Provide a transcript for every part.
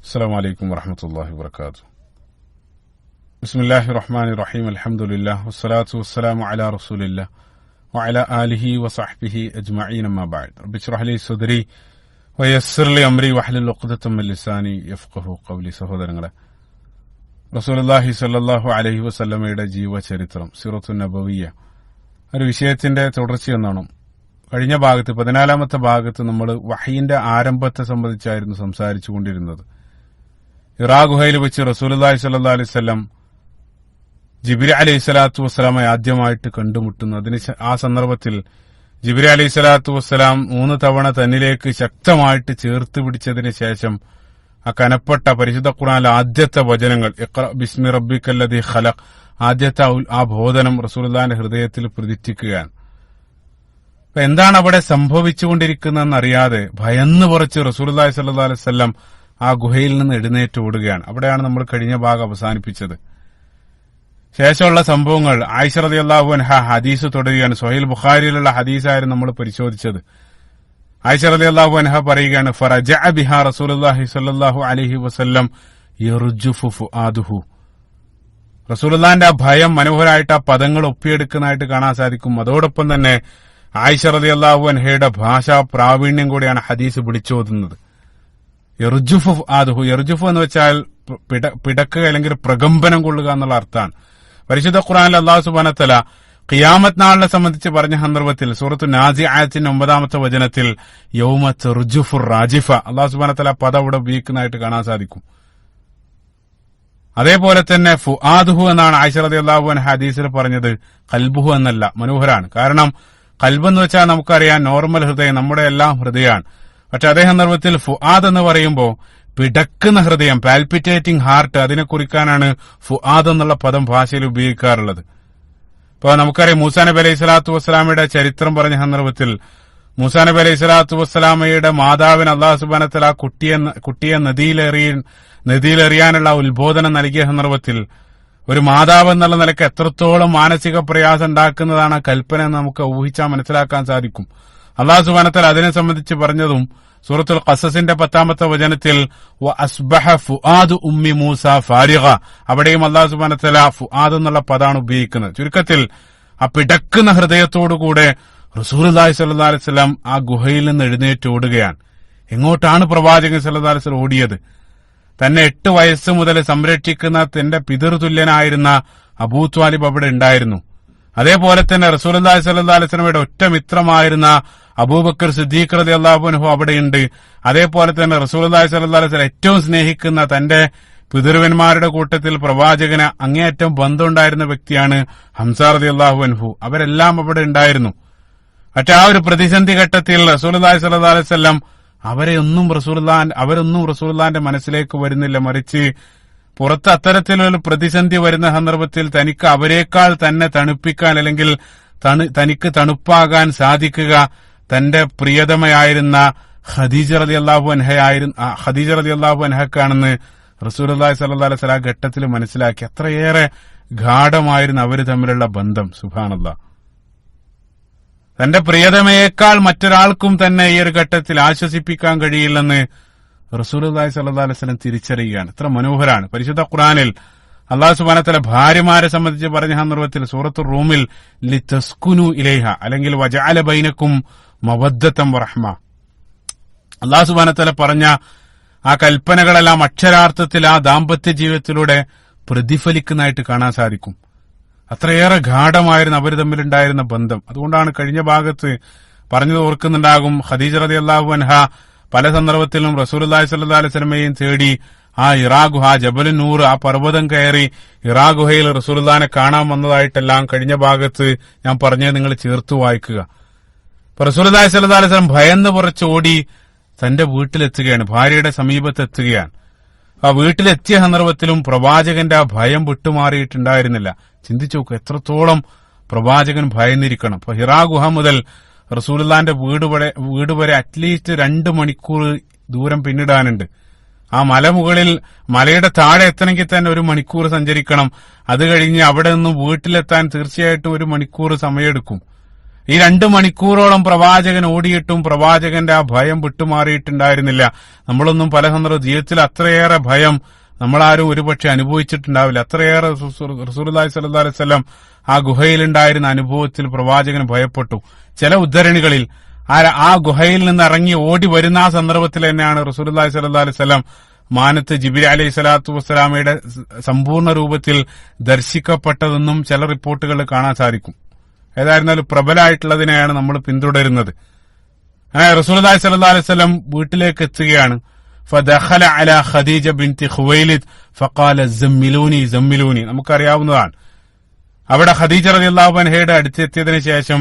السلام عليكم ورحمة الله وبركاته. بسم الله الرحمن الرحيم. الحمد لله والصلاة والسلام على رسول الله وعلى آله وصحبه أجمعين. ما بعد. رب اشرح لي صدري ويسر لي أمري واحلل عقدة من لساني يفقهوا قولي. സഹോദരങ്ങളെ, റസൂലുള്ളാഹി സ്വല്ലല്ലാഹു അലൈഹി വസല്ലമയുടെ ജീവചരിത്രം സിറത്തുൻ നബവിയ്യ ഒരു വിഷയത്തിന്റെ തുടർച്ചയെന്നാണ്. കഴിഞ്ഞ ഭാഗത്ത് 14-ാമത്തെ ഭാഗത്ത് നമ്മൾ വഹയിന്റെ ആരംഭത്തെ സംബന്ധിച്ചായിരുന്നു സംസാരിച്ചു കൊണ്ടിരുന്നത്. ഹിറാ ഗുഹയിൽ വെച്ച് റസൂലുള്ളാഹി സ്വല്ലല്ലാഹു അലൈഹി വസല്ലം ജിബ്രീൽ അലൈഹി സ്വലാത്തു വസ്സലാമെ ആദ്യമായിട്ട് കണ്ടുമുട്ടുന്നു. ആ സന്ദർഭത്തിൽ ജിബ്രീൽ അലൈഹി സ്വലാത്തു വസ്സലാം 3 തവണ തന്നിലേക്ക് ശക്തമായിട്ട് ചേർത്ത് പിടിച്ചതിന് ശേഷം ആ കനപ്പെട്ട പരിശുദ്ധ ഖുർആനിലെ ആദ്യത്തെ വചനങ്ങൾ ഇഖ്റ ബിസ്മി റബ്ബിക്കല്ലദീ ഖലഖ്, ആദ്യത്തെ ആ ബോധനം റസൂലുള്ളാഹിന്റെ ഹൃദയത്തിൽ പ്രതിഷ്ഠിക്കുകയാണ്. അപ്പൊ എന്താണ് അവിടെ സംഭവിച്ചുകൊണ്ടിരിക്കുന്നതെന്നറിയാതെ ഭയന്ന് പറച്ച് റസൂലുള്ളാഹി സ്വല്ലല്ലാഹു അലൈഹി വസല്ലം ആ ഗുഹയിൽ നിന്ന് എഴുന്നേറ്റ് ഓടുകയാണ്. അവിടെയാണ് നമ്മൾ കഴിഞ്ഞ ഭാഗം അവസാനിപ്പിച്ചത്. ശേഷമുള്ള സംഭവങ്ങൾ ആയിഷ റളിയല്ലാഹു അൻഹ ഹദീസ് തുടരുകയാണ്. സ്വഹീൽ ബുഖാരിയിലുള്ള ഹദീസായിരുന്നു നമ്മൾ പരിശോധിച്ചത്. ആയിഷ റളിയല്ലാഹു അൻഹ പറയുകയാണ്, ഫറജഅ ബിഹാ റസൂലുള്ളാഹി സ്വല്ലല്ലാഹു അലൈഹി വസല്ലം യർജുഫു ഫുആദുഹു. റസൂലുള്ളാഹിന്റെ ആ ഭയം മനോഹരമായിട്ട് ആ പദങ്ങൾ ഒപ്പിയെടുക്കുന്നതായിട്ട് കാണാൻ സാധിക്കും. അതോടൊപ്പം തന്നെ ആയിഷ റളിയല്ലാഹു അൻഹയുടെ ഭാഷാ പ്രാവീണ്യം കൂടിയാണ് ഹദീസ് പിടിച്ചോതുന്നത്. യർജുഫു ഫുആദുഹു, യർജുഫു എന്ന് വെച്ചാൽ പിടക്കുക അല്ലെങ്കിൽ പ്രകമ്പനം കൊള്ളുക എന്നുള്ള അർത്ഥമാണ്. പരിശുദ്ധ ഖുർആനിൽ അല്ലാഹു സുബ്ഹാനഹു വ തആല ഖിയാമത്ത് നാളിനെ സംബന്ധിച്ച് പറഞ്ഞ സന്ദർഭത്തിൽ സൂറത്തു നാസിആത്തിന്റെ 9-ാമത്തെ വചനത്തിൽ യൗമ തർജുഫുർ റാജിഫ, അല്ലാഹു സുബ്ഹാനഹു വ തആല പദം ഇവിടെ ഉപയോഗിക്കുന്നതായിട്ട് കാണാൻ സാധിക്കും. അതേപോലെ തന്നെ ഫുആദുഹു എന്നാണ് ആയിഷ റളിയല്ലാഹു അൻഹ ഹദീസിൽ പറഞ്ഞത്, ഖൽബുഹു എന്നല്ല. മനോഹരാണ്. കാരണം ഖൽബെന്ന് വെച്ചാൽ നമുക്കറിയാം നോർമൽ ഹൃദയം, നമ്മുടെ എല്ലാം ഹൃദയമാണ്. പക്ഷെ അതേ സന്ദർഭത്തിൽ ഫുആദ് എന്ന് പറയുമ്പോൾ പിടക്കുന്ന ഹൃദയം, പാൽപിറ്റേറ്റിംഗ് ഹാർട്ട്, അതിനെ കുറിക്കാനാണ് ഫുആദ് എന്നുള്ള പദം ഭാഷയിൽ ഉപയോഗിക്കാറുള്ളത്. ഇപ്പൊ നമുക്കറിയാം മൂസാ നബി അലൈഹി സ്വലാത്തു വസ്സലാമയുടെ ചരിത്രം പറഞ്ഞ സന്ദർഭത്തിൽ മൂസാ നബി അലൈഹി സ്വലാത്തു വസ്സലാമയുടെ മാതാവിന് അല്ലാഹു സുബ്ഹാനഹു വ തആല കുട്ടിയെ നദിയിലെറിയാനുള്ള ഉത്ബോധനം നൽകിയ സന്ദർഭത്തിൽ ഒരു മാതാവ് എന്നുള്ള നിലയ്ക്ക് എത്രത്തോളം മാനസിക പ്രയാസം ഉണ്ടാക്കുന്നതാണ് കൽപ്പന എന്ന് നമുക്ക് ഊഹിച്ചാൽ മനസ്സിലാക്കാൻ സാധിക്കും. അല്ലാഹു സുബ്ഹാനഹു വ തആല അതിനെ സംബന്ധിച്ച് പറഞ്ഞതും സൂറത്തുൽ ഖസസിന്റെ 10-ാമത്തെ വചനത്തിൽ വഅസ്ബഹ ഫുആദു ഉമ്മി മൂസ ഫാരിഗ, അവിടെയും അല്ലാഹു സുബ്ഹാനഹു വ തആല ഫുആദ് എന്നുള്ള പദമാണ് ഉപയോഗിക്കുന്നത്. ചുരുക്കത്തിൽ ആ പിടക്കുന്ന ഹൃദയത്തോടുകൂടെ റസൂലുള്ളാഹി സ്വല്ലല്ലാഹു അലൈഹി വസല്ലം ആ ഗുഹയിൽ നിന്ന് എഴുന്നേറ്റ് ഓടുകയാണ്. എങ്ങോട്ടാണ് പ്രവാചകൻ സ്വല്ലല്ലാഹു അലൈഹി വസല്ലം ഓടിയത്? തന്നെ 8 വയസ്സ് മുതൽ സംരക്ഷിക്കുന്ന തന്റെ പിതൃതുല്യനായിരുന്ന അബൂ ത്വാലിബ് അവിടെ ഉണ്ടായിരുന്നു. അതേപോലെ തന്നെ റസൂലുള്ളാഹി സ്വല്ലല്ലാഹു അലൈഹി വസല്ലമയുടെ ഒറ്റ മിത്രമായിരുന്ന അബൂബക്കർ സിദ്ദീഖ് റളിയല്ലാഹു അൻഹു അവിടെയുണ്ട്. അതേപോലെ തന്നെ റസൂലുള്ളാഹി സ്വല്ലല്ലാഹു അലൈഹി വസല്ലം ഏറ്റവും സ്നേഹിക്കുന്ന തന്റെ പിതൃവന്മാരുടെ കൂട്ടത്തിൽ പ്രവാചകന് അങ്ങേയറ്റം ബന്ധമുണ്ടായിരുന്ന വ്യക്തിയാണ് ഹംസ റളിയല്ലാഹു അൻഹു. അവരെല്ലാം അവിടെ ഉണ്ടായിരുന്നു. പക്ഷെ ആ ഒരു പ്രതിസന്ധി ഘട്ടത്തിൽ റസൂലുള്ളാഹി സ്വല്ലല്ലാഹു അലൈഹി വസല്ലം അവരൊന്നും റസൂലുള്ളാഹിന്റെ മനസ്സിലേക്ക് വരുന്നില്ല. മറിച്ച് പുറത്ത് അത്തരത്തിലൊരു പ്രതിസന്ധി വരുന്ന സന്ദർഭത്തിൽ തനിക്ക് അവരെക്കാൾ തന്നെ തണുപ്പിക്കാൻ അല്ലെങ്കിൽ തനിക്ക് തണുപ്പാകാൻ സാധിക്കുക തന്റെ പ്രിയതമയായിരുന്ന ഖദീജ റളിയല്ലാഹു അൻഹക്കാണെന്ന് റസൂലുള്ളാഹി സ്വല്ലല്ലാഹു അലൈഹി വസല്ലം ഘട്ടത്തിൽ മനസ്സിലാക്കി. അത്രയേറെ ഗാഢമായിരുന്നു അവർ തമ്മിലുള്ള ബന്ധം. സുബ്ഹാനല്ലാഹ്. തന്റെ പ്രിയതമയേക്കാൾ മറ്റൊരാൾക്കും തന്നെ ഈ ഒരു ഘട്ടത്തിൽ ആശ്വസിപ്പിക്കാൻ കഴിയില്ലെന്ന് റസൂലുള്ളാഹി സ്വല്ലല്ലാഹു അലൈഹി വസല്ലം തിരിച്ചറിയുകയാണ്. ഇത്ര മനോഹരാണ്. പരിശുദ്ധ ഖുർആനിൽ അല്ലാഹു സുബ്ഹാനഹു വ തആല ഭാര്യമാരെ സംബന്ധിച്ച് പറഞ്ഞ സന്ദർഭത്തിൽ സൂറത്തുർ റൂമിൽ ലിതസ്കുനു ഇലൈഹ അല്ലെങ്കിൽ വജഅല ബൈനക്കും മവദ്ദതൻ വറഹ്മ, അല്ലാഹു സുബ്ഹാനഹു വ തആല പറഞ്ഞ ആ കൽപ്പനകളെല്ലാം അക്ഷരാർത്ഥത്തിൽ ആ ദാമ്പത്യ ജീവിതത്തിലൂടെ പ്രതിഫലിക്കുന്നതായിട്ട് കാണാൻ സാധിക്കും. അത്രയേറെ ഗാഢമായിരുന്നു അവർ തമ്മിലുണ്ടായിരുന്ന ബന്ധം. അതുകൊണ്ടാണ് കഴിഞ്ഞ ഭാഗത്ത് പറഞ്ഞത് ഓർക്കുന്നുണ്ടാകും, ഖദീജ റളിയല്ലാഹു അൻഹ പല സന്ദർഭത്തിലും റസൂലുള്ളാഹി സ്വല്ലല്ലാഹു അലൈഹി വസല്ലമയെയും തേടി ആ ഹിറാ ഗുഹ, ജബലുൻ നൂർ, ആ പർവ്വതം കയറി ഹിറാ ഗുഹയിൽ റസൂലുള്ളാഹിനെ കാണാൻ വന്നതായിട്ടെല്ലാം കഴിഞ്ഞ ഭാഗത്ത് ഞാൻ പറഞ്ഞത് നിങ്ങൾ ചേർത്ത് വായിക്കുക. ഇപ്പൊ റസൂലുള്ളാഹി സ്വല്ലല്ലാഹു അലൈഹി വസല്ലം ഭയന്ന് പുറച്ച് ഓടി തന്റെ വീട്ടിലെത്തുകയാണ്, ഭാര്യയുടെ സമീപത്തെത്തുകയാണ്. ആ വീട്ടിലെത്തിയ സന്ദർഭത്തിലും പ്രവാചകന്റെ ആ ഭയം വിട്ടുമാറിയിട്ടുണ്ടായിരുന്നില്ല. ചിന്തിച്ചു നോക്കൂ, എത്രത്തോളം പ്രവാചകൻ ഭയന്നിരിക്കണം. അപ്പൊ ഹിറാ ഗുഹ മുതൽ റസൂലുള്ളാഹിന്റെ വീട് വരെ അറ്റ്ലീസ്റ്റ് 2 മണിക്കൂർ ദൂരം പിന്നിടാനുണ്ട്. ആ മലയുടെ താഴെ എത്തണമെങ്കിൽ തന്നെ 1 മണിക്കൂർ സഞ്ചരിക്കണം. അത് കഴിഞ്ഞ് അവിടെ നിന്നും വീട്ടിലെത്താൻ തീർച്ചയായിട്ടും 1 മണിക്കൂർ സമയമെടുക്കും. ഈ 2 മണിക്കൂറോളം പ്രവാചകൻ ഓടിയിട്ടും പ്രവാചകന്റെ ആ ഭയം വിട്ടുമാറിയിട്ടുണ്ടായിരുന്നില്ല. നമ്മളൊന്നും പല സന്ദർഭ ജീവിതത്തിൽ അത്രയേറെ ഭയം നമ്മളാരും ഒരുപക്ഷെ അനുഭവിച്ചിട്ടുണ്ടാവില്ല. അത്രയേറെ റസൂലുള്ളാഹി സ്വല്ലല്ലാഹു അലൈഹി വസല്ലം ആ ഗുഹയിലുണ്ടായിരുന്ന അനുഭവത്തിൽ പ്രവാചകൻ ഭയപ്പെട്ടു. ചില ഉദ്ധരണികളിൽ ആ ഗുഹയിൽ നിന്ന് ഇറങ്ങി ഓടി വരുന്ന ആ സന്ദർഭത്തിൽ തന്നെയാണ് റസൂലുള്ളാഹി സ്വല്ലല്ലാഹു അലൈഹി വസല്ലം മാനത്ത് ജിബ്രീൽ അലൈഹി സ്വലാത്തു വസ്സലാമയുടെ സമ്പൂർണ്ണ രൂപത്തിൽ ദർശിക്കപ്പെട്ടതെന്നും ചില റിപ്പോർട്ടുകളിൽ കാണാൻ സാധിക്കും. ഏതായിരുന്നാലും പ്രബലമായിട്ടുള്ളതിനെയാണ് നമ്മൾ പിന്തുടരുന്നത്. റസൂലുള്ളാഹി സ്വല്ലല്ലാഹു അലൈഹി വസല്ലം വീട്ടിലേക്ക് എത്തുകയാണ്. ഫദഖല അലാ ഖദീജ ബിൻതി ഖുവൈലിദ് ഫഖാല സമ്മിലൂനി സമ്മിലൂനി. നമുക്കറിയാവുന്നതാണ്. അവിടെ ഖദീജ റളിയല്ലാഹു അൻഹയുടെ അടുത്തെത്തിയതിനു ശേഷം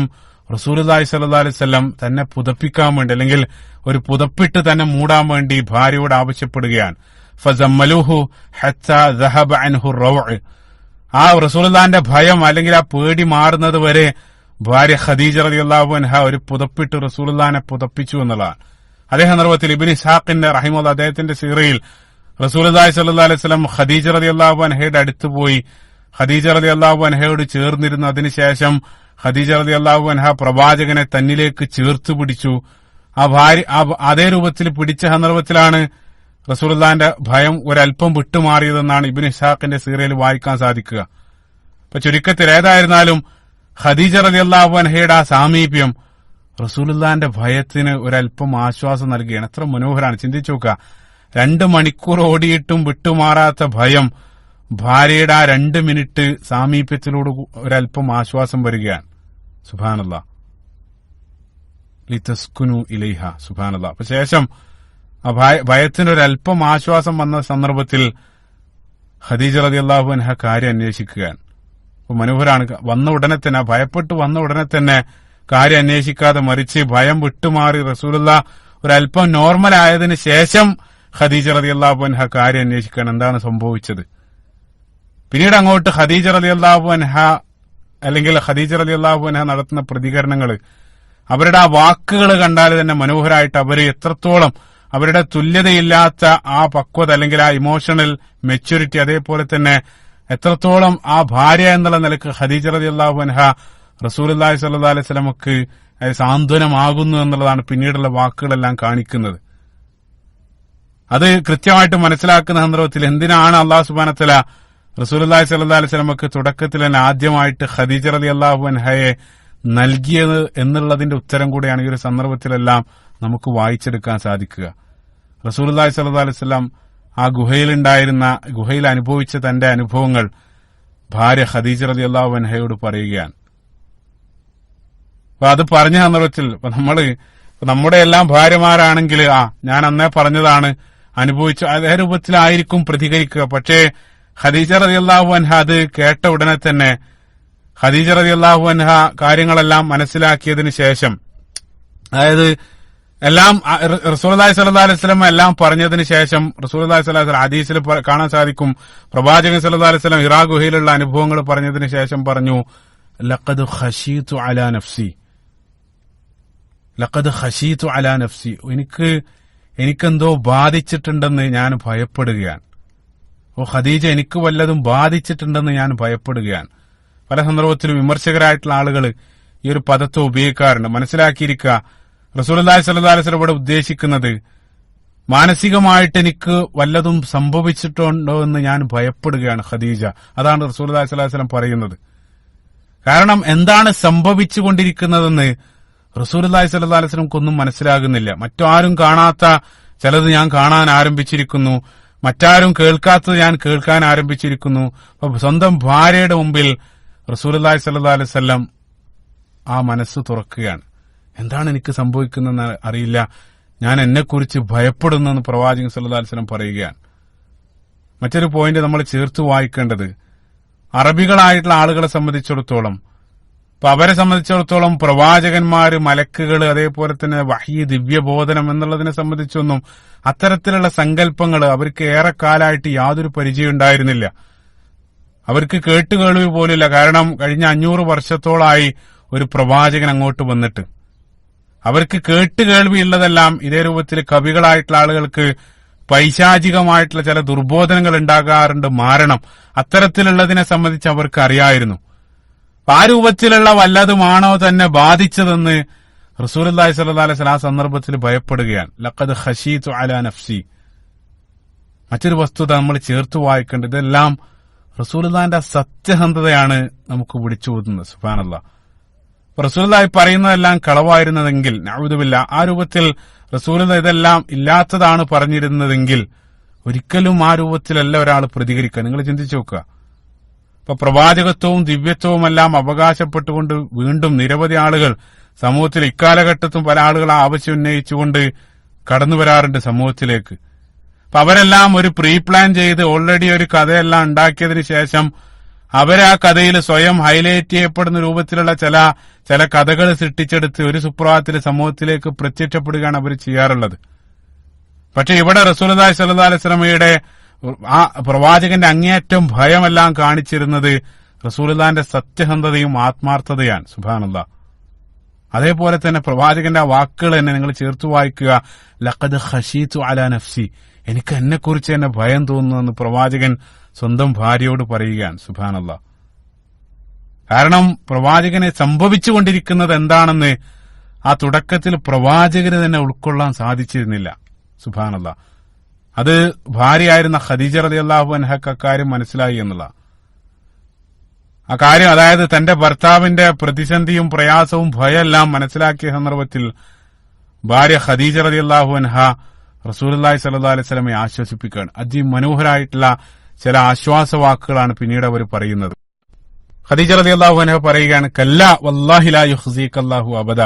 റസൂലുള്ളാഹി സ്വല്ലല്ലാഹു അലൈഹി വസല്ലം തന്നെ പുതപ്പിക്കാൻ വേണ്ടി, അല്ലെങ്കിൽ ഒരു പുതപ്പിട്ട് തന്നെ മൂടാൻ വേണ്ടി ഭാര്യയോട് ആവശ്യപ്പെടുകയാണ്. ഫസമ്മലൂഹു ഹത്താ ദഹബ അൻഹു റൗഅ്. ആ റസൂലുള്ളാഹിന്റെ ഭയം അല്ലെങ്കിൽ ആ പേടി മാറുന്നത് വരെ ഭാര്യ ഖദീജ റളിയല്ലാഹു അൻഹ ഒരു പുതപ്പിട്ട് റസൂലുള്ളാഹിനെ പുതപ്പിച്ചു എന്നുള്ളതാണ്. അതേ സന്ദർഭത്തിൽ ഇബ്നു ഇസ്ഹാഖിന്റെ റഹിമഹുല്ലാഹ് അദ്ദേഹത്തിന്റെ സീറയിൽ റസൂലുള്ളാഹി സ്വല്ലല്ലാഹു അലൈഹി വസല്ലം ഖദീജ റളിയല്ലാഹു അൻഹയുടെ അടുത്ത് പോയി ഖദീജ റളിയല്ലാഹു അൻഹയോട് ചേർന്നിരുന്നു. അതിനുശേഷം ഖദീജ റളിയല്ലാഹു അൻഹ പ്രവാചകനെ തന്നിലേക്ക് ചേർത്തു പിടിച്ചു. ആ ഭാര്യ അതേ രൂപത്തിൽ പിടിച്ച സന്ദർഭത്തിലാണ് റസൂലുള്ളാഹിന്റെ ഭയം ഒരല്പം വിട്ടുമാറിയതെന്നാണ് ഇബ്നു ഇസ്ഹാഖിന്റെ സീറയിൽ വായിക്കാൻ സാധിക്കുക. അപ്പൊ ചുരുക്കത്തിൽ ഏതായിരുന്നാലും ഖദീജ റളിയല്ലാഹു അൻഹയുടെ ആ സാമീപ്യം റസൂലുള്ളാഹിന്റെ ഭയത്തിന് ഒരല്പം ആശ്വാസം നൽകുകയാണ്. എത്ര മനോഹരമാണ്, ചിന്തിച്ചു നോക്കുക. 2 മണിക്കൂർ ഓടിയിട്ടും വിട്ടുമാറാത്ത ഭയം ഭാര്യയുടെ ആ 2 മിനിറ്റ് സാമീപ്യത്തിലൂടെ ഒരല്പം ആശ്വാസം വരികയാണ്. സുബ്ഹാനല്ലാഹ്. ലിതസ്കുനു ഇലൈഹ. സുബ്ഹാനല്ലാഹ്. അപ്പൊ ശേഷം ആ ഭയത്തിനൊരല്പം ആശ്വാസം വന്ന സന്ദർഭത്തിൽ ഖദീജ റളിയല്ലാഹു അൻഹ കാര്യം അന്വേഷിക്കുകയാണ്. അപ്പൊ മനോഹരാണ്. വന്ന ഉടനെ തന്നെ, ഭയപ്പെട്ട് വന്ന ഉടനെ തന്നെ കാര്യം അന്വേഷിക്കാതെ മറിച്ച് ഭയം വിട്ടുമാറി റസൂലുള്ളാഹ് ഒരല്പം നോർമൽ ആയതിനു ശേഷം ഖദീജ റളിയല്ലാഹു അൻഹ കാര്യം അന്വേഷിക്കുകയാണ്. എന്താണ് സംഭവിച്ചത്? പിന്നീട് അങ്ങോട്ട് ഖദീജ റളിയല്ലാഹു അൻഹ അല്ലെങ്കിൽ ഖദീജ റളിയല്ലാഹു അൻഹ നടത്തുന്ന പ്രതികരണങ്ങൾ, അവരുടെ ആ വാക്കുകൾ കണ്ടാൽ തന്നെ മനോഹരമായിട്ട് അവർ എത്രത്തോളം അവരുടെ തുല്യതയില്ലാത്ത ആ പക്വത അല്ലെങ്കിൽ ആ ഇമോഷണൽ മെച്യൂരിറ്റി, അതേപോലെ തന്നെ എത്രത്തോളം ആ ഭാര്യ എന്നുള്ള നിലക്ക് ഖദീജ റളിയല്ലാഹു അൻഹ റസൂലുള്ളാഹി സ്വല്ലല്ലാഹു അലൈഹി വസല്ലമക്ക് സാന്ത്വനമാകുന്നു എന്നുള്ളതാണ് പിന്നീടുള്ള വാക്കുകളെല്ലാം കാണിക്കുന്നത്. അത് കൃത്യമായിട്ട് മനസ്സിലാക്കുന്ന സന്ദർഭത്തിൽ എന്തിനാണ് അല്ലാഹു സുബ്ഹാനഹു വ തആല റസൂലുള്ളാഹി സ്വല്ലല്ലാഹു അലൈഹി വസല്ലമക്ക് തുടക്കത്തിൽ തന്നെ ആദ്യമായിട്ട് ഖദീജ റളിയല്ലാഹു അൻഹയെ നൽകിയത് എന്നുള്ളതിന്റെ ഉത്തരം കൂടെയാണ് ഈ ഒരു സന്ദർഭത്തിലെല്ലാം നമുക്ക് വായിച്ചെടുക്കാൻ സാധിക്കുക. റസൂലുള്ളാഹി സ്വല്ലല്ലാഹു അലൈഹി വസല്ലം ആ ഗുഹയിൽ അനുഭവിച്ച തന്റെ അനുഭവങ്ങൾ ഭാര്യ ഖദീജ റളിയല്ലാഹു അൻഹയോട് പറയുകയാണ്. അപ്പൊ അത് പറഞ്ഞ സന്ദർഭത്തിൽ നമ്മുടെ എല്ലാം ഭാര്യമാരാണെങ്കിൽ ഞാൻ അന്നേ പറഞ്ഞതാണ്, അനുഭവിച്ചു അതേ രൂപത്തിലായിരിക്കും പ്രതികരിക്കുക. പക്ഷേ ഖദീജ റളിയല്ലാഹു അൻഹ അത് കേട്ട ഉടനെ തന്നെ ഖദീജ റളിയല്ലാഹു അൻഹ കാര്യങ്ങളെല്ലാം മനസ്സിലാക്കിയതിനു ശേഷം, അതായത് എല്ലാം റസൂലുള്ളാഹി സ്വല്ലല്ലാഹു അലൈഹി വസല്ലം എല്ലാം പറഞ്ഞതിന് ശേഷം റസൂലുള്ളാഹി സ്വല്ലല്ലാഹു അലൈഹി ഹദീസിൽ കാണാൻ സാധിക്കും, പ്രവാചകൻ സ്വല്ലല്ലാഹു അലൈഹി വസല്ലം ഹിറാ ഗുഹയിലുള്ള അനുഭവങ്ങൾ പറഞ്ഞതിന് ശേഷം പറഞ്ഞു, ലഖദ് ഖശീതു അലാ നഫ്സി, ലഖദ് ഖശീതു അലാ നഫ്സി, എനിക്കെന്തോ ബാധിച്ചിട്ടുണ്ടെന്ന് ഞാൻ ഭയപ്പെടുകയാണ്. ഓ ഖദീജ, എനിക്ക് വല്ലതും ബാധിച്ചിട്ടുണ്ടെന്ന് ഞാൻ ഭയപ്പെടുകയാണ്. പല സന്ദർഭത്തിലും വിമർശകരായിട്ടുള്ള ആളുകൾ ഈ ഒരു പദത്തെ ഉപയോഗിക്കാറുണ്ട്. മനസ്സിലാക്കിയിരിക്കുക, റസൂലുള്ളാഹി സ്വല്ലല്ലാഹു അലൈഹി വസല്ലം ഇവിടെ ഉദ്ദേശിക്കുന്നത് മാനസികമായിട്ട് എനിക്ക് വല്ലതും സംഭവിച്ചിട്ടുണ്ടോ എന്ന് ഞാൻ ഭയപ്പെടുകയാണ് ഖദീജ. അതാണ് റസൂലുള്ളാഹി സ്വല്ലല്ലാഹു അലൈഹി വസല്ലം പറയുന്നത്. കാരണം എന്താണ് സംഭവിച്ചുകൊണ്ടിരിക്കുന്നതെന്ന് റസൂലുള്ളാഹി സ്വല്ലല്ലാഹു അലൈഹി വസല്ലംക്കൊന്നും മനസ്സിലാകുന്നില്ല. മറ്റാരും കാണാത്ത ചിലത് ഞാൻ കാണാൻ ആരംഭിച്ചിരിക്കുന്നു, മറ്റാരും കേൾക്കാത്തത് ഞാൻ കേൾക്കാൻ ആരംഭിച്ചിരിക്കുന്നു. അപ്പൊ സ്വന്തം ഭാര്യയുടെ മുമ്പിൽ റസൂലുള്ളാഹി സ്വല്ലല്ലാഹു അലൈഹി വസല്ലം ആ മനസ്സ് തുറക്കുകയാണ്. എന്താണ് എനിക്ക് സംഭവിക്കുന്നതെന്ന് അറിയില്ല, ഞാൻ എന്നെക്കുറിച്ച് ഭയപ്പെടുന്നു എന്ന് പ്രവാചകൻ സല്ലല്ലാഹു അലൈഹി വസല്ലം പറയുകയാണ്. മറ്റൊരു പോയിന്റ് നമ്മൾ ചേർത്ത് വായിക്കേണ്ടത്, അറബികളായിട്ടുള്ള ആളുകളെ സംബന്ധിച്ചിടത്തോളം, അപ്പൊ അവരെ സംബന്ധിച്ചിടത്തോളം പ്രവാചകന്മാര്, മലക്കുകൾ, അതേപോലെ തന്നെ വഹ്യ്, ദിവ്യബോധനം എന്നുള്ളതിനെ സംബന്ധിച്ചൊന്നും അത്തരത്തിലുള്ള സങ്കല്പങ്ങൾ അവർക്ക് ഏറെക്കാലമായിട്ട് യാതൊരു പരിചയം ഉണ്ടായിരുന്നില്ല. അവർക്ക് കേട്ടുകേൾവി പോലില്ല. കാരണം കഴിഞ്ഞ 500 വർഷത്തോളായി ഒരു പ്രവാചകൻ അങ്ങോട്ട് വന്നിട്ട് അവർക്ക് കേട്ടുകേൾവിയുള്ളതെല്ലാം ഇതേ രൂപത്തിൽ കവികളായിട്ടുള്ള ആളുകൾക്ക് പൈശാചികമായിട്ടുള്ള ചില ദുർബോധനങ്ങൾ ഉണ്ടാകാറുണ്ട്, മാരണം, അത്തരത്തിലുള്ളതിനെ സംബന്ധിച്ച് അവർക്ക് അറിയായിരുന്നു. ആ രൂപത്തിലുള്ള വല്ലതുമാണോ തന്നെ ബാധിച്ചതെന്ന് റസൂലുള്ളാഹി സ്വല്ലല്ലാഹു അലൈഹി വസല്ലം ആ സന്ദർഭത്തിൽ ഭയപ്പെടുകയാണ്. ലഖദ് ഖശീതു അലാ നഫ്സി. മറ്റൊരു വസ്തുത നമ്മൾ ചേർത്ത് വായിക്കേണ്ടത്, ഇതെല്ലാം റസൂലുള്ളാഹിന്റെ സത്യസന്ധതയാണ് നമുക്ക് വിളിച്ചോതുന്നത്. സുബ്ഹാനല്ലാഹ്. റസൂലുള്ളാഹി പറയുന്നതെല്ലാം കളവായിരുന്നതെങ്കിൽ, നഅൂദുബില്ലാ, ആ രൂപത്തിൽ റസൂലുള്ളാഹി ഇതെല്ലാം ഇല്ലാത്തതാണ് പറഞ്ഞിരുന്നതെങ്കിൽ ഒരിക്കലും ആ രൂപത്തിലല്ല ഒരാൾ പ്രതികരിക്കുക. നിങ്ങൾ ചിന്തിച്ചു നോക്കുക. ഇപ്പൊ പ്രവാചകത്വവും ദിവ്യത്വവും എല്ലാം അവകാശപ്പെട്ടുകൊണ്ട് വീണ്ടും നിരവധി ആളുകൾ സമൂഹത്തിൽ ഇക്കാലഘട്ടത്തും പല ആളുകൾ ആവശ്യം ഉന്നയിച്ചുകൊണ്ട് കടന്നു വരാറുണ്ട് സമൂഹത്തിലേക്ക്. അപ്പൊ അവരെല്ലാം ഒരു പ്രീ പ്ലാൻ ചെയ്ത് ഓൾറെഡി ഒരു കഥയെല്ലാം ഉണ്ടാക്കിയതിനു ശേഷം അവരെ ആ കഥയിൽ സ്വയം ഹൈലൈറ്റ് ചെയ്യപ്പെടുന്ന രൂപത്തിലുള്ള ചില കഥകൾ സൃഷ്ടിച്ചെടുത്ത് ഒരു സുപ്രഭാതത്തിൽ സമൂഹത്തിലേക്ക് പ്രത്യക്ഷപ്പെടുകയാണ് അവർ ചെയ്യാറുള്ളത്. പക്ഷെ ഇവിടെ റസൂലുള്ളാഹി സ്വല്ലല്ലാഹു അലൈഹി വസല്ലമയുടെ ആ പ്രവാചകന്റെ അങ്ങേയറ്റം ഭയമെല്ലാം കാണിച്ചിരുന്നത് റസൂലുള്ളാഹിന്റെ സത്യസന്ധതയും ആത്മാർത്ഥതയാണ്. സുബ്ഹാനല്ലാഹ്. അതേപോലെ തന്നെ പ്രവാചകന്റെ ആ വാക്കുകൾ തന്നെ നിങ്ങൾ ചേർത്ത് വായിക്കുക. ലഖദ് ഖശീതു അലാ നഫ്സി. എനിക്ക് എന്നെക്കുറിച്ച് തന്നെ ഭയം തോന്നുന്നുവെന്ന് പ്രവാചകൻ സ്വന്തം ഭാര്യയോട് പറയുകയാണ്. സുബ്ഹാനല്ലാഹ്. കാരണം പ്രവാചകനെ സംഭവിച്ചുകൊണ്ടിരിക്കുന്നത് എന്താണെന്ന് ആ തുടക്കത്തിൽ പ്രവാചകന് തന്നെ ഉൾക്കൊള്ളാൻ സാധിച്ചിരുന്നില്ല. സുബ്ഹാനല്ലാഹ്. അത് ഭാര്യയായിരുന്ന ഖദീജ റളിയല്ലാഹു അൻഹക്ക് അക്കാര്യം മനസ്സിലായി എന്നുള്ള ആ കാര്യം, അതായത് തന്റെ ഭർത്താവിന്റെ പ്രതിസന്ധിയും പ്രയാസവും ഭയമെല്ലാം മനസ്സിലാക്കിയ സന്ദർഭത്തിൽ ഭാര്യ ഖദീജ റളിയല്ലാഹു അൻഹ റസൂലുള്ളാഹി സ്വല്ലല്ലാഹു അലൈഹി വസല്ലമയെ ആശ്വസിപ്പിക്കുകയാണ്. അതിമനോഹരമായിട്ടുള്ള ചില ആശ്വാസവാക്കുകളാണ് പിന്നീട് അവർ പറയുന്നത്. ഖദീജ റളിയല്ലാഹു അൻഹ പറയുകയാണ്, കല്ലാ വല്ലാഹി ലാ യുഖ്സികല്ലാഹു അബദ.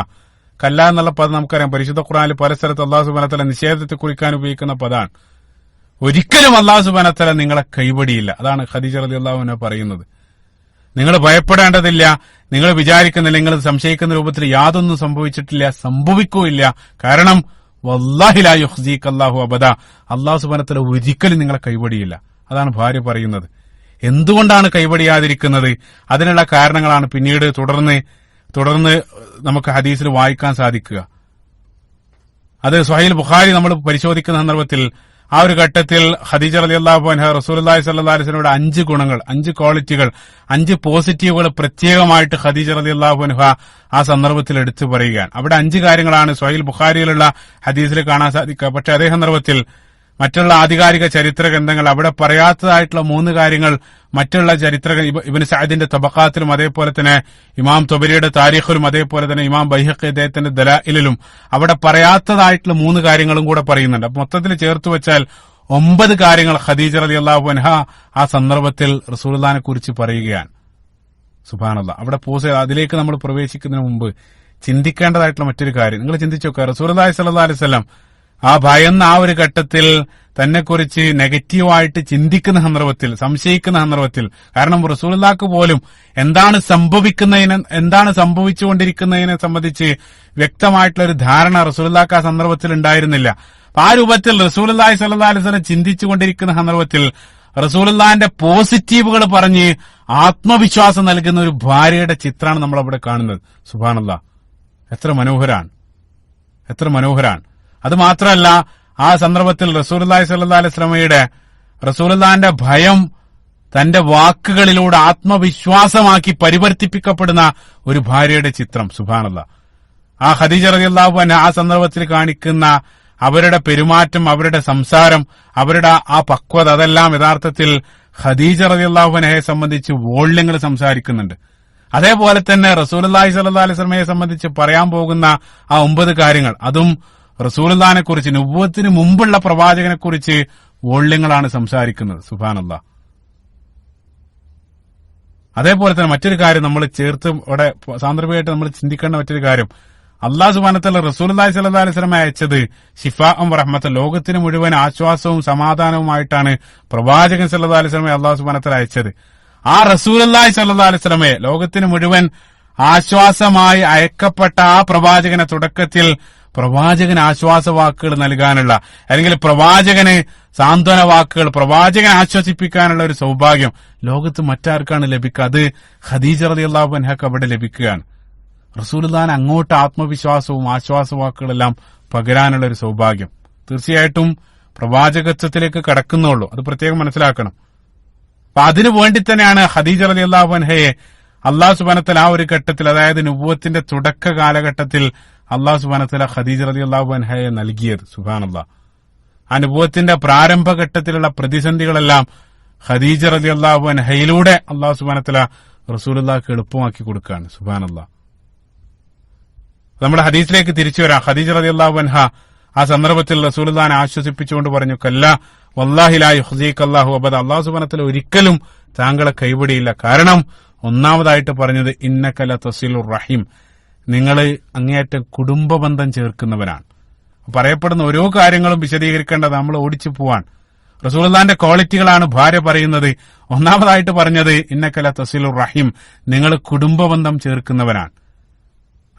കല്ല എന്നുള്ള പദം നമുക്കറിയാം, പരിശുദ്ധ ഖുർആനിൽ പല സ്ഥലത്ത് അല്ലാഹു സുബ്ഹാനഹു വ തആല നിഷേധത്തെ കുറിക്കാൻ ഉപയോഗിക്കുന്ന പദമാണ്. ഒരിക്കലും അല്ലാഹു സുബ്ഹാനഹു വ തആല നിങ്ങളെ കൈവടിയില്ല. അതാണ് ഖദീജ റളിയല്ലാഹു അൻഹ പറയുന്നത്. നിങ്ങൾ ഭയപ്പെടേണ്ടതില്ല, നിങ്ങൾ വിചാരിക്കുന്നില്ല, നിങ്ങൾ സംശയിക്കുന്ന രൂപത്തിൽ യാതൊന്നും സംഭവിച്ചിട്ടില്ല, സംഭവിക്കുകയില്ല. കാരണം വല്ലാഹി ലാ യുഖ്സികല്ലാഹു അബദ, അല്ലാഹു സുബ്ഹാനഹു വ തആല ഒരിക്കലും നിങ്ങളെ കൈവടിയില്ല. അതാണ് ഭാര്യ പറയുന്നത്. എന്തുകൊണ്ടാണ് കൈവടിയാതിരിക്കുന്നത്? അതിനുള്ള കാരണങ്ങളാണ് പിന്നീട് തുടർന്ന് നമുക്ക് ഹദീസിൽ വായിക്കാൻ സാധിക്കുക. അത് സ്വഹീഹ് ബുഖാരി നമ്മൾ പരിശോധിക്കുന്ന സന്ദർഭത്തിൽ ആ ഒരു ഘട്ടത്തിൽ ഖദീജ റളിയല്ലാഹു അൻഹ റസൂലുള്ളാഹി സ്വല്ലല്ലാഹു അലൈഹി വസല്ലമയുടെ 5 ഗുണങ്ങൾ, 5 ക്വാളിറ്റികൾ, 5 പോസിറ്റീവുകൾ പ്രത്യേകമായിട്ട് ഖദീജ റളിയല്ലാഹു അൻഹ ആ സന്ദർഭത്തിൽ എടുത്തു പറയുകയാണ്. അവിടെ 5 കാര്യങ്ങളാണ് സ്വഹീഹ് ബുഖാരിയിലുള്ള ഹദീസിൽ കാണാൻ സാധിക്കുക. പക്ഷെ അതേ സന്ദർഭത്തിൽ മറ്റുള്ള ആധികാരിക ചരിത്ര ഗ്രന്ഥങ്ങൾ അവിടെ പറയാത്തതായിട്ടുള്ള 3 കാര്യങ്ങൾ മറ്റുള്ള ഇബ്നു സഅദിന്റെ തബഖാത്തിലും അതേപോലെ തന്നെ ഇമാം തൊബരിയുടെ താരീഖിലും അതേപോലെ തന്നെ ഇമാം ബൈഹഖി അദ്ദേഹത്തിന്റെ ദലായിലും അവിടെ പറയാത്തതായിട്ടുള്ള 3 കാര്യങ്ങളും കൂടെ പറയുന്നുണ്ട്. അപ്പൊ മൊത്തത്തിൽ ചേർത്ത് വെച്ചാൽ 9 കാര്യങ്ങൾ ഖദീജ റളിയല്ലാഹു അൻഹ ആ സന്ദർഭത്തിൽ റസൂലുള്ളാഹിനെ കുറിച്ച് പറയുകയാണ്. സുബ്ഹാനല്ലാഹ്. അവിടെ അതിലേക്ക് നമ്മൾ പ്രവേശിക്കുന്നതിന് മുമ്പ് ചിന്തിക്കേണ്ടതായിട്ടുള്ള മറ്റൊരു കാര്യം നിങ്ങൾ ചിന്തിച്ചു നോക്കുക. റസൂലുള്ളാഹി സ്വല്ലല്ലാഹു അലൈഹി വസല്ലം ആ ഭയന്ന ആ ഒരു ഘട്ടത്തിൽ തന്നെക്കുറിച്ച് നെഗറ്റീവായിട്ട് ചിന്തിക്കുന്ന സന്ദർഭത്തിൽ, സംശയിക്കുന്ന സന്ദർഭത്തിൽ, കാരണം റസൂലുള്ളാഹിക്ക് പോലും എന്താണ് സംഭവിച്ചുകൊണ്ടിരിക്കുന്നതിനെ സംബന്ധിച്ച് വ്യക്തമായിട്ടുള്ള ഒരു ധാരണ റസൂലുള്ളാഹിക്ക് ആ സന്ദർഭത്തിൽ ഉണ്ടായിരുന്നില്ല. ആ രൂപത്തിൽ റസൂലുള്ളാഹി സ്വല്ലല്ലാഹു അലൈഹി വസല്ലം ചിന്തിച്ചുകൊണ്ടിരിക്കുന്ന സന്ദർഭത്തിൽ റസൂലുള്ളാഹിന്റെ പോസിറ്റീവുകൾ പറഞ്ഞ് ആത്മവിശ്വാസം നൽകുന്ന ഒരു ഭാര്യയുടെ ചിത്രമാണ് നമ്മൾ അവിടെ കാണുന്നത്. സുബ്ഹാനല്ലാഹ്. എത്ര മനോഹരാണ്. അത് മാത്രമല്ല, ആ സന്ദർഭത്തിൽ റസൂലുള്ളാഹി സ്വല്ലല്ലാഹു അലൈഹി റസൂലുള്ളാഹിന്റെ ഭയം തന്റെ വാക്കുകളിലൂടെ ആത്മവിശ്വാസമാക്കി പരിവർത്തിപ്പിക്കപ്പെടുന്ന ഒരു ഭാര്യയുടെ ചിത്രം. സുബ്ഹാനല്ലാഹ്. ആ ഖദീജ റളിയല്ലാഹു അൻഹ ആ സന്ദർഭത്തിൽ കാണിക്കുന്ന അവരുടെ പെരുമാറ്റം, അവരുടെ സംസാരം, അവരുടെ ആ പക്വത, അതെല്ലാം യഥാർത്ഥത്തിൽ ഖദീജ റളിയല്ലാഹു അൻഹയെ സംബന്ധിച്ച് വോള്യങ്ങൾ സംസാരിക്കുന്നുണ്ട്. അതേപോലെ തന്നെ റസൂലുള്ളാഹി സ്വല്ലല്ലാഹു അലൈഹി വസല്ലമയെ സംബന്ധിച്ച് പറയാൻ പോകുന്ന ആ 9 കാര്യങ്ങൾ, അതും റസൂലുള്ളാഹിനെ കുറിച്ച്, നുബുവത്തിന് മുമ്പുള്ള പ്രവാചകനെ കുറിച്ച് വോള്യങ്ങളാണ് സംസാരിക്കുന്നത്. സുബ്ഹാനല്ലാഹ്. അതേപോലെ തന്നെ മറ്റൊരു കാര്യം നമ്മൾ ചേർത്ത് ഇവിടെ സാന്ദർഭികമായിട്ട് നമ്മൾ ചിന്തിക്കേണ്ട മറ്റൊരു കാര്യം, അല്ലാഹു സുബ്ഹാനഹു വ തആല റസൂലുള്ളാഹി സ്വല്ലല്ലാഹു അലൈഹി വസല്ലമയെ അയച്ചത് ശിഫാഅൻ വറഹ്മത്തുൻ, ലോകത്തിന് മുഴുവൻ ആശ്വാസവും സമാധാനവുമായിട്ടാണ് പ്രവാചകൻ സ്വല്ലല്ലാഹു അലൈഹി വസല്ലമയെ അല്ലാഹു സുബ്ഹാനഹു വ തആല അയച്ചത്. ആ റസൂലുള്ളാഹി സ്വല്ലല്ലാഹു അലൈഹി വസല്ലമയെ ലോകത്തിന് മുഴുവൻ ആശ്വാസമായി അയക്കപ്പെട്ട ആ പ്രവാചകനെ തുടക്കത്തിൽ പ്രവാചകന് ആശ്വാസവാക്കുകൾ നൽകാനുള്ള, അല്ലെങ്കിൽ പ്രവാചകന് സാന്ത്വന വാക്കുകൾ, പ്രവാചകനെ ആശ്വസിപ്പിക്കാനുള്ള ഒരു സൗഭാഗ്യം ലോകത്ത് മറ്റാർക്കാണ് ലഭിക്കുക? അത് ഖദീജ റളിയല്ലാഹു അൻഹക്ക് അവിടെ ലഭിക്കുകയാണ്. റസൂലുള്ളാഹിന് അങ്ങോട്ട് ആത്മവിശ്വാസവും ആശ്വാസവാക്കുകളെല്ലാം പകരാനുള്ള ഒരു സൗഭാഗ്യം തീർച്ചയായിട്ടും പ്രവാചകത്വത്തിലേക്ക് കടക്കുന്നുള്ളൂ. അത് പ്രത്യേകം മനസ്സിലാക്കണം. അപ്പൊ അതിനു വേണ്ടി തന്നെയാണ് ഖദീജ റളിയല്ലാഹു അൻഹയെ അള്ളാഹു സുബ്ഹാനഹു വതആല ആ ഒരു ഘട്ടത്തിൽ, അതായത് നുബുവത്തിന്റെ തുടക്ക കാലഘട്ടത്തിൽ അള്ളാഹു സുബ്ഹാനഹു വതആല ഖദീജ റളിയല്ലാഹു അൻഹയെ നൽകിയത്. സുബ്ഹാനല്ലാഹ്. ആ നുബുവത്തിന്റെ പ്രാരംഭഘട്ടത്തിലുള്ള പ്രതിസന്ധികളെല്ലാം ഖദീജ റളിയല്ലാഹു അൻഹയിലൂടെ അള്ളാഹു സുബ്ഹാനഹു വതആല റസൂലുള്ളാഹിക്ക് എളുപ്പമാക്കി കൊടുക്കുകയാണ്. സുബ്ഹാനല്ലാഹ്. നമ്മുടെ ഹദീസിലേക്ക് തിരിച്ചു വരാം. ഖദീജ റളിയല്ലാഹു അൻഹ ആ സന്ദർഭത്തിൽ റസൂലുള്ളാഹിനെ ആശ്വസിപ്പിച്ചുകൊണ്ട് പറഞ്ഞു, കല്ല വല്ലാഹി ലാ യുഖ്സികല്ലാഹു അബദ, അള്ളാഹു സുബ്ഹാനഹു വതആല ഒരിക്കലും താങ്കളെ കൈവിടിയില്ല. കാരണം ഒന്നാമതായിട്ട് പറഞ്ഞത് ഇന്നക ലതസിലുർ റഹീം, നിങ്ങൾ അങ്ങേയറ്റം കുടുംബബന്ധം ചേർക്കുന്നവനാണ്. പറയപ്പെടുന്ന ഓരോ കാര്യങ്ങളും വിശദീകരിക്കേണ്ടത് നമ്മൾ ഓടിച്ചു പോവാൻ. റസൂലുള്ളാഹിന്റെ ക്വാളിറ്റികളാണ് ഭാര്യ പറയുന്നത്. ഒന്നാമതായിട്ട് പറഞ്ഞത് ഇന്നക ലതസിലുർ റഹീം, നിങ്ങൾ കുടുംബബന്ധം ചേർക്കുന്നവനാണ്.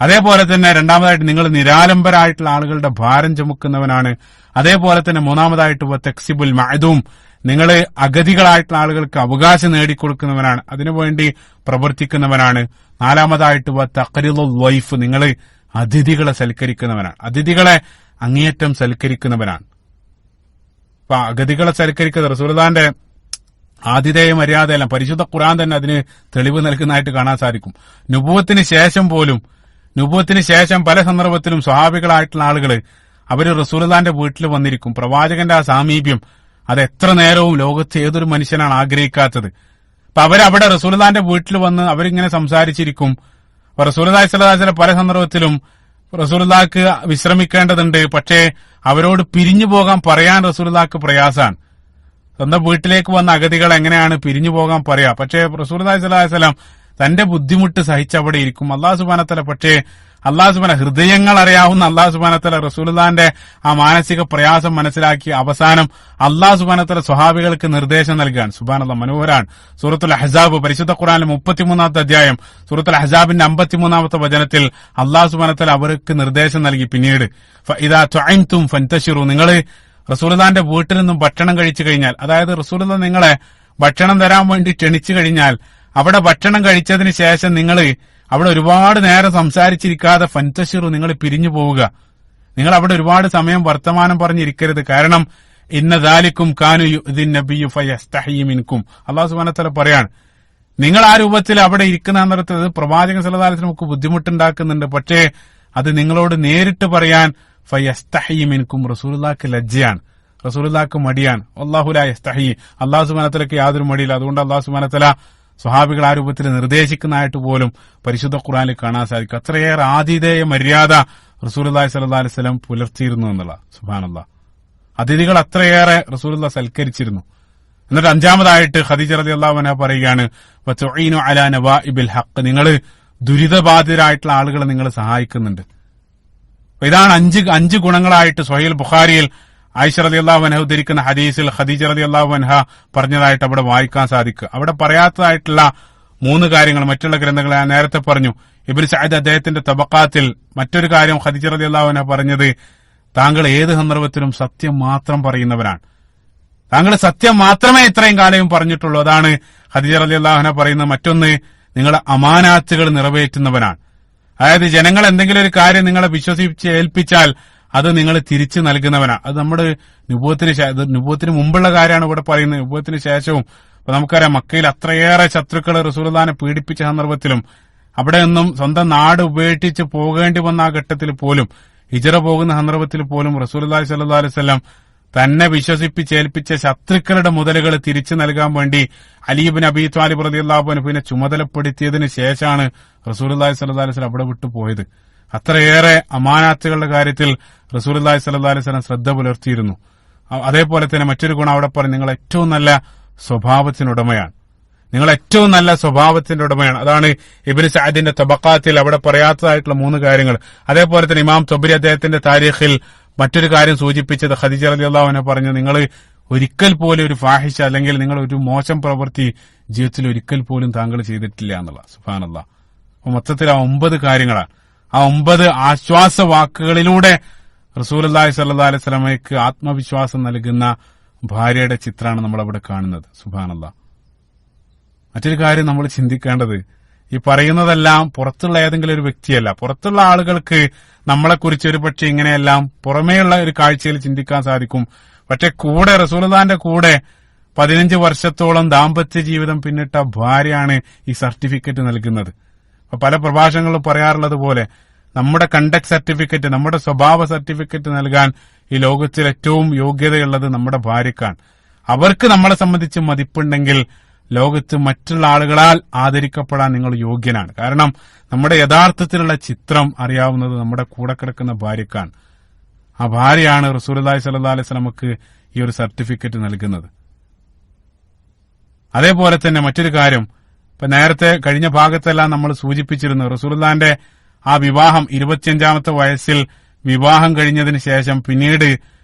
അതേപോലെ തന്നെ രണ്ടാമതായിട്ട് നിങ്ങൾ നിരാലംബരായിട്ടുള്ള ആളുകളുടെ ഭാരം ചുമക്കുന്നവനാണ്. അതേപോലെ തന്നെ മൂന്നാമതായിട്ട് തക്സിബുൽ മഅദൂം, നിങ്ങൾ അഗതികളായിട്ടുള്ള ആളുകൾക്ക് അവകാശം നേടിക്കൊടുക്കുന്നവനാണ്, അതിനുവേണ്ടി പ്രവർത്തിക്കുന്നവനാണ്. നാലാമതായിട്ട് തഖ്രിദുൽ വൈഫ്, നിങ്ങൾ അതിഥികളെ സൽക്കരിക്കുന്നവനാണ്, അതിഥികളെ അങ്ങേയറ്റം സൽക്കരിക്കുന്നവനാണ്. അപ്പൊ അഗതികളെ സൽക്കരിക്കുന്ന റസൂലുള്ളാഹിന്റെ ആതിഥേയ മര്യാദയെല്ലാം പരിശുദ്ധ ഖുർആൻ തന്നെ അതിന് തെളിവ് നൽകുന്നതായിട്ട് കാണാൻ സാധിക്കും. നുബുവത്തിന് ശേഷം പല സന്ദർഭത്തിലും സ്വഹാബികളായിട്ടുള്ള ആളുകൾ അവര് റസൂലുള്ളാഹിന്റെ വീട്ടിൽ വന്നിരിക്കും. പ്രവാചകന്റെ ആ സാമീപ്യം അത് എത്ര നേരവും ലോകത്ത് ഏതൊരു മനുഷ്യനാണ് ആഗ്രഹിക്കാത്തത്. അപ്പൊ അവരവിടെ റസൂലുള്ളാഹിന്റെ വീട്ടിൽ വന്ന് അവരിങ്ങനെ സംസാരിച്ചിരിക്കും. റസൂലുള്ളാഹി സ്വല്ലല്ലാഹു അലൈഹി വസല്ലം പല സന്ദർഭത്തിലും റസൂലുള്ളാഹിക്ക് വിശ്രമിക്കേണ്ടതുണ്ട്, പക്ഷേ അവരോട് പിരിഞ്ഞു പോകാൻ പറയാൻ റസൂലുള്ളാഹിക്ക് പ്രയാസാണ്. സ്വന്തം വീട്ടിലേക്ക് വന്ന അഗതികൾ എങ്ങനെയാണ് പിരിഞ്ഞു പോകാൻ പറയാ? പക്ഷേ റസൂലുള്ളാഹി സ്വല്ലല്ലാഹു അലൈഹി വസല്ലം തന്റെ ബുദ്ധിമുട്ട് സഹിച്ച് അവിടെ ഇരിക്കും. അല്ലാഹു സുബ്ഹാനഹു വതആല പക്ഷേ അല്ലാഹു സുബ്ഹാനഹു ഹൃദയങ്ങൾ അറിയാവുന്ന അല്ലാഹു സുബ്ഹാനഹു വതആല റസൂലുള്ളാഹിന്റെ ആ മാനസിക പ്രയാസം മനസ്സിലാക്കി അവസാനം അല്ലാഹു സുബ്ഹാനഹു വതആല സ്വഹാബികൾക്ക് നിർദ്ദേശം നൽകുകയാണ്. സുബ്ഹാനല്ലാഹ്, മനോഹരാണ്. സൂറത്തുൽ അഹ്സാബ് പരിശുദ്ധ ഖുർആനിലെ 33-ാമത്തെ അധ്യായം സൂറത്തുൽ അഹ്സാബിന്റെ 53-ാമത്തെ വചനത്തിൽ അല്ലാഹു സുബ്ഹാനഹു വതആല അവർക്ക് നിർദ്ദേശം നൽകി. പിന്നീട് ഫഇദാ തുഇംതും ഫന്തശിറു, നിങ്ങൾ റസൂലുള്ളാഹിന്റെ വീട്ടിൽ നിന്നും ഭക്ഷണം കഴിച്ചു കഴിഞ്ഞാൽ, അതായത് റസൂലുള്ളാഹി നിങ്ങളെ ഭക്ഷണം തരാൻ വേണ്ടി ക്ഷണിച്ചു കഴിഞ്ഞാൽ അവിടെ ഭക്ഷണം കഴിച്ചതിന് ശേഷം നിങ്ങൾ അവിടെ ഒരുപാട് നേരം സംസാരിച്ചിരിക്കാതെ ഫന്തശിറു, നിങ്ങൾ പിരിഞ്ഞു പോവുക. നിങ്ങൾ അവിടെ ഒരുപാട് സമയം വർത്തമാനം പറഞ്ഞിരിക്കരുത്. കാരണം ഇന്ന ദാലിക്കും കാനു യുദിൻ നബിയ്യു ഫയസ്തഹി മിൻകും, അല്ലാഹു സുബ്ഹാനഹു വതആല പറയാണ്, നിങ്ങൾ ആ രൂപത്തിൽ അവിടെ ഇരിക്കുന്ന അന്നേരത്ത് പ്രവാചകൻ സല്ലല്ലാഹു അലൈഹി വസല്ലം നമുക്ക് ബുദ്ധിമുട്ടുണ്ടാക്കുന്നുണ്ട്, പക്ഷേ അത് നിങ്ങളോട് നേരിട്ട് പറയാൻ ഫയസ്തഹി മിൻകും, റസൂലുള്ളാഹിക്ക് ലജ്ജയാണ്, റസൂലുള്ളാഹിക്ക് മടിയാണ്. അല്ലാഹു ലാ യസ്തഹി, അല്ലാഹു സുബ്ഹാനഹു വതആലയ്ക്ക് യാതൊരു മടിയില്ല. അതുകൊണ്ട് അല്ലാഹു സുബ്ഹാനഹു വതആല സ്വഹാബികൾ ആ രൂപത്തിൽ നിർദ്ദേശിക്കുന്നതായിട്ട് പോലും പരിശുദ്ധ ഖുർആനിൽ കാണാൻ സാധിക്കും. അത്രയേറെ ആതിഥേയ മര്യാദ റസൂലുള്ളാഹി സ്വല്ലല്ലാഹു അലൈഹി വസല്ലം പുലർത്തിയിരുന്നു എന്നുള്ള. സുബ്ഹാനല്ലാഹ്, അതിഥികൾ അത്രയേറെ റസൂലുള്ളാഹി സൽക്കരിച്ചിരുന്നു. എന്നിട്ട് അഞ്ചാമതായിട്ട് ഖദീജ റളിയല്ലാഹു അൻഹ പറയുകയാണ്, വതുഈനു അലാ നവാഇബിൽ ഹഖ്, നിങ്ങൾ ദുരിതബാധിതരായിട്ടുള്ള ആളുകളെ നിങ്ങൾ സഹായിക്കുന്നുണ്ട്. ഇതാണ് അഞ്ച് ഗുണങ്ങളായിട്ട് സ്വഹീഹ് ബുഖാരിയിൽ ആയിഷ റളിയല്ലാഹു അൻഹ ഉദ്ധരിക്കുന്ന ഹദീസിൽ ഖദീജ റളിയല്ലാഹു അൻഹ പറഞ്ഞതായിട്ട് അവിടെ വായിക്കാൻ സാധിക്കും. അവിടെ പറയാത്തതായിട്ടുള്ള 3 കാര്യങ്ങൾ മറ്റുള്ള ഗ്രന്ഥങ്ങൾ ഞാൻ നേരത്തെ പറഞ്ഞു. ഇബ്നു സഅദ് അദ്ദേഹത്തിന്റെ തബഖാത്തിൽ മറ്റൊരു കാര്യം ഖദീജ റളിയല്ലാഹു അൻഹ പറഞ്ഞത്, താങ്കൾ ഏത് സന്ദർഭത്തിലും സത്യം മാത്രം പറയുന്നവരാണ്, താങ്കൾ സത്യം മാത്രമേ ഇത്രയും കാലവും പറഞ്ഞിട്ടുള്ളൂ. അതാണ് ഖദീജ റളിയല്ലാഹു അൻഹ പറയുന്നത്. മറ്റൊന്ന്, നിങ്ങളുടെ അമാനാത്തുകൾ നിറവേറ്റുന്നവനാണ്. അതായത് ജനങ്ങൾ എന്തെങ്കിലും ഒരു കാര്യം നിങ്ങളെ വിശ്വസിച്ച് ഏൽപ്പിച്ചാൽ അത് നിങ്ങൾ തിരിച്ചു നൽകുന്നവനാണ്. അത് നമ്മുടെ നുബുവത്തിന് മുമ്പുള്ള കാര്യമാണ് ഇവിടെ പറയുന്നത്. നുബുവത്തിന് ശേഷവും അപ്പൊ നമുക്കറിയാം, മക്കയിൽ അത്രയേറെ ശത്രുക്കൾ റസൂലുള്ളാഹിനെ പീഡിപ്പിച്ച സന്ദർഭത്തിലും അവിടെ നിന്നും സ്വന്തം നാട് ഉപേക്ഷിച്ച് പോകേണ്ടി വന്ന ആ ഘട്ടത്തിൽ പോലും, ഹിജ്റ പോകുന്ന സന്ദർഭത്തിൽ പോലും റസൂലുള്ളാഹി സ്വല്ലല്ലാഹു അലൈഹി വസല്ലം തന്നെ വിശ്വസിപ്പിച്ചേൽപ്പിച്ച ശത്രുക്കളുടെ മുതലുകൾ തിരിച്ചു നൽകാൻ വേണ്ടി അലി ഇബ്നു അബീ ത്വാലിബ് റളിയല്ലാഹു അൻഹുവിനെ ചുമതലപ്പെടുത്തിയതിന് ശേഷമാണ് റസൂലുള്ളാഹി സ്വല്ലല്ലാഹു അലൈഹി വസല്ലം അവിടെ വിട്ടുപോയത്. അത്രയേറെ അമാനാത്തുകളുടെ കാര്യത്തിൽ റസൂലുള്ളാഹി സ്വല്ലല്ലാഹു അലൈഹി വസല്ലം ശ്രദ്ധ പുലർത്തിയിരുന്നു. അതേപോലെ തന്നെ മറ്റൊരു ഗുണം അവിടെ പറഞ്ഞു, നിങ്ങൾ ഏറ്റവും നല്ല സ്വഭാവത്തിനുടമയാണ്, നിങ്ങൾ ഏറ്റവും നല്ല സ്വഭാവത്തിന്റെ ഉടമയാണ്. അതാണ് ഇബ്നു സഅദിന്റെ തബഖാത്തിൽ അവിടെ പറയാത്തതായിട്ടുള്ള 3 കാര്യങ്ങൾ. അതേപോലെ തന്നെ ഇമാം തൊബരി അദ്ദേഹത്തിന്റെ താരീഖിൽ മറ്റൊരു കാര്യം സൂചിപ്പിച്ചത്, ഖദീജ റളിയല്ലാഹു അൻഹ പറഞ്ഞു, നിങ്ങൾ ഒരിക്കൽ പോലും ഒരു ഫാഹിഷ അല്ലെങ്കിൽ നിങ്ങൾ ഒരു മോശം പ്രവൃത്തി ജീവിതത്തിൽ ഒരിക്കൽ പോലും താങ്കൾ ചെയ്തിട്ടില്ല എന്നുള്ള. സുബ്ഹാനല്ലാഹ്. മൊത്തത്തിൽ ആ 9 കാര്യങ്ങളാണ്. ആ 9 ആശ്വാസ വാക്കുകളിലൂടെ റസൂലുള്ളാഹി സ്വല്ലല്ലാഹു അലൈഹി വസല്ലമയ്ക്ക് ആത്മവിശ്വാസം നൽകുന്ന ഭാര്യയുടെ ചിത്രമാണ് നമ്മൾ അവിടെ കാണുന്നത്. സുബ്ഹാനല്ലാഹ്. മറ്റൊരു കാര്യം നമ്മൾ ചിന്തിക്കേണ്ടത്, ഈ പറയുന്നതെല്ലാം പുറത്തുള്ള ഏതെങ്കിലും ഒരു വ്യക്തിയല്ല. പുറത്തുള്ള ആളുകൾക്ക് നമ്മളെക്കുറിച്ച് ഒരു പക്ഷേ ഇങ്ങനെയെല്ലാം പുറമേയുള്ള ഒരു കാഴ്ചയിൽ ചിന്തിക്കാൻ സാധിക്കും. പക്ഷെ കൂടെ റസൂലുള്ളാഹിന്റെ കൂടെ 15 വർഷത്തോളം ദാമ്പത്യ ജീവിതം പിന്നിട്ട ഭാര്യയാണ് ഈ സർട്ടിഫിക്കറ്റ് നൽകുന്നത്. അപ്പൊ പല പ്രഭാഷണങ്ങളും പറയാറുള്ളത് പോലെ നമ്മുടെ കണ്ടക്ട് സർട്ടിഫിക്കറ്റ്, നമ്മുടെ സ്വഭാവ സർട്ടിഫിക്കറ്റ് നൽകാൻ ഈ ലോകത്തിൽ ഏറ്റവും യോഗ്യതയുള്ളത് നമ്മുടെ ഭാര്യക്കാണ്. അവർക്ക് നമ്മളെ സംബന്ധിച്ച് മതിപ്പുണ്ടെങ്കിൽ ലോകത്ത് മറ്റുള്ള ആളുകളാൽ ആദരിക്കപ്പെടാൻ നിങ്ങൾ യോഗ്യനാണ്. കാരണം നമ്മുടെ യഥാർത്ഥത്തിലുള്ള ചിത്രം അറിയാവുന്നത് നമ്മുടെ കൂടെ കിടക്കുന്ന ഭാര്യക്കാണ്. ആ ഭാര്യയാണ് റസൂലുള്ളാഹി സ്വല്ലല്ലാഹു അലൈഹി വസല്ലമക്ക് ഈ ഒരു സർട്ടിഫിക്കറ്റ് നൽകുന്നത്. അതേപോലെ തന്നെ മറ്റൊരു കാര്യം, ഇപ്പൊ നേരത്തെ കഴിഞ്ഞ ഭാഗത്തെല്ലാം നമ്മൾ സൂചിപ്പിച്ചിരുന്നു, റസൂലുള്ളാഹിന്റെ ആ വിവാഹം 25-ാമത്തെ വയസ്സിൽ വിവാഹം കഴിഞ്ഞതിന് ശേഷം പിന്നീട്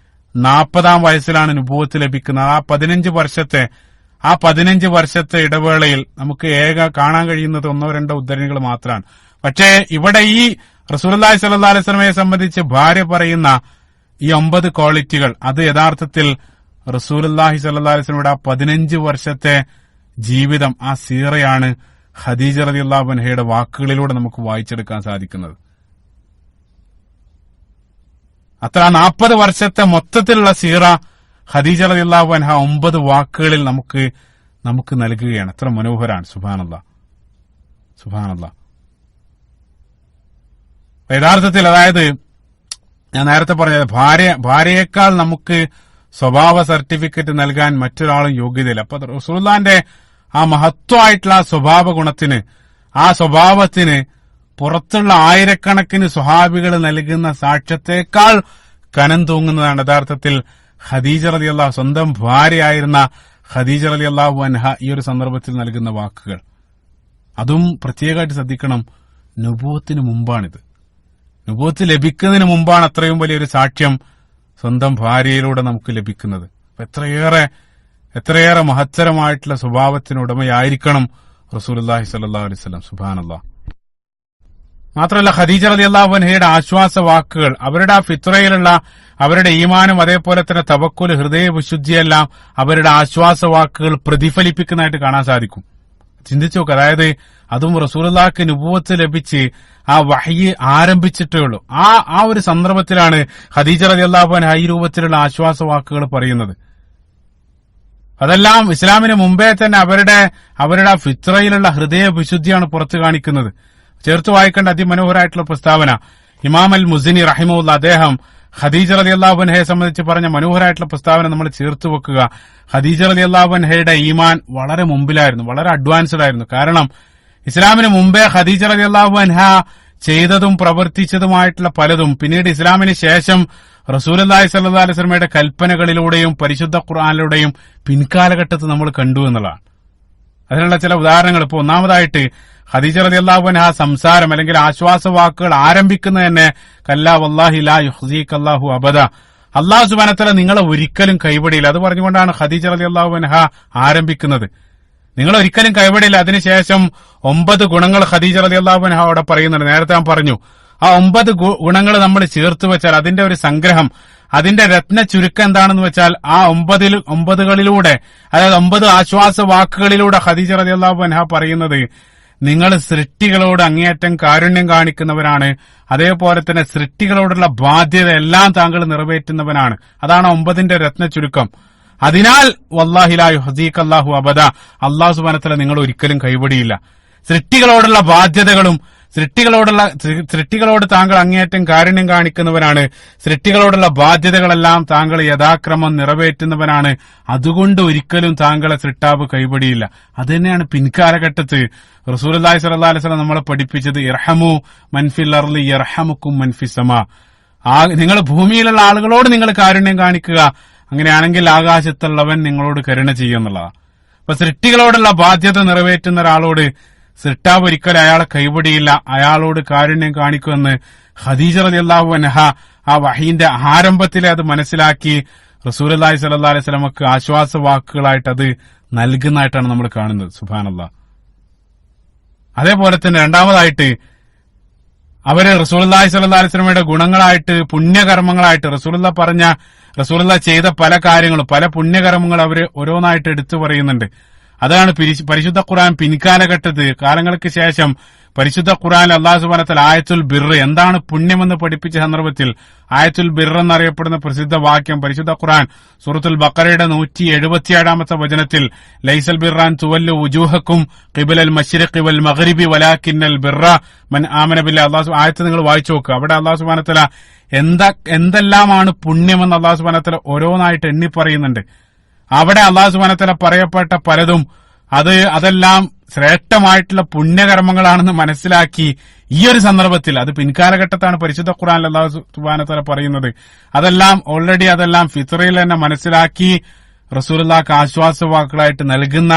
40-ാം വയസ്സിലാണ് നുബുവത്ത് ലഭിക്കുന്നത്. ആ 15 വർഷത്തെ ഇടവേളയിൽ നമുക്ക് കാണാൻ കഴിയുന്നത് 1-2 ഉദ്ധരണികൾ മാത്രമാണ്. പക്ഷേ ഇവിടെ ഈ റസൂലുള്ളാഹി സ്വല്ലല്ലാഹു അലൈഹി വസല്ലമയെ സംബന്ധിച്ച് ഭാര്യ പറയുന്ന ഈ 9 ക്വാളിറ്റികൾ, അത് യഥാർത്ഥത്തിൽ റസൂലുള്ളാഹി സ്വല്ലല്ലാഹു അലൈഹി വസല്ലമയുടെ ആ 15 വർഷത്തെ ജീവിതം, ആ സീറയാണ് ഖദീജ റളിയല്ലാഹു അൻഹയുടെ വാക്കുകളിലൂടെ നമുക്ക് വായിച്ചെടുക്കാൻ സാധിക്കുന്നത്. അത്ര 40 വർഷത്തെ മൊത്തത്തിലുള്ള സീറ ഖദീജ റളിയല്ലാഹു അൻഹ 9 വാക്കുകളിൽ നമുക്ക് നൽകുകയാണ്. എത്ര മനോഹരാണ്. സുബ്ഹാനല്ലാഹ്, സുബ്ഹാനല്ലാഹ്. യഥാർത്ഥത്തിൽ അതായത് ഞാൻ നേരത്തെ പറഞ്ഞത്, ഭാര്യയേക്കാൾ നമുക്ക് സ്വഭാവ സർട്ടിഫിക്കറ്റ് നൽകാൻ മറ്റൊരാളും യോഗ്യതയില്ല. അപ്പൊ റസൂലുള്ളാഹിന്റെ ആ മഹത്വമായിട്ടുള്ള സ്വഭാവ ഗുണത്തിന്, ആ സ്വഭാവത്തിന് പുറത്തുള്ള ആയിരക്കണക്കിന് സ്വഹാബികൾ നൽകുന്ന സാക്ഷ്യത്തെക്കാൾ കനം തൂങ്ങുന്നതാണ് യഥാർത്ഥത്തിൽ ഖദീജ റളിയല്ലാഹു, സ്വന്തം ഭാര്യയായിരുന്ന ഖദീജ റളിയല്ലാഹു അൻഹ ഈ ഒരു സന്ദർഭത്തിൽ നൽകുന്ന വാക്കുകൾ. അതും പ്രത്യേകമായിട്ട് ശ്രദ്ധിക്കണം, നുബുവത്തിന് മുമ്പാണിത്. നുബുവത്ത് ലഭിക്കുന്നതിന് മുമ്പാണ് അത്രയും വലിയൊരു സാക്ഷ്യം സ്വന്തം ഭാര്യയിലൂടെ നമുക്ക് ലഭിക്കുന്നത്. എത്രയേറെ മഹത്തരമായിട്ടുള്ള സ്വഭാവത്തിന് ഉടമയായിരിക്കണം റസൂലുള്ളാഹി സ്വല്ലല്ലാഹു അലൈഹി വസല്ലം. സുബ്ഹാനല്ലാഹ്. മാത്രമല്ല ഖദീജ റളിയല്ലാഹു അൻഹയുടെ ആശ്വാസ വാക്കുകൾ, അവരുടെ ആ ഫിത്രയിലുള്ള അവരുടെ ഈമാനും അതേപോലെ തന്നെ തവക്കുൽ, ഹൃദയ വിശുദ്ധിയെല്ലാം അവരുടെ ആശ്വാസ വാക്കുകൾ പ്രതിഫലിപ്പിക്കുന്നതായിട്ട് കാണാൻ സാധിക്കും. ചിന്തിച്ചു നോക്ക്, അതായത് അതും റസൂലുള്ളാഹിക്ക് നുബുവത്ത് ലഭിച്ച് ആ വഹ്യ് ആരംഭിച്ചിട്ടേ ഉള്ളൂ. ആ ഒരു സന്ദർഭത്തിലാണ് ഖദീജ റളിയല്ലാഹു അൻഹ ഈ രൂപത്തിലുള്ള ആശ്വാസ വാക്കുകൾ പറയുന്നത്. അതെല്ലാം ഇസ്ലാമിന് മുമ്പേ തന്നെ അവരുടെ ഫിത്രയിലുള്ള ഹൃദയ വിശുദ്ധിയാണ് പുറത്തു കാണിക്കുന്നത്. ചേർത്ത് വായിക്കേണ്ട അതിമനോഹരമായിട്ടുള്ള പ്രസ്താവന ഇമാം അൽ മുസ്നി റഹിമഹുല്ലാ, അദ്ദേഹം ഖദീജ റളിയല്ലാഹു അൻഹയെ സംബന്ധിച്ച് പറഞ്ഞ മനോഹരമായിട്ടുള്ള പ്രസ്താവന നമ്മൾ ചേർത്ത് വെക്കുക. ഖദീജ റളിയല്ലാഹു അൻഹയുടെ ഈമാൻ വളരെ മുമ്പിലായിരുന്നു, വളരെ അഡ്വാൻസ്ഡ് ആയിരുന്നു. കാരണം ഇസ്ലാമിന് മുമ്പേ ഖദീജ റളിയല്ലാഹു അൻഹ ചെയ്തതും പ്രവർത്തിച്ചതുമായിട്ടുള്ള പലതും പിന്നീട് ഇസ്ലാമിന് ശേഷം റസൂലുള്ളാഹി സ്വല്ലല്ലാഹു അലൈഹി വസല്ലമയുടെ കൽപ്പനകളിലൂടെയും പരിശുദ്ധ ഖുർആനിലൂടെയും പിൻകാലഘട്ടത്തിൽ നമ്മൾ കണ്ടു എന്നുള്ളതാണ്. അതിനുള്ള ചില ഉദാഹരണങ്ങൾ. ഇപ്പോൾ ഒന്നാമതായിട്ട് ഖദീജ റളിയല്ലാഹു അൻഹ സംസാരം അല്ലെങ്കിൽ ആശ്വാസ വാക്കുകൾ ആരംഭിക്കുന്നത് തന്നെ കല്ലാ വല്ലാഹി ലാ യുഖ്സികല്ലാഹു അബദ, അല്ലാഹു സുബ്ഹാനഹു വ തആല നിങ്ങളെ ഒരിക്കലും കൈവിടില്ല. അത് പറഞ്ഞുകൊണ്ടാണ് ഖദീജ റളിയല്ലാഹു അൻഹ ആരംഭിക്കുന്നത്. നിങ്ങൾ ഒരിക്കലും കൈവിടില്ല. അതിനുശേഷം 9 ഗുണങ്ങൾ ഖദീജ റളിയല്ലാഹു അൻഹ അവിടെ പറയുന്നുണ്ട്. നേരത്തെ ഞാൻ പറഞ്ഞു, ആ 9 ഗുണങ്ങൾ നമ്മൾ ചേർത്ത് വെച്ചാൽ അതിന്റെ ഒരു സംഗ്രഹം, അതിന്റെ രത്ന ചുരുക്കം എന്താണെന്ന് വെച്ചാൽ ആ 9കളിലൂടെ, അതായത് 9 ആശ്വാസ വാക്കുകളിലൂടെ ഖദീജ റളിയല്ലാഹു അൻഹ പറയുന്നത്, നിങ്ങൾ സൃഷ്ടികളോട് അങ്ങേയറ്റം കാരുണ്യം കാണിക്കുന്നവരാണ്, അതേപോലെ തന്നെ സൃഷ്ടികളോടുള്ള ബാധ്യത എല്ലാം താങ്കൾ നിറവേറ്റുന്നവനാണ്. അതാണ് 9ന്റെ രത്ന ചുരുക്കം. അതിനാൽ വല്ലാഹി ലാ യുഹ്സികല്ലാഹു അബദ, അല്ലാഹു സുബ്ഹാനഹു വ തആല നിങ്ങൾ ഒരിക്കലും കൈവിടിയില്ല. സൃഷ്ടികളോടുള്ള ബാധ്യതകളും സൃഷ്ടികളോട് താങ്കൾ അങ്ങേയറ്റം കാരുണ്യം കാണിക്കുന്നവനാണ്, സൃഷ്ടികളോടുള്ള ബാധ്യതകളെല്ലാം താങ്കൾ യഥാക്രമം നിറവേറ്റുന്നവനാണ്. അതുകൊണ്ട് ഒരിക്കലും താങ്കളെ സൃഷ്ടാവ് കൈപിടിയില്ല. അത് തന്നെയാണ് പിൻകാലഘട്ടത്ത് റസൂലുള്ളാഹി സ്വല്ലല്ലാഹു അലൈഹി വസല്ലം നമ്മളെ പഠിപ്പിച്ചത്. ഇർഹമു മൻഫിൽ അർളി യർഹമുക്കും മൻഫിസ് സമാ, നിങ്ങൾ ഭൂമിയിലുള്ള ആളുകളോട് നിങ്ങൾ കാരുണ്യം കാണിക്കുക, അങ്ങനെയാണെങ്കിൽ ആകാശത്തുള്ളവൻ നിങ്ങളോട് കരുണ ചെയ്യുമെന്നുള്ളതാണ്. അപ്പൊ സൃഷ്ടികളോടുള്ള ബാധ്യത നിറവേറ്റുന്ന ഒരാളോട് സൃഷ്ടാവ് ഒരിക്കലും അയാളെ കൈപിടിയില്ല, അയാളോട് കാരുണ്യം കാണിക്കുമെന്ന് ഖദീജ റളിയല്ലാഹു അൻഹ ആ വഹീന്റെ ആരംഭത്തിലെ അത് മനസ്സിലാക്കി റസൂലുള്ളാഹി സ്വല്ലല്ലാഹു അലൈഹി വസല്ലമക്ക് ആശ്വാസ വാക്കുകളായിട്ട് അത് നൽകുന്നതായിട്ടാണ് നമ്മൾ കാണുന്നത്. സുബ്ഹാനല്ലാഹ്. അതേപോലെ തന്നെ രണ്ടാമതായിട്ട് അവര് റസൂലുള്ളാഹി സ്വല്ലല്ലാഹു അലൈഹി വസല്ലമയുടെ ഗുണങ്ങളായിട്ട്, പുണ്യകർമ്മങ്ങളായിട്ട് റസൂലുള്ള ചെയ്ത പല കാര്യങ്ങളും, പല പുണ്യകർമ്മങ്ങൾ അവര് ഓരോന്നായിട്ട് എടുത്തു പറയുന്നുണ്ട്. അതാണ് പരിശുദ്ധ ഖുർആൻ പിൻകാലഘട്ടത്ത്, കാലങ്ങൾക്ക് ശേഷം പരിശുദ്ധ ഖുർആനിൽ അല്ലാഹു സുബ്ഹാനഹു വ തആല ആയത്തുൽ ബിർറ്, എന്താണ് പുണ്യമെന്ന് പഠിപ്പിച്ച സന്ദർഭത്തിൽ ആയത്തുൽ ബിർറ് എന്നറിയപ്പെടുന്ന പ്രസിദ്ധ വാക്യം പരിശുദ്ധ ഖുർആൻ സൂറത്തുൽ ബഖറയുടെ 177-ാമത്തെ വചനത്തിൽ ലൈസൽ ബിർറാൻ തുവല്ലു വുജൂഹക്കും ഖിബലൽ മശ്രിഖി വൽ മഗ്രിബി വലാകിന്നൽ ബിർറ മൻ ആമന ബില്ലാഹി. അല്ലാഹു ആയത്ത് നിങ്ങൾ വായിച്ചു നോക്കുക. അവിടെ അല്ലാഹു സുബ്ഹാനഹു വ തആല എന്തെല്ലാമാണ് പുണ്യമെന്ന് അല്ലാഹു സുബ്ഹാനഹു വ തആല ഓരോന്നായിട്ട് എണ്ണി പറയുന്നുണ്ട്. അവിടെ അല്ലാഹു സുബ്ഹാനഹു വ തആല പറയപ്പെട്ട പലതും അതെല്ലാം ശ്രേഷ്ഠമായിട്ടുള്ള പുണ്യകർമ്മങ്ങളാണെന്ന് മനസ്സിലാക്കി ഈ ഒരു സന്ദർഭത്തിൽ, അത് പിൻകാലഘട്ടത്താണ് പരിശുദ്ധ ഖുർആനിൽ അല്ലാഹു സുബ്ഹാനഹു വ തആല പറയുന്നത്, അതെല്ലാം ഫിത്റയിൽ തന്നെ മനസ്സിലാക്കി റസൂലുള്ളാഹിക്ക് ആശ്വാസവാക്കുകളായിട്ട് നൽകുന്ന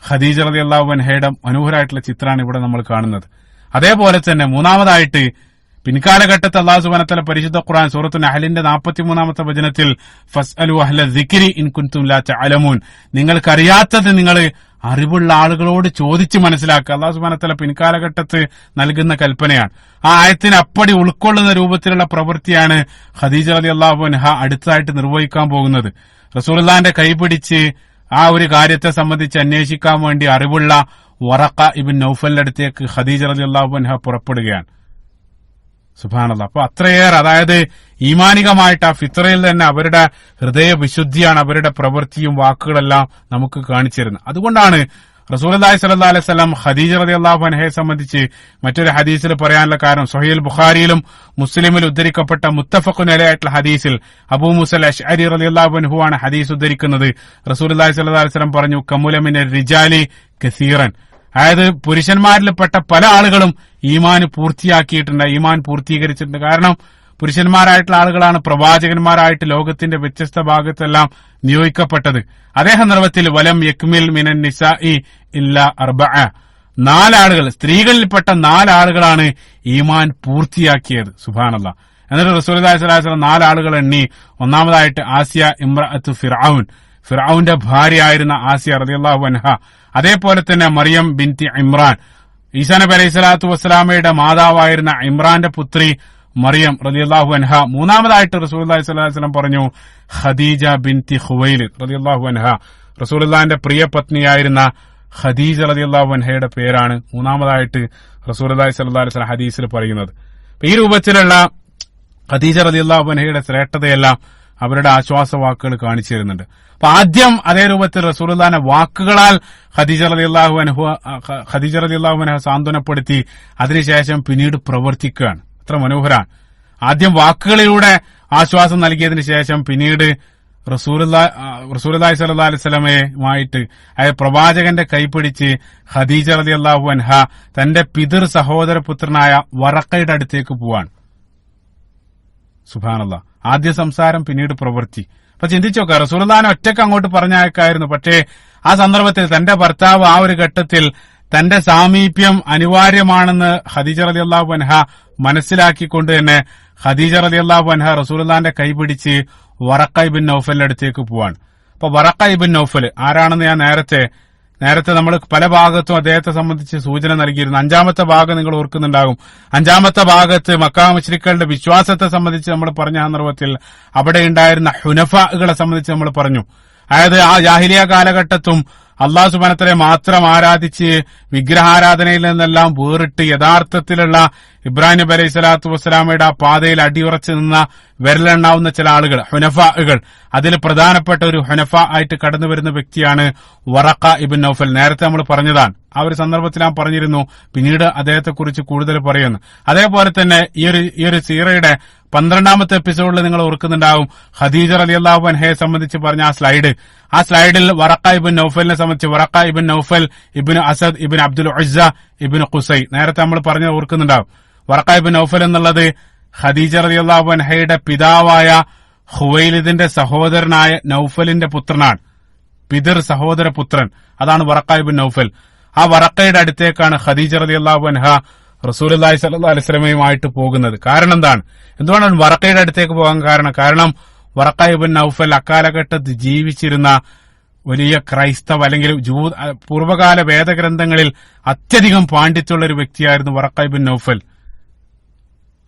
ഖദീജ റളിയല്ലാഹു അൻഹയുടെ മനോഹരമായിട്ടുള്ള ചിത്രമാണ് ഇവിടെ നമ്മൾ കാണുന്നത്. അതേപോലെ തന്നെ മൂന്നാമതായിട്ട് പിൻകാലഘട്ടത്തിൽ അല്ലാഹു സുബ്ഹാനഹു വ തആല പരിശുദ്ധ ഖുർആൻ സൂറത്തുൽ നഹ്ലിന്റെ 43-ാമത്തെ വചനത്തിൽ ഫസ്അലു അഹ്ല ദിക്രി ഇൻ കുൻതും ലാ തഅലമൂൻ, നിങ്ങൾക്കറിയാത്തത് നിങ്ങൾ അറിവുള്ള ആളുകളോട് ചോദിച്ച് മനസ്സിലാക്കുക. അല്ലാഹു സുബ്ഹാനഹു വ തആല പിൻകാലഘട്ടത്ത് നൽകുന്ന കൽപ്പനയാണ്. ആ ആയത്തിനെ അപ്പടി ഉൾക്കൊള്ളുന്ന രൂപത്തിലുള്ള പ്രവൃത്തിയാണ് ഖദീജ റളിയല്ലാഹു അൻഹ അടുത്തതായിട്ട് നിർവഹിക്കാൻ പോകുന്നത്. റസൂലുള്ളാഹിന്റെ കൈപിടിച്ച് ആ ഒരു കാര്യത്തെ സംബന്ധിച്ച് അന്വേഷിക്കാൻ വേണ്ടി അറിവുള്ള വറഖ ഇബ്നു നൗഫലിന്റെ അടുത്തേക്ക് ഖദീജ റളിയല്ലാഹു അൻഹ പുറപ്പെടുകയാണ്. സുബ്ഹാനല്ലാഹ്. അപ്പൊ അത്രയേറെ, അതായത് ഈമാനികമായിട്ട് ആ ഫിത്രയിൽ തന്നെ അവരുടെ ഹൃദയ വിശുദ്ധിയാണ് അവരുടെ പ്രവൃത്തിയും വാക്കുകളെല്ലാം നമുക്ക് കാണിച്ചു തരുന്നത്. അതുകൊണ്ടാണ് റസൂലുള്ളാഹി സ്വല്ലല്ലാഹു അലൈഹി വസല്ലം ഖദീജ റളിയല്ലാഹു അൻഹയെ സംബന്ധിച്ച് മറ്റൊരു ഹദീസിൽ പറയാനുള്ള കാരണം, സ്വഹീഹുൽ ബുഖാരിയിലും മുസ്ലിമിലും ഉദ്ധരിക്കപ്പെട്ട മുത്തഫഖുൻ അലൈഹിയായിട്ടുള്ള ഹദീസിൽ അബൂ മൂസൽ അശ്അരി റളിയല്ലാഹു അൻഹു ആണ് ഹദീസ് ഉദ്ധരിക്കുന്നത്. റസൂലുള്ളാഹി സ്വല്ലല്ലാഹു അലൈഹി വസല്ലം പറഞ്ഞു, കമുല മിനർ റിജാലി കസീറൻ, അതായത് പുരുഷന്മാരിൽപ്പെട്ട പല ആളുകളും ഈമാൻ പൂർത്തിയാക്കിയിട്ടുണ്ട്, ഈമാൻ പൂർത്തീകരിച്ചിട്ടുണ്ട്. കാരണം പുരുഷന്മാരായിട്ടുള്ള ആളുകളാണ് പ്രവാചകന്മാരായിട്ട് ലോകത്തിന്റെ വ്യത്യസ്ത ഭാഗത്തെല്ലാം നിയോഗിക്കപ്പെട്ടത്. അതേ സന്ദർഭത്തിൽ വലം യക്മിൽ മിനൻ നിസാഇ ഇല്ലാ അർബഅ, 4 ആളുകൾ, സ്ത്രീകളിൽപ്പെട്ട 4 ആളുകളാണ് ഈമാൻ പൂർത്തിയാക്കിയത്. സുബ്ഹാനല്ലാഹ്. എന്നിട്ട് റസൂലുള്ളാഹി സ്വല്ലല്ലാഹു അലൈഹി വസല്ലം 4 ആളുകൾ എണ്ണി. ഒന്നാമതായിട്ട് ആസിയ ഇംറഅത്തു ഫിർഔന്റെ ഭാര്യയായിരുന്ന ആസിയ റളിയല്ലാഹു അൻഹ. അതേപോലെ തന്നെ മറിയം ബിൻതി ഇമ്രാൻ, ഈസാ നബി അലൈഹി സ്വലാത്തു വസ്സലാമയുടെ മാതാവായിരുന്ന ഇമ്രാന്റെ പുത്രി മറിയം റളിയല്ലാഹു അൻഹ. മൂന്നാമതായിട്ട് റസൂലുള്ളാഹി സ്വല്ലല്ലാഹു അലൈഹി വസല്ലം പറഞ്ഞു ഖദീജ ബിൻതി ഖുവൈലിദ് റളിയല്ലാഹു അൻഹ. റസൂലുള്ളാഹിന്റെ പ്രിയ പത്നിയായിരുന്ന ഖദീജ റളിയല്ലാഹു അൻഹയുടെ പേരാണ് മൂന്നാമതായിട്ട് റസൂലുള്ളാഹി സ്വല്ലല്ലാഹു അലൈഹി വസല്ലം ഹദീസിൽ പറയുന്നത്. ഈ രൂപത്തിലുള്ള ഖദീജ റളിയല്ലാഹു അൻഹയുടെ ശ്രേഷ്ഠതയെല്ലാം അവരുടെ ആശ്വാസവാക്കുകൾ കാണിച്ചു തരുന്നുണ്ട്. അപ്പൊ ആദ്യം അതേ രൂപത്തിൽ റസൂലുള്ളാഹിന്റെ വാക്കുകളാൽ ഖദീജ റളിയല്ലാഹു അൻഹ സാന്ത്വനപ്പെടുത്തി, അതിനുശേഷം പിന്നീട് പ്രവർത്തിക്കുകയാണ്. അത്ര മനോഹരാണ്. ആദ്യം വാക്കുകളിലൂടെ ആശ്വാസം നൽകിയതിനു ശേഷം പിന്നീട് റസൂലുള്ളാഹി സ്വല്ലല്ലാഹു അലൈഹി വസല്ലമയുമായിട്ട് അതായത് പ്രവാചകന്റെ കൈപിടിച്ച് ഖദീജ റളിയല്ലാഹു അൻഹ തന്റെ പിതൃ സഹോദര പുത്രനായ വറഖയുടെ അടുത്തേക്ക് പോവാണ്. സുബ്ഹാനല്ലാഹ്. ആദ്യ സംസാരം, പിന്നീട് പ്രവൃത്തി. അപ്പൊ ചിന്തിച്ചു നോക്കുക, റസൂലുള്ളാഹിനെ ഒറ്റയ്ക്ക് അങ്ങോട്ട് പറഞ്ഞയക്കായിരുന്നു. പക്ഷേ ആ സന്ദർഭത്തിൽ തന്റെ ഭർത്താവ് ആ ഒരു ഘട്ടത്തിൽ തന്റെ സാമീപ്യം അനിവാര്യമാണെന്ന് ഖദീജ റളിയല്ലാഹു അൻഹ മനസ്സിലാക്കിക്കൊണ്ട് തന്നെ ഖദീജ റളിയല്ലാഹു അൻഹ റസൂലുള്ളാഹിന്റെ കൈപിടിച്ച് വറഖ ഇബ്നു നൗഫലിന്റെ അടുത്തേക്ക് പോവാണ്. അപ്പൊ വറഖ ഇബ്നു നൗഫൽ ആരാണെന്ന് ഞാൻ നേരത്തെ നമ്മൾ പല ഭാഗത്തും അദ്ദേഹത്തെ സംബന്ധിച്ച് സൂചന നൽകിയിരുന്നു. 5-ാമത്തെ ഭാഗം നിങ്ങൾ ഓർക്കുന്നുണ്ടാകും. 5-ാമത്തെ ഭാഗത്ത് മക്കാ മുശ്രിക്കുകളുടെ വിശ്വാസത്തെ സംബന്ധിച്ച് നമ്മൾ പറഞ്ഞ സന്ദർഭത്തിൽ അവിടെ ഉണ്ടായിരുന്ന ഹുനഫാകളെ സംബന്ധിച്ച് നമ്മൾ പറഞ്ഞു. അതായത് ആ ജാഹിലിയ കാലഘട്ടത്തും അല്ലാഹു സുബ്ഹാനഹു വ തആലയെ മാത്രം ആരാധിച്ച് വിഗ്രഹാരാധനയിൽ നിന്നെല്ലാം വേറിട്ട് യഥാർത്ഥത്തിലുള്ള ഇബ്രാഹിം നബി അലൈഹി സ്വലാത്തു വസ്സലാമയുടെ ആ പാതയിൽ അടിയുറച്ചു നിന്ന വിരലെണ്ണാവുന്ന ചില ആളുകൾ, ഹുനഫാകൾ. അതിൽ പ്രധാനപ്പെട്ട ഒരു ഹുനഫ ആയിട്ട് കടന്നു വരുന്ന വ്യക്തിയാണ് വറഖ ഇബ്നു നൗഫൽ. നേരത്തെ നമ്മൾ പറഞ്ഞതാണ്. ആ ഒരു സന്ദർഭത്തിൽ ഞാൻ പറഞ്ഞിരുന്നു, പിന്നീട് അദ്ദേഹത്തെക്കുറിച്ച് കൂടുതൽ പറയുന്നു. അതേപോലെ തന്നെ ഈ ഒരു സീറയുടെ 12-ാമത്തെ എപ്പിസോഡിൽ നിങ്ങൾ ഓർക്കുന്നുണ്ടാവും, ഖദീജ റളിയല്ലാഹു അൻഹയെ സംബന്ധിച്ച് പറഞ്ഞ ആ സ്ലൈഡിൽ വറഖ ഇബ്നു നൗഫലിനെ സംബന്ധിച്ച് വറഖ ഇബ്നു നൗഫൽ ഇബ്നു അസദ് ഇബ്നു അബ്ദുൽ ഉസ്സ ഇബ്നു ഖുസൈ നേരത്തെ നമ്മൾ പറഞ്ഞത് ഓർക്കുന്നുണ്ടാവും. വറഖ ഇബ്നു നൗഫൽ എന്നുള്ളത് ഖദീജ റളിയല്ലാഹു അൻഹയുടെ പിതാവായ ഖുവൈലിദിന്റെ സഹോദരനായ നൗഫലിന്റെ പുത്രനാണ്. പിതൃ സഹോദര പുത്രൻ, അതാണ് വറഖ ഇബ്നു നൗഫൽ. ആ വറഖയുടെ അടുത്തേക്കാണ് ഖദീജ റളിയല്ലാഹു അൻഹ റസൂലുള്ളാഹി സ്വല്ലല്ലാഹു അലൈഹി വസല്ലമയുമായിട്ട് പോകുന്നത്. കാരണം എന്തുകൊണ്ടാണ് വറഖയുടെ അടുത്തേക്ക് പോകാൻ കാരണം വറഖ ഇബ്നു നൗഫൽ അക്കാലഘട്ടത്തിൽ ജീവിച്ചിരുന്ന വലിയ ക്രൈസ്തവ അല്ലെങ്കിൽ പൂർവ്വകാല വേദഗ്രന്ഥങ്ങളിൽ അത്യധികം പാണ്ഡിത്യമുള്ള ഒരു വ്യക്തിയായിരുന്നു വറഖ ഇബ്നു നൗഫൽ.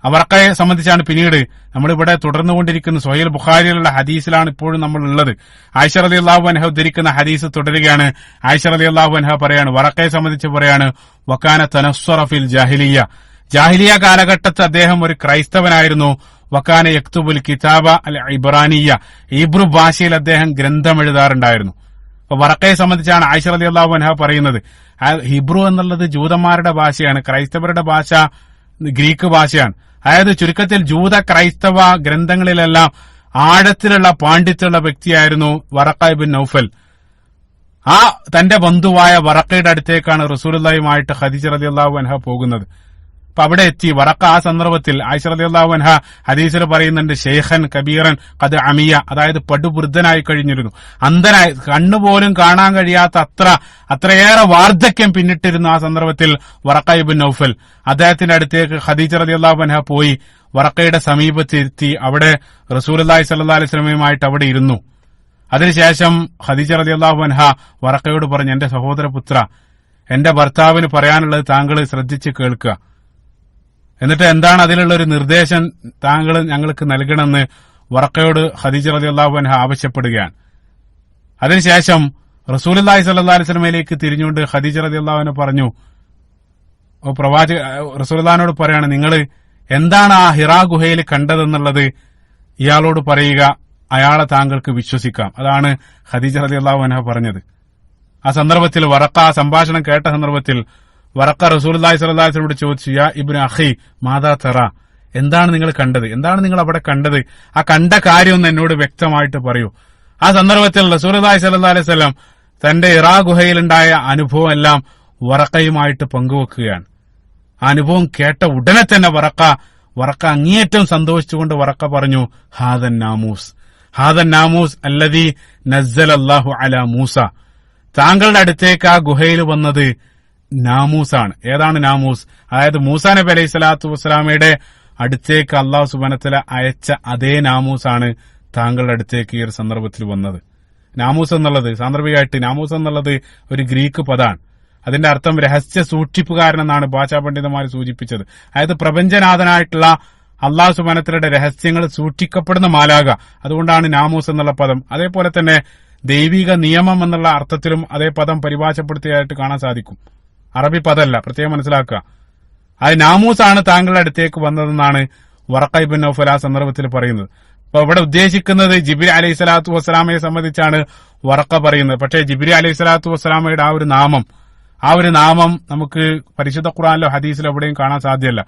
വറക്കയെ സംബന്ധിച്ചാണ് പിന്നീട് നമ്മളിവിടെ തുടർന്നുകൊണ്ടിരിക്കുന്ന സ്വഹീൽ ബുഖാരിയിലുള്ള ഹദീസിലാണ് ഇപ്പോഴും നമ്മൾ ഉള്ളത്. ആയിഷ റളിയല്ലാഹു അൻഹ ഉദ്ധരിക്കുന്ന ഹദീസ് തുടരുകയാണ്. ആയിഷ റളിയല്ലാഹു അൻഹ പറയാണ്, വറക്കയെ സംബന്ധിച്ച് പറയാണ്, വകാന തനസ്സറ ഫിൽ ജാഹിലിയ കാലഘട്ടത്തിൽ അദ്ദേഹം ഒരു ക്രൈസ്തവനായിരുന്നു. വകാന യക്തുബുൽ കിതാബ അൽ ഇബ്രാനിയ, ഹീബ്രു ഭാഷയിൽ അദ്ദേഹം ഗ്രന്ഥം എഴുതാറുണ്ടായിരുന്നു. അപ്പൊ വറക്കയെ സംബന്ധിച്ചാണ് ആയിഷ റളിയല്ലാഹു അൻഹ പറയുന്നത്, ഹിബ്രു എന്നുള്ളത് ജൂതന്മാരുടെ ഭാഷയാണ്, ക്രൈസ്തവരുടെ ഭാഷ ഗ്രീക്ക് ഭാഷയാണ്. അതായത് ചുരുക്കത്തിൽ ജൂത ക്രൈസ്തവ ഗ്രന്ഥങ്ങളിലെല്ലാം ആഴത്തിലുള്ള പാണ്ഡിത്യമുള്ള വ്യക്തിയായിരുന്നു വറഖ ഇബ്നു നൗഫൽ. ആ തന്റെ ബന്ധുവായ വറഖയുടെ അടുത്തേക്കാണ് റസൂലുള്ളാഹിയുമായിട്ട് ഖദീജ റളിയല്ലാഹു അൻഹ പോകുന്നത്. അപ്പൊ അവിടെ എത്തി വറഖ ആ സന്ദർഭത്തിൽ ആയിഷ റളിയല്ലാഹു അൻഹ ഹദീസിൽ പറയുന്നുണ്ട്, ഷെയ്ഖൻ കബീറൻ ഖദ് അമിയ, അതായത് പടുവൃദ്ധനായി കഴിഞ്ഞിരുന്നു, അന്ധനായി, കണ്ണുപോലും കാണാൻ കഴിയാത്ത അത്രയേറെ വാർദ്ധക്യം പിന്നിട്ടിരുന്നു ആ സന്ദർഭത്തിൽ വറഖ ഇബ്നു നൗഫൽ. അദ്ദേഹത്തിന്റെ അടുത്തേക്ക് ഖദീജ റളിയല്ലാഹു അൻഹ പോയി വറഖയുടെ സമീപത്തിരുത്തി അവിടെ റസൂലുള്ളാഹി സ്വല്ലല്ലാഹു അലൈഹി വസല്ലമയുമായിട്ട് അവിടെ ഇരുന്നു. അതിനുശേഷം ഖദീജ റളിയല്ലാഹു അൻഹ വറഖയോട് പറഞ്ഞു, എന്റെ സഹോദരപുത്ര, എന്റെ ഭർത്താവിന് പറയാനുള്ളത് താങ്കൾ ശ്രദ്ധിച്ച് കേൾക്കുക, എന്നിട്ട് എന്താണ് അതിലുള്ള ഒരു നിർദ്ദേശം താങ്കൾ ഞങ്ങൾക്ക് നൽകണമെന്ന് വറഖയോട് ഖദീജ റളിയല്ലാഹു അൻഹ ആവശ്യപ്പെടുകയാണ്. അതിനുശേഷം റസൂലുള്ളാഹി സ്വല്ലല്ലാഹു അലൈഹി വസല്ലമയിലേക്ക് തിരിഞ്ഞുകൊണ്ട് ഖദീജ റളിയല്ലാഹു അൻഹ പറഞ്ഞു, റസൂലുള്ളാഹിനോട് പറയാണ്, നിങ്ങൾ എന്താണ് ആ ഹിറാ ഗുഹയിൽ കണ്ടതെന്നുള്ളത് ഇയാളോട് പറയുക, അയാളെ താങ്കൾക്ക് വിശ്വസിക്കാം. അതാണ് ഖദീജ റളിയല്ലാഹു അൻഹ പറഞ്ഞത്. ആ സന്ദർഭത്തിൽ വറഖ ആ സംഭാഷണം കേട്ട സന്ദർഭത്തിൽ വറഖ റസൂലുള്ളാഹി സ്വല്ലല്ലാഹു അലൈഹി വസല്ലമയോട് ചോദിച്ചു, യാ ഇബ്നു അഖി മാദാ തറ, എന്താണ് നിങ്ങൾ കണ്ടത്, എന്താണ് നിങ്ങൾ അവിടെ കണ്ടത്, ആ കണ്ട കാര്യം ഒന്ന് എന്നോട് വ്യക്തമായിട്ട് പറയൂ. ആ സന്ദർഭത്തിൽ റസൂലുള്ളാഹി സ്വല്ലല്ലാഹു അലൈഹി വസല്ലം തന്റെ ഹിറാ ഗുഹയിലുണ്ടായ അനുഭവം എല്ലാം വറഖയുമായിട്ട് പങ്കുവെക്കുകയാണ്. ആ അനുഭവം കേട്ട ഉടനെ തന്നെ വറഖ അങ്ങേയറ്റം സന്തോഷിച്ചുകൊണ്ട് വറഖ പറഞ്ഞു, ഹാദൻ നാമൂസ് അല്ലദീ നസ്സലല്ലാഹു അലാ മൂസ, താങ്കളുടെ അടുത്തേക്ക് ആ ഗുഹയിൽ വന്നത് നാമൂസാണ്. ഏതാണ് നാമൂസ്? അതായത് മൂസാ നബി അലൈഹി സ്വലാത്തു വസ്സലാമയുടെ അടുത്തേക്ക് അള്ളാഹു സുബ്ഹാനഹു വ തആല അയച്ച അതേ നാമൂസാണ് താങ്കളുടെ അടുത്തേക്ക് ഈ ഒരു സന്ദർഭത്തിൽ വന്നത്. നാമൂസ് എന്നുള്ളത് ഒരു ഗ്രീക്ക് പദമാണ്. അതിന്റെ അർത്ഥം രഹസ്യ സൂക്ഷിപ്പുകാരൻ എന്നാണ് ഭാഷാ പണ്ഡിതന്മാർ സൂചിപ്പിച്ചത്. അതായത് പ്രപഞ്ചനാഥനായിട്ടുള്ള അള്ളാഹു സുബ്ഹാനഹു വ തആലയുടെ രഹസ്യങ്ങൾ സൂക്ഷിക്കപ്പെടുന്ന മാലാക, അതുകൊണ്ടാണ് നാമൂസ് എന്നുള്ള പദം. അതേപോലെ തന്നെ ദൈവിക നിയമം എന്നുള്ള അർത്ഥത്തിലും അതേ പദം പരിഭാഷപ്പെടുത്തിയായിട്ട് കാണാൻ സാധിക്കും. അറബി പദമല്ല, പ്രത്യേകം മനസ്സിലാക്കുക. അത് നാമൂസാണ് താങ്കളുടെ അടുത്തേക്ക് വന്നതെന്നാണ് വറഖ ഇബ്നു നൗഫൽ ആ സന്ദർഭത്തിൽ പറയുന്നത്. അപ്പൊ ഇവിടെ ഉദ്ദേശിക്കുന്നത് ജിബ്രീൽ അലൈഹി സ്വലാത്തു വസ്സലാമയെ സംബന്ധിച്ചാണ് വറഖ പറയുന്നത്. പക്ഷേ ജിബ്രീൽ അലൈഹി സ്വലാത്തു വസ്സലാമയുടെ ആ ഒരു നാമം നമുക്ക് പരിശുദ്ധ ഖുർആനിലോ ഹദീസിലോ എവിടെയും കാണാൻ സാധ്യമല്ല.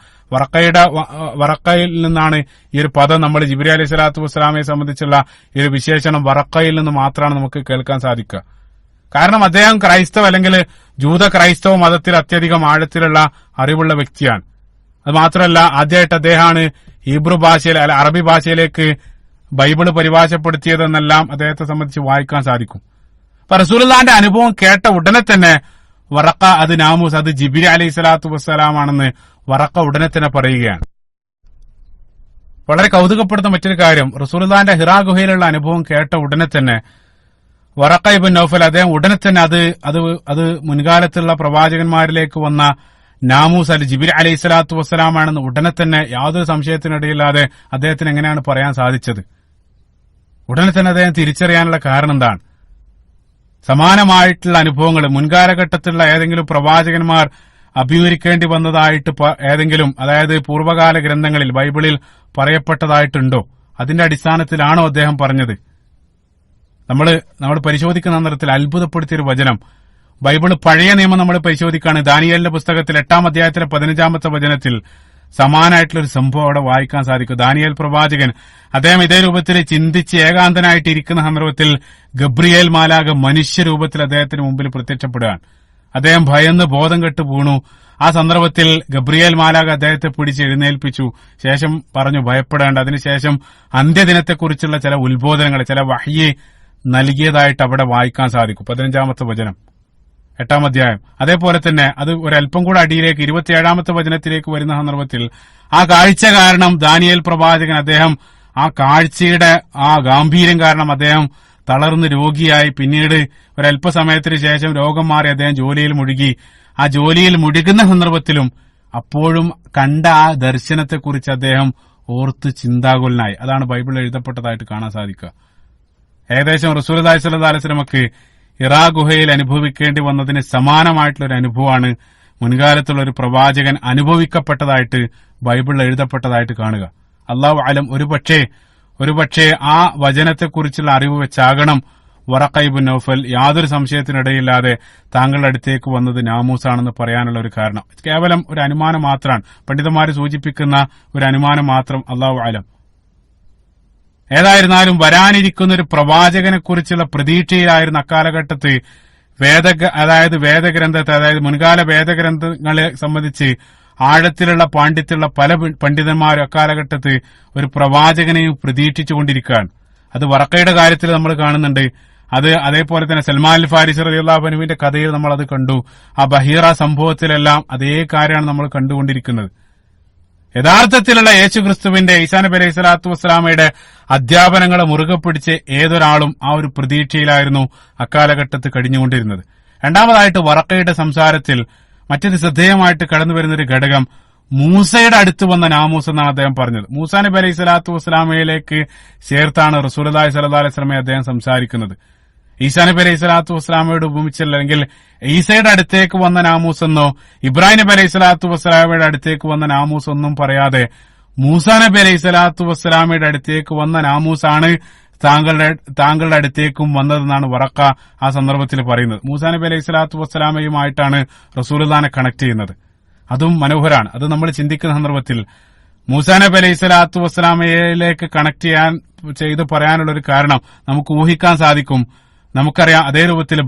വറഖയിൽ നിന്നാണ് ഈ ഒരു പദം നമ്മൾ ജിബ്രീൽ അലൈഹി സ്വലാത്തു വസ്സലാമയെ സംബന്ധിച്ചുള്ള ഈ ഒരു വിശേഷണം വറഖയിൽ നിന്ന് മാത്രമാണ് നമുക്ക് കേൾക്കാൻ സാധിക്കുക. കാരണം അദ്ദേഹം ക്രൈസ്തവ അല്ലെങ്കിൽ ജൂത ക്രൈസ്തവ മതത്തിൽ അത്യധികം ആഴത്തിലുള്ള അറിവുള്ള വ്യക്തിയാണ്. അത് മാത്രമല്ല, ആദ്യമായിട്ട് അദ്ദേഹമാണ് ഹീബ്രു ഭാഷയിൽ അല്ല അറബി ഭാഷയിലേക്ക് ബൈബിള് പരിഭാഷപ്പെടുത്തിയതെന്നെല്ലാം അദ്ദേഹത്തെ സംബന്ധിച്ച് വായിക്കാൻ സാധിക്കും. അപ്പൊ റസൂലുള്ളാഹിന്റെ അനുഭവം കേട്ട ഉടനെ തന്നെ വറഖ അത് നാമൂസ്, അത് ജിബ്രീൽ അലൈഹി സ്വലാത്തു വസ്സലാമാണെന്ന് വറഖ ഉടനെ തന്നെ പറയുകയാണ്. വളരെ കൗതുകപ്പെടുത്തുന്ന മറ്റൊരു കാര്യം, റസൂലുള്ളാഹിന്റെ ഹിറാ ഗുഹയിലുള്ള അനുഭവം കേട്ട ഉടനെ തന്നെ വറഖ ഇബ്നു നൗഫൽ അദ്ദേഹം ഉടനെ തന്നെ അത് മുൻകാലത്തുള്ള പ്രവാചകന്മാരിലേക്ക് വന്ന നാമൂസ് അൽ ജിബ്രീൽ അലൈഹി സ്വലാത്തു വസ്സലാമാണെന്ന് ഉടനെ തന്നെ യാതൊരു സംശയത്തിനിടയില്ലാതെ അദ്ദേഹത്തിന് എങ്ങനെയാണ് പറയാൻ സാധിച്ചത്? ഉടനെ തന്നെ അദ്ദേഹം തിരിച്ചറിയാനുള്ള കാരണം എന്താണ്? സമാനമായിട്ടുള്ള അനുഭവങ്ങൾ മുൻകാലഘട്ടത്തിലുള്ള ഏതെങ്കിലും പ്രവാചകന്മാർ അഭിമുഖീകരിക്കേണ്ടി വന്നതായിട്ട് ഏതെങ്കിലും, അതായത് പൂർവ്വകാല ഗ്രന്ഥങ്ങളിൽ ബൈബിളിൽ പറയപ്പെട്ടതായിട്ടുണ്ടോ? അതിന്റെ അടിസ്ഥാനത്തിലാണോ അദ്ദേഹം പറഞ്ഞത്? നമ്മൾ പരിശോധിക്കുന്ന സന്ദർഭത്തിൽ അത്ഭുതപ്പെടുത്തിയൊരു വചനം, ബൈബിൾ പഴയ നിയമം നമ്മൾ പരിശോധിക്കുകയാണ്. ദാനിയേലിന്റെ പുസ്തകത്തിൽ 8-ാം അധ്യായത്തിലെ 15-ാമത്തെ വചനത്തിൽ സമാനമായിട്ടുള്ള ഒരു സംഭവം അവിടെ വായിക്കാൻ സാധിക്കും. ദാനിയേൽ പ്രവാചകൻ അദ്ദേഹം ഇതേ രൂപത്തിൽ ചിന്തിച്ച് ഏകാന്തനായിട്ട് ഇരിക്കുന്ന സന്ദർഭത്തിൽ ഗബ്രിയേൽ മാലാഖ മനുഷ്യരൂപത്തിൽ അദ്ദേഹത്തിന് മുമ്പിൽ പ്രത്യക്ഷപ്പെടുകയാണ്. അദ്ദേഹം ഭയന്ന് ബോധം കെട്ട് വീണു. ആ സന്ദർഭത്തിൽ ഗബ്രിയേൽ മാലാഖ അദ്ദേഹത്തെ പിടിച്ച് എഴുന്നേൽപ്പിച്ചു. ശേഷം പറഞ്ഞു, ഭയപ്പെടേണ്ട. അതിനുശേഷം അന്ത്യദിനത്തെക്കുറിച്ചുള്ള ചില ഉത്ബോധനങ്ങൾ, ചില വഹ്യ് നൽകിയതായിട്ട് അവിടെ വായിക്കാൻ സാധിക്കും. 15-ാമത്തെ വചനം 8-ാം അധ്യായം. അതേപോലെ തന്നെ അത് ഒരല്പം കൂടെ അടിയിലേക്ക് 27-ാമത്തെ വചനത്തിലേക്ക് വരുന്ന സന്ദർഭത്തിൽ ആ കാഴ്ച കാരണം ദാനിയേൽ പ്രവാചകൻ അദ്ദേഹം ആ കാഴ്ചയുടെ ആ ഗാംഭീര്യം കാരണം അദ്ദേഹം തളർന്ന് രോഗിയായി. പിന്നീട് ഒരല്പസമയത്തിന് ശേഷം രോഗം മാറി അദ്ദേഹം ജോലിയിൽ മുഴുകി. ആ ജോലിയിൽ മുഴുകുന്ന സന്ദർഭത്തിലും അപ്പോഴും കണ്ട ആ ദർശനത്തെക്കുറിച്ച് അദ്ദേഹം ഓർത്ത് ചിന്താകുലനായി. അതാണ് ബൈബിളിൽ എഴുതപ്പെട്ടതായിട്ട് കാണാൻ സാധിക്കുക. ഏകദേശം റസൂലുള്ളാഹി സ്വല്ലല്ലാഹു അലൈഹി വസല്ലമക്ക് ഹിറാ ഗുഹയിൽ അനുഭവിക്കേണ്ടി വന്നതിന് സമാനമായിട്ടുള്ള ഒരു അനുഭവമാണ് മുൻകാലത്തുള്ള ഒരു പ്രവാചകൻ അനുഭവിക്കപ്പെട്ടതായിട്ട് ബൈബിളിൽ എഴുതപ്പെട്ടതായിട്ട് കാണുക. അല്ലാഹു അലം, ഒരുപക്ഷേ ആ വചനത്തെക്കുറിച്ചുള്ള അറിവ് വെച്ചാകണം വറഖ ഇബ്നു നൗഫൽ യാതൊരു സംശയത്തിനിടയില്ലാതെ താങ്കളുടെ അടുത്തേക്ക് വന്നത് നാമൂസാണെന്ന് പറയാനുള്ള ഒരു കാരണം. കേവലം ഒരു അനുമാനം മാത്രമാണ്, പണ്ഡിതന്മാർ സൂചിപ്പിക്കുന്ന ഒരു അനുമാനം മാത്രം. അല്ലാഹു അലം. ഏതായിരുന്നാലും വരാനിരിക്കുന്ന ഒരു പ്രവാചകനെ കുറിച്ചുള്ള പ്രതീക്ഷയിലായിരുന്ന അക്കാലഘട്ടത്ത് വേദഗ്രന്ഥത്തെ, അതായത് മുൻകാല വേദഗ്രന്ഥങ്ങളെ സംബന്ധിച്ച് ആഴത്തിലുള്ള പാണ്ഡിത്യമുള്ള പല പണ്ഡിതന്മാരും അക്കാലഘട്ടത്ത് ഒരു പ്രവാചകനെയും പ്രതീക്ഷിച്ചുകൊണ്ടിരിക്കുകയാണ്. അത് വറക്കയുടെ കാര്യത്തിൽ നമ്മൾ കാണുന്നുണ്ട്. അത് അതേപോലെ തന്നെ സൽമാൻ അൽ ഫാരിസി റളിയല്ലാഹു അൻഹുവിന്റെ കഥയിൽ നമ്മൾ അത് കണ്ടു. ആ ബഹീറ സംഭവത്തിലെല്ലാം അതേ കാര്യമാണ് നമ്മൾ കണ്ടുകൊണ്ടിരിക്കുന്നത്. യഥാർത്ഥത്തിലുള്ള യേശുക്രിസ്തുവിന്റെ ഈസാ നബി അലൈഹി സ്വലാത്തു വസ്സലാമയുടെ അധ്യാപനങ്ങളെ മുറുകെ പിടിച്ച് ഏതൊരാളും ആ ഒരു പ്രതീക്ഷയിലായിരുന്നു അക്കാലഘട്ടത്ത് കഴിഞ്ഞുകൊണ്ടിരുന്നത്. രണ്ടാമതായിട്ട് വറക്കയുടെ സംസാരത്തിൽ മറ്റൊരു ശ്രദ്ധേയമായിട്ട് കടന്നു വരുന്നൊരു ഘടകം മൂസയുടെ അടുത്ത് വന്ന നാമൂസ് എന്നാണ് അദ്ദേഹം പറഞ്ഞത്. മൂസാ നബി അലൈഹി സ്വലാത്തു വസ്സലാമയിലേക്ക് ചേർത്താണ് റസൂലുള്ളാഹി സ്വല്ലല്ലാഹു അലൈഹി വസല്ലമയെ അദ്ദേഹം സംസാരിക്കുന്നത്. ഈസാ നബി അലൈഹി സ്വലാത്തു വസ്സലാമയോട് ഉപമിച്ചല്ല, അല്ലെങ്കിൽ ഈസയുടെ അടുത്തേക്ക് വന്ന നാമൂസ് എന്നോ ഇബ്രാഹിം നബി അലൈഹി സ്വലാത്തു വസ്സലാമയുടെ അടുത്തേക്ക് വന്ന നാമൂസ് ഒന്നും പറയാതെ മൂസാ നബി അലൈഹി സ്വലാത്തു വസ്സലാമയുടെ അടുത്തേക്ക് വന്ന നാമൂസാണ് താങ്കളുടെ അടുത്തേക്കും വന്നതെന്നാണ് വറക്ക ആ സന്ദർഭത്തിൽ പറയുന്നത്. മൂസാ നബി അലൈഹി സ്വലാത്തു വസ്സലാമയുമായിട്ടാണ് റസൂലുള്ളാഹിനെ കണക്ട് ചെയ്യുന്നത്. അതും മനോഹരാണ്. അത് നമ്മൾ ചിന്തിക്കുന്ന സന്ദർഭത്തിൽ മൂസാ നബി അലൈഹി സ്വലാത്തു വസ്സലാമയിലേക്ക് കണക്ട് ചെയ്ത് പറയാനുള്ള ഒരു കാരണം നമുക്ക് ഊഹിക്കാൻ സാധിക്കും. നമുക്കറിയാം, അതേ രൂപത്തിൽ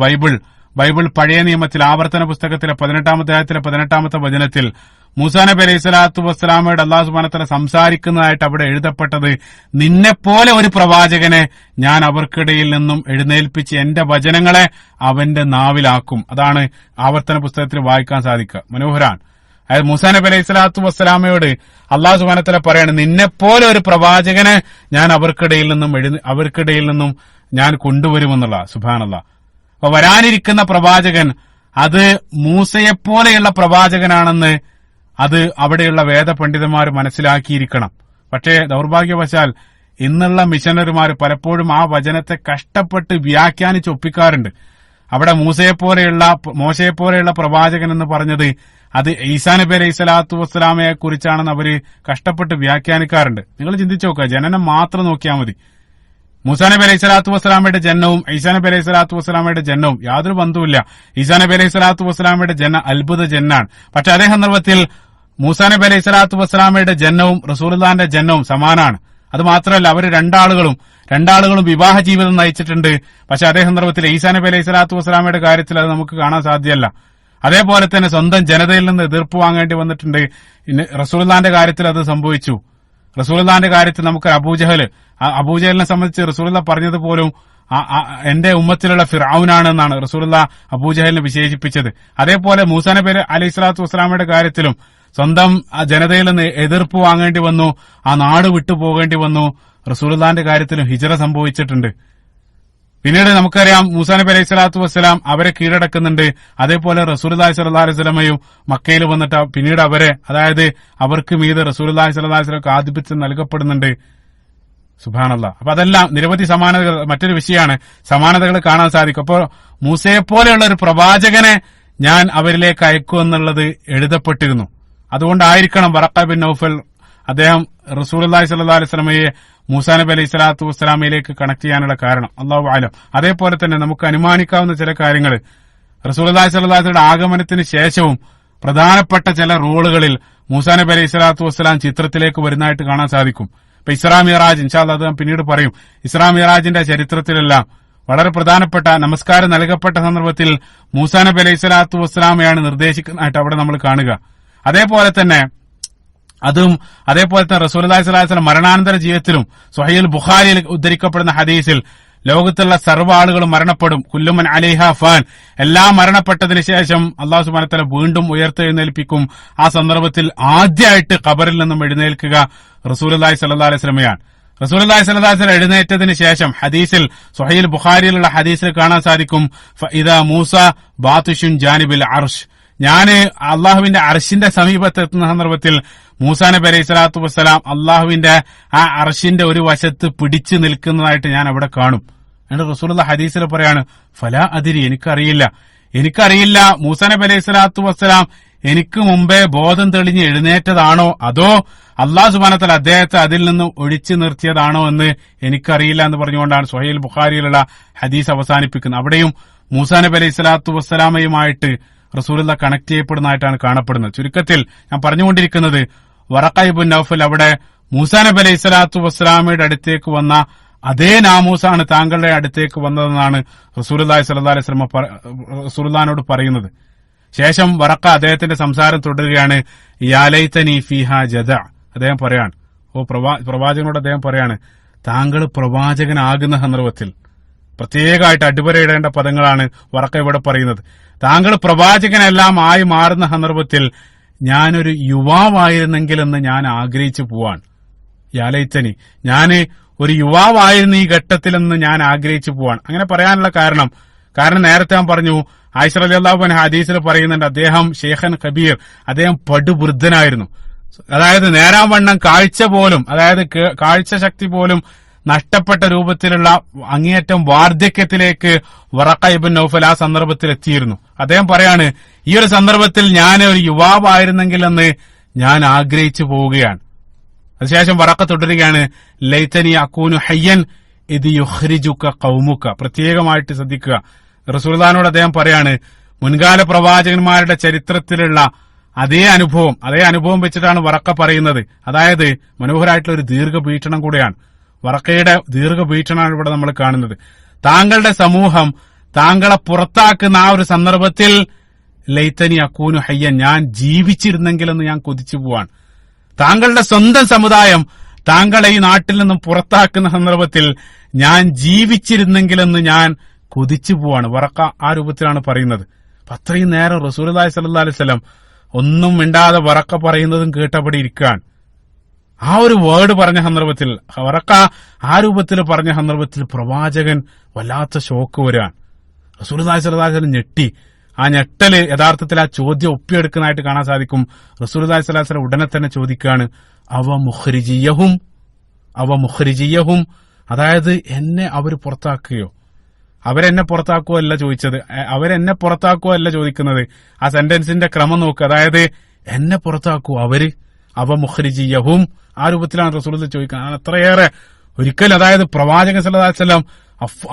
ബൈബിൾ പഴയ നിയമത്തിൽ ആവർത്തന പുസ്തകത്തിലെ 18-ാം അധ്യായത്തിലെ 18-ാമത്തെ വചനത്തിൽ മൂസാ നബി അലൈഹി സ്വലാത്തു വസ്സലാമയോട് അല്ലാഹു സുബ്ഹാനഹു വ തആല സംസാരിക്കുന്നതായിട്ട് അവിടെ എഴുതപ്പെട്ടത്, നിന്നെപ്പോലെ ഒരു പ്രവാചകനെ ഞാൻ അവർക്കിടയിൽ നിന്നും എഴുന്നേൽപ്പിച്ച് എന്റെ വചനങ്ങളെ അവന്റെ നാവിലാക്കും. അതാണ് ആവർത്തന പുസ്തകത്തിൽ വായിക്കാൻ സാധിക്കുക. മനോഹരാൻ. അതായത് മൂസാ നബി അലൈഹി സ്വലാത്തു വസ്സലാമയോട് അല്ലാഹു സുബ്ഹാനഹു വ തആല പറയാണ്, നിന്നെപ്പോലെ ഒരു പ്രവാചകനെ ഞാൻ അവർക്കിടയിൽ നിന്നും ഞാൻ കൊണ്ടുവരുമെന്നുള്ള. സുബ്ഹാനല്ലാഹ്. അപ്പൊ വരാനിരിക്കുന്ന പ്രവാചകൻ അത് മൂസയെപ്പോലെയുള്ള പ്രവാചകനാണെന്ന് അത് അവിടെയുള്ള വേദപണ്ഡിതന്മാർ മനസ്സിലാക്കിയിരിക്കണം. പക്ഷേ ദൗർഭാഗ്യവശാൽ ഇന്നുള്ള മിഷനറിമാർ പലപ്പോഴും ആ വചനത്തെ കഷ്ടപ്പെട്ട് വ്യാഖ്യാനിച്ച് ഒപ്പിക്കാറുണ്ട്. അവിടെ മോശയെപ്പോലെയുള്ള പ്രവാചകൻ എന്ന് പറഞ്ഞത് അത് ഈസാ നബി അലൈഹി സ്വലാത്തു വസ്സലാമയെ കുറിച്ചാണെന്ന് അവര് കഷ്ടപ്പെട്ട് വ്യാഖ്യാനിക്കാറുണ്ട്. നിങ്ങൾ ചിന്തിച്ചു നോക്കുക, ജനനം മാത്രം നോക്കിയാൽ മതി. മൂസാ നബി അലൈഹി സ്വലാത്തു വസ്സലാമയുടെ ജനനവും ഈസാ നബി അലൈഹി സ്വലാത്തു വസ്സലാമയുടെ ജനനവും യാതൊരു ബന്ധവുമില്ല. ഈസാ നബി അലൈഹി സ്വലാത്തു വസ്സലാമയുടെ ജന അത്ഭുത ജന്നാണ്. പക്ഷെ അതേ സന്ദർഭത്തിൽ മൂസാ നബി അലൈഹി സ്വലാത്തു വസ്സലാമയുടെ ജനനവും റസൂലുള്ളാഹിന്റെ ജനനവും സമാനാണ്. അത് മാത്രമല്ല, അവർ രണ്ടാളുകളും വിവാഹ ജീവിതം നയിച്ചിട്ടുണ്ട്. പക്ഷെ അതേ സന്ദർഭത്തിൽ ഈസാ നബി അലൈഹി സ്വലാത്തു വസ്സലാമയുടെ കാര്യത്തിൽ അത് നമുക്ക് കാണാൻ സാധ്യമല്ല. അതേപോലെ തന്നെ സ്വന്തം ജനതയിൽ നിന്ന് എതിർപ്പ് വാങ്ങേണ്ടി വന്നിട്ടുണ്ട്. റസൂലുള്ളാഹിന്റെ കാര്യത്തിൽ അത് സംഭവിച്ചു. റസൂലുള്ളാഹിന്റെ കാര്യത്തിൽ നമുക്ക് അബൂജഹലിനെ സംബന്ധിച്ച് റസൂലുള്ള പറഞ്ഞത് പോലും എന്റെ ഉമ്മത്തിലുള്ള ഫിർഔനാണ് എന്നാണ് റസൂലുള്ള അബൂജഹലിനെ വിശേഷിപ്പിച്ചത്. അതേപോലെ മൂസാ നബി അലൈഹി സ്വലാത്തു വസ്സലാമയുടെ കാര്യത്തിലും സ്വന്തം ജനതയിൽ നിന്ന് എതിർപ്പ് വാങ്ങേണ്ടി വന്നു, ആ നാട് വിട്ടു പോകേണ്ടി വന്നു. റസൂലുള്ളാഹിന്റെ കാര്യത്തിലും ഹിജ്റ സംഭവിച്ചിട്ടുണ്ട്. പിന്നീട് നമുക്കറിയാം, മൂസാ നബി അലൈഹി സ്വലാത്തു വസ്സലാം അവരെ കീഴടക്കുന്നുണ്ട്. അതേപോലെ റസൂലുള്ളാഹി സ്വല്ലല്ലാഹു അലൈഹി വസല്ലമയും മക്കയിൽ വന്നിട്ട് പിന്നീട് അവർക്ക് മീതെ റസൂലുള്ളാഹി സ്വല്ലല്ലാഹു അലൈഹി വസല്ലമക്ക് ആധിപത്യം നൽകപ്പെടുന്നുണ്ട്. സുബ്ഹാനല്ലാഹ്. അപ്പൊ അതെല്ലാം നിരവധി സമാനതകൾ. മറ്റൊരു വിഷയമാണ്, സമാനതകൾ കാണാൻ സാധിക്കും. അപ്പോൾ മൂസയെപ്പോലെയുള്ള ഒരു പ്രവാചകനെ ഞാൻ അവരിലേക്ക് അയക്കുമെന്നുള്ളത് എഴുതപ്പെട്ടിരുന്നു. അതുകൊണ്ടായിരിക്കണം വറഖ ബിൻ നൗഫൽ അദ്ദേഹം റസൂലുള്ളാഹി സ്വല്ലല്ലാഹു അലൈഹി വസല്ലമയെ മൂസാ നബി അലൈഹി സ്വലാത്തു വസ്സലാമയിലേക്ക് കണക്ട് ചെയ്യാനുള്ള കാരണം. അല്ലാഹു അലം. അതേപോലെ തന്നെ നമുക്ക് അനുമാനിക്കാവുന്ന ചില കാര്യങ്ങൾ റസൂലുള്ളാഹി സ്വല്ലല്ലാഹു അലൈഹി വസല്ലം ആഗമനത്തിന് ശേഷവും പ്രധാനപ്പെട്ട ചില റോളുകളിൽ മൂസാ നബി അലൈഹി സ്വലാത്തു വസ്സലാം ചിത്രത്തിലേക്ക് വരുന്നതായിട്ട് കാണാൻ സാധിക്കും. ഇപ്പൊ ഇസ്രാ മിഅ്റാജ്, ഇൻഷാ അല്ലാഹ് അത് പിന്നീട് പറയും. ഇസ്രാ മിഅ്റാജിന്റെ ചരിത്രത്തിലെല്ലാം വളരെ പ്രധാനപ്പെട്ട നമസ്കാരം നൽകപ്പെട്ട സന്ദർഭത്തിൽ മൂസാ നബി അലൈഹി സ്വലാത്തു വസ്സലാമയാണ് നിർദ്ദേശിക്കുന്നതായിട്ട് അവിടെ നമ്മൾ കാണുക. അതേപോലെ തന്നെ റസൂലുള്ളാഹി സ്വല്ലല്ലാഹു അലൈഹി വസല്ലം മരണാനന്തര ജീവിതത്തിലും സ്വഹീഹുൽ ബുഖാരിയിൽ ഉദ്ധരിക്കപ്പെടുന്ന ഹദീസിൽ ലോകത്തുള്ള സർവ്വ ആളുകളും മരണപ്പെടും, കുല്ലുമൻ അലൈഹാ ഫാൻ, എല്ലാം മരണപ്പെട്ടതിന് ശേഷം അല്ലാഹു സുബ്ഹാനഹു വ തആല വീണ്ടും ഉയർത്തെഴുന്നേൽപ്പിക്കും. ആ സന്ദർഭത്തിൽ ആദ്യമായിട്ട് ഖബറിൽ നിന്നും എഴുന്നേൽക്കുക റസൂലുള്ളാഹി സ്വല്ലല്ലാഹു അലൈഹി വസല്ലമയാണ്. റസൂലുള്ളാഹി സ്വല്ലല്ലാഹു അലൈഹി വസല്ലം എഴുന്നേറ്റതിന് ശേഷം ഹദീസിൽ സ്വഹീഹുൽ ബുഖാരിയിലുള്ള ഹദീസിൽ കാണാൻ സാധിക്കും, ഫഇദാ മൂസ ബാതിഷുൻ ജാനിബിൽ അർശ്, ഞാന് അള്ളാഹുവിന്റെ അർശിന്റെ സമീപത്തെത്തുന്ന സന്ദർഭത്തിൽ മൂസാ നബി അലൈഹി സ്വലാത്തു വസ്സലാം അള്ളാഹുവിന്റെ ആ അർശിന്റെ ഒരു വശത്ത് പിടിച്ചു നിൽക്കുന്നതായിട്ട് ഞാൻ അവിടെ കാണും. എന്നിട്ട് റസൂലുള്ളാഹി ഹദീസിൽ പറയാണ്, ഫലാ അദിരി, എനിക്കറിയില്ല മൂസാ നബി അലൈഹി സ്വലാത്തു വസ്സലാം എനിക്ക് മുമ്പേ ബോധം തെളിഞ്ഞ് എഴുന്നേറ്റതാണോ അതോ അള്ളാഹു സുബ്ഹാനഹു വ തആല അദ്ദേഹത്തെ അതിൽ നിന്ന് ഒഴിച്ചു നിർത്തിയതാണോ എന്ന് എനിക്കറിയില്ല എന്ന് പറഞ്ഞുകൊണ്ടാണ് സ്വഹീഹുൽ ബുഖാരിയിലുള്ള ഹദീസ് അവസാനിപ്പിക്കുന്നത്. അവിടെയും മൂസാ നബി അലൈഹി സ്വലാത്തു വസ്സലാമയുമായിട്ട് റസൂലുള്ളാഹി കണക്ട് ചെയ്യപ്പെടുന്നതായിട്ടാണ് കാണപ്പെടുന്നത്. ചുരുക്കത്തിൽ ഞാൻ പറഞ്ഞുകൊണ്ടിരിക്കുന്നത്, വറഖ ഇബ്നു നൗഫൽ അവിടെ മൂസാ നബി അലൈഹി സ്വലാത്തു വസ്സലാമയുടെ അടുത്തേക്ക് വന്ന അതേ നാമൂസാണ് താങ്കളുടെ അടുത്തേക്ക് വന്നതെന്നാണ് റസൂലുള്ളാഹി സ്വല്ലല്ലാഹു അലൈഹി വസല്ലം റസൂലുള്ളാഹിനോട് പറയുന്നത്. ശേഷം വറഖ അദ്ദേഹത്തിന്റെ സംസാരം തുടരുകയാണ്. യാ ലൈതനി ഫീഹാ ജദഅ, അദ്ദേഹം പറയാണ്, പ്രവാചകനോട് അദ്ദേഹം പറയാണ്, താങ്കൾ പ്രവാചകനാകുന്ന സന്ദർഭത്തിൽ പ്രത്യേകമായിട്ട് അടിവരയിടേണ്ട പദങ്ങളാണ് വറഖ ഇവിടെ പറയുന്നത്. താങ്കൾ പ്രവാചകനെല്ലാം ആയി മാറുന്ന സന്ദർഭത്തിൽ ഞാനൊരു യുവാവായിരുന്നെങ്കിലെന്ന് ഞാൻ ആഗ്രഹിച്ചു പോവാൻ. യാ ലൈതനി, ഞാന് ഒരു യുവാവായിരുന്നു ഈ ഘട്ടത്തിലെന്ന് ഞാൻ ആഗ്രഹിച്ചു പോവാൻ. അങ്ങനെ പറയാനുള്ള കാരണം നേരത്തെ ഞാൻ പറഞ്ഞു, ആയിഷ റളിയല്ലാഹു അൻഹ ഹദീസിൽ പറയുന്നുണ്ട്, അദ്ദേഹം ഷെയ്ഖൻ കബീർ, അദ്ദേഹം പടുവൃദ്ധനായിരുന്നു. അതായത് നേരാവണ്ണം കാഴ്ച പോലും, അതായത് കാഴ്ച ശക്തി പോലും നഷ്ടപ്പെട്ട രൂപത്തിലുള്ള അങ്ങേയറ്റം വാർദ്ധക്യത്തിലേക്ക് വറഖ ഇബ്നു നൗഫൽ ആ സന്ദർഭത്തിൽ എത്തിയിരുന്നു. അദ്ദേഹം പറയാണ്, ഈ ഒരു സന്ദർഭത്തിൽ ഞാൻ ഒരു യുവാവായിരുന്നെങ്കിലെന്ന് ഞാൻ ആഗ്രഹിച്ചു പോവുകയാണ്. അതിനുശേഷം വറഖ തുടരുകയാണ്, ലൈതനി അകൂനു ഹയ്യൻ ഇദ് യുഖ്രിജുക ഖൗമുക. പ്രത്യേകമായിട്ട് ശ്രദ്ധിക്കുക, റസൂലുള്ളാഹിനോട് അദ്ദേഹം പറയാണ്, മുൻകാല പ്രവാചകന്മാരുടെ ചരിത്രത്തിലുള്ള അതേ അനുഭവം വെച്ചിട്ടാണ് വറഖ പറയുന്നത്. അതായത് മനോഹരമായിട്ടുള്ള ഒരു ദീർഘവീക്ഷണം കൂടെയാണ്. വറഖയുടെ ദീർഘവീക്ഷണമാണ് ഇവിടെ നമ്മൾ കാണുന്നത്. താങ്കളുടെ സമൂഹം താങ്കളെ പുറത്താക്കുന്ന ആ ഒരു സന്ദർഭത്തിൽ ലൈതനി അകൂനു ഹയ്യൻ, ഞാൻ ജീവിച്ചിരുന്നെങ്കിലെന്ന് ഞാൻ കൊതിച്ചു പോവാൻ. താങ്കളുടെ സ്വന്തം സമുദായം താങ്കളെ ഈ നാട്ടിൽ നിന്നും പുറത്താക്കുന്ന സന്ദർഭത്തിൽ ഞാൻ ജീവിച്ചിരുന്നെങ്കിലെന്ന് ഞാൻ കൊതിച്ചു പോവാണ്. വറഖ ആ രൂപത്തിലാണ് പറയുന്നത്. അത്രയും നേരം റസൂലുള്ളാഹി സ്വല്ലല്ലാഹു അലൈഹി വസല്ലം ഒന്നും മിണ്ടാതെ വറഖ പറയുന്നതും കേട്ടപടി ഇരിക്കാൻ. ആ ഒരു വേർഡ് പറഞ്ഞ സന്ദർഭത്തിൽ, വറഖ ആ രൂപത്തിൽ പറഞ്ഞ സന്ദർഭത്തിൽ പ്രവാചകൻ വല്ലാത്ത ഷോക്ക് വരാൻ. റസൂലുള്ളാഹി സ്വല്ലല്ലാഹു അലൈഹി വസല്ലം ഞെട്ടി. ആ ഞെട്ടല് യഥാർത്ഥത്തിൽ ആ ചോദ്യം ഒപ്പിയെടുക്കുന്നതായിട്ട് കാണാൻ സാധിക്കും. റസൂലുള്ളാഹി സ്വല്ലല്ലാഹു അലൈഹി വസല്ലം ഉടനെ തന്നെ ചോദിക്കുകയാണ്, അവ മുഖ്രിജിയഹും, അതായത് എന്നെ അവർ പുറത്താക്കുകയോ, അവരെന്നെ പുറത്താക്കുകയോ അല്ല ചോദിച്ചത്, അവരെന്നെ പുറത്താക്കുകയോ അല്ല ചോദിക്കുന്നത്. ആ സെന്റൻസിന്റെ ക്രമം നോക്കുക. അതായത് എന്നെ പുറത്താക്കൂ അവര്, അവ മുഖ്രിജിയഹും, ആ രൂപത്തിലാണ് റസൂലുള്ളാഹി ചോദിക്കുന്നത്. അത്രയേറെ ഒരിക്കലും, അതായത് പ്രവാചകൻ സല്ലല്ലാഹു അലൈഹി വസല്ലം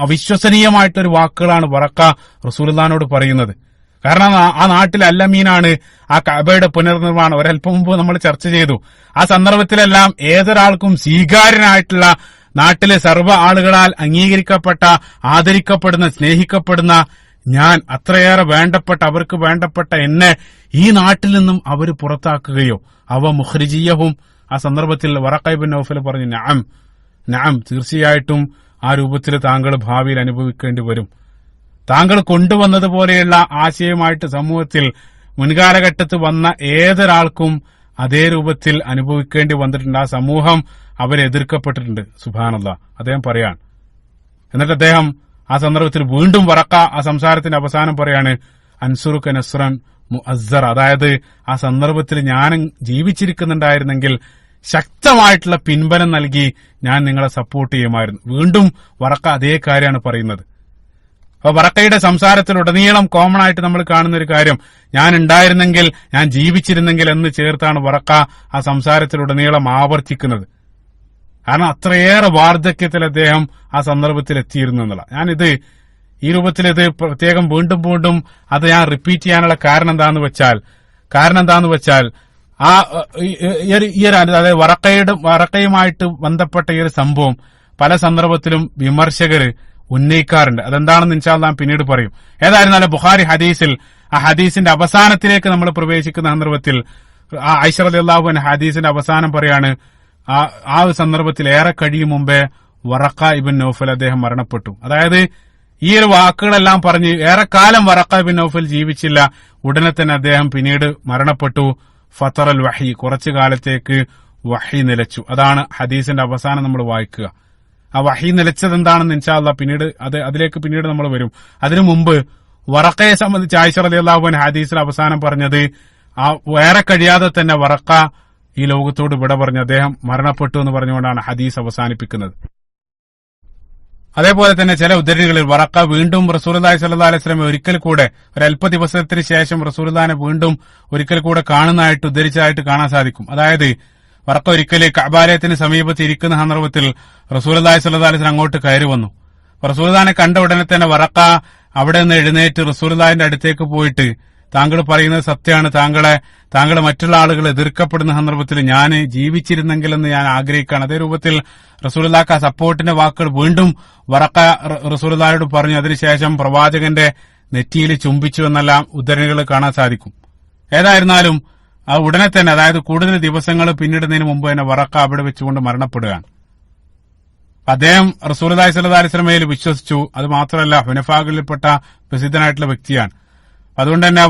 അവിശ്വസനീയമായിട്ടൊരു വാക്കുകളാണ് വറഖ റസൂലുള്ളാഹിനോട് പറയുന്നത്. കാരണം ആ നാട്ടിൽ അല്ലമീനാണ് ആ കഅബയുടെ പുനർനിർമ്മാണം. ഒരല്പം മുമ്പ് നമ്മൾ ചർച്ച ചെയ്തു. ആ സന്ദർഭത്തിലെല്ലാം ഏതൊരാൾക്കും സ്വീകാര്യനായിട്ടുള്ള, നാട്ടിലെ സർവ്വ ആളുകളാൽ അംഗീകരിക്കപ്പെട്ട, ആദരിക്കപ്പെടുന്ന, സ്നേഹിക്കപ്പെടുന്ന ഞാൻ, അത്രയേറെ അവർക്ക് വേണ്ടപ്പെട്ട എന്നെ ഈ നാട്ടിൽ നിന്നും അവർ പുറത്താക്കുകയോ, അവ മുഖ്രിജിയഹും, ആ സന്ദർഭത്തിൽ വറഖ ഇബ്നു നൗഫൽ പറഞ്ഞു, നഅം, തീർച്ചയായിട്ടും ആ രൂപത്തിൽ താങ്കൾ ഭാവിയിൽ അനുഭവിക്കേണ്ടി വരും. താങ്കൾ കൊണ്ടുവന്നതുപോലെയുള്ള ആശയമായിട്ട് സമൂഹത്തിൽ മുൻകാലഘട്ടത്തിൽ വന്ന ഏതൊരാൾക്കും അതേ രൂപത്തിൽ അനുഭവിക്കേണ്ടി വന്നിട്ടുണ്ട്. ആ സമൂഹം അവരെതിർക്കപ്പെട്ടിട്ടുണ്ട്. സുബ്ഹാനല്ലാഹ്, അദ്ദേഹം പറയാണ്. എന്നിട്ട് അദ്ദേഹം ആ സന്ദർഭത്തിൽ വീണ്ടും വറഖ ആ സംസാരത്തിന്റെ അവസാനം പറയാണ്, അൻസുറുക നസ്റൻ മുഅസ്സർ, അതായത് ആ സന്ദർഭത്തിൽ ഞാൻ ജീവിച്ചിരിക്കുന്നുണ്ടായിരുന്നെങ്കിൽ ശക്തമായിട്ടുള്ള പിൻബലം നൽകി ഞാൻ നിങ്ങളെ സപ്പോർട്ട് ചെയ്യുമായിരുന്നു. വീണ്ടും വറഖ അതേ കാര്യമാണ് പറയുന്നത്. അപ്പൊ വറഖയുടെ സംസാരത്തിലുടനീളം കോമൺ ആയിട്ട് നമ്മൾ കാണുന്ന ഒരു കാര്യം, ഞാൻ ഉണ്ടായിരുന്നെങ്കിൽ, ഞാൻ ജീവിച്ചിരുന്നെങ്കിൽ എന്ന് ചേർത്താണ് വറഖ ആ സംസാരത്തിലുടനീളം ആവർത്തിക്കുന്നത്. കാരണം അത്രയേറെ വാർദ്ധക്യത്തിൽ അദ്ദേഹം ആ സന്ദർഭത്തിൽ എത്തിയിരുന്നു എന്നുള്ള. ഞാനിത് ഈ രൂപത്തിൽ ഇത് പ്രത്യേകം വീണ്ടും അത് ഞാൻ റിപ്പീറ്റ് ചെയ്യാനുള്ള കാരണം എന്താന്ന് വെച്ചാൽ ആ ഈ ഒരു അതായത് വറഖയുമായിട്ട് ബന്ധപ്പെട്ട ഈ ഒരു സംഭവം പല സന്ദർഭത്തിലും വിമർശകര് ഉന്നയിക്കാറുണ്ട്. അതെന്താണെന്ന് ഇൻഷാ അല്ലാഹ് പിന്നീട് പറയും. ഏതായിരുന്നാലും ബുഖാരി ഹദീസിൽ ആ ഹദീസിന്റെ അവസാനത്തിലേക്ക് നമ്മൾ പ്രവേശിക്കുന്ന സന്ദർഭത്തിൽ ആയിഷ റളിയല്ലാഹു അൻഹ ഹദീസിന്റെ അവസാനം പറയാണ്, ആ ഒരു സന്ദർഭത്തിൽ ഏറെ കഴിയും മുമ്പേ വറഖ ഇബ്നു നൗഫൽ അദ്ദേഹം മരണപ്പെട്ടു. അതായത് ഈ ഒരു വാക്കുകളെല്ലാം പറഞ്ഞ് ഏറെക്കാലം വറഖ ഇബ്നു നൗഫൽ ജീവിച്ചില്ല. ഉടനെ തന്നെ അദ്ദേഹം പിന്നീട് മരണപ്പെട്ടു. ഫതറൽ വഹി, കുറച്ചു കാലത്തേക്ക് വഹി നിലച്ചു. അതാണ് ഹദീസിന്റെ അവസാനം നമ്മൾ വായിക്കുക. ആ വഹി നിലച്ചത് എന്താണെന്ന് ഇൻഷാ അല്ലാഹ് പിന്നീട് അതിലേക്ക് പിന്നീട് നമ്മൾ വരും. അതിനു മുമ്പ് വറക്കയെ സംബന്ധിച്ച് ആയിഷ റളിയല്ലാഹു അൻഹ ഹദീസിൽ അവസാനം പറഞ്ഞത്, ആ വേറെ കഴിയാതെ തന്നെ വറക്ക ഈ ലോകത്തോട് വിട പറഞ്ഞു, അദ്ദേഹം മരണപ്പെട്ടു എന്ന് പറഞ്ഞുകൊണ്ടാണ് ഹദീസ് അവസാനിപ്പിക്കുന്നത്. അതേപോലെ തന്നെ ചില ഉദ്ധരണികളിൽ വറക്ക വീണ്ടും റസൂലുള്ളാഹി സ്വല്ലല്ലാഹു അലൈഹി വസല്ലം ഒരിക്കൽ കൂടെ ഒരല്പ ദിവസത്തിന് ശേഷം റസൂലുള്ളാഹിനെ വീണ്ടും ഒരിക്കൽ കൂടെ കാണുന്നതായിട്ട് ഉദ്ധരിച്ചതായിട്ട് കാണാൻ സാധിക്കും. അതായത് വറക്ക ഒരിക്കൽ കഅബാലയത്തിന് സമീപത്ത് ഇരിക്കുന്ന സന്ദർഭത്തിൽ റസൂലുള്ളാഹി സ്വല്ലല്ലാഹു അലൈഹി വസല്ലം അങ്ങോട്ട് കയറി വന്നു. റസൂലുള്ളാഹിനെ കണ്ട ഉടനെ തന്നെ വറക്ക അവിടെ നിന്ന് എഴുന്നേറ്റ് റസൂലുള്ളാഹിന്റെ അടുത്തേക്ക് പോയിട്ട്, താങ്കൾ പറയുന്നത് സത്യമാണ്, താങ്കൾ മറ്റുള്ള ആളുകൾ എതിർക്കപ്പെടുന്ന സന്ദർഭത്തിൽ ഞാൻ ജീവിച്ചിരുന്നെങ്കിലെന്ന് ഞാൻ ആഗ്രഹിക്കുകയാണ്. അതേ രൂപത്തിൽ റസൂലുള്ളാഹിക്ക് ആ സപ്പോർട്ടിന്റെ വാക്കുകൾ വീണ്ടും വറക്ക റസൂലുള്ളാഹിയോട് പറഞ്ഞു. അതിനുശേഷം പ്രവാചകന്റെ നെറ്റിയിൽ ചുംബിച്ചു എന്നെല്ലാം ഉദ്ധരണികൾ കാണാൻ സാധിക്കും. ഏതായിരുന്നാലും ആ ഉടനെ തന്നെ, അതായത് കൂടുതൽ ദിവസങ്ങൾ പിന്നിടുന്നതിന് മുമ്പ് തന്നെ വറക്ക അവിടെ വെച്ചുകൊണ്ട് മരണപ്പെടുകയാണ്. അദ്ദേഹം റസൂലുള്ളാഹി സ്വല്ലല്ലാഹു അലൈഹി വസല്ലമയിൽ വിശ്വസിച്ചു. അത് മാത്രമല്ല ഹുനഫാകളിൽപ്പെട്ട പ്രസിദ്ധനായിട്ടുള്ള വ്യക്തിയാണ്. അതുകൊണ്ട് തന്നെ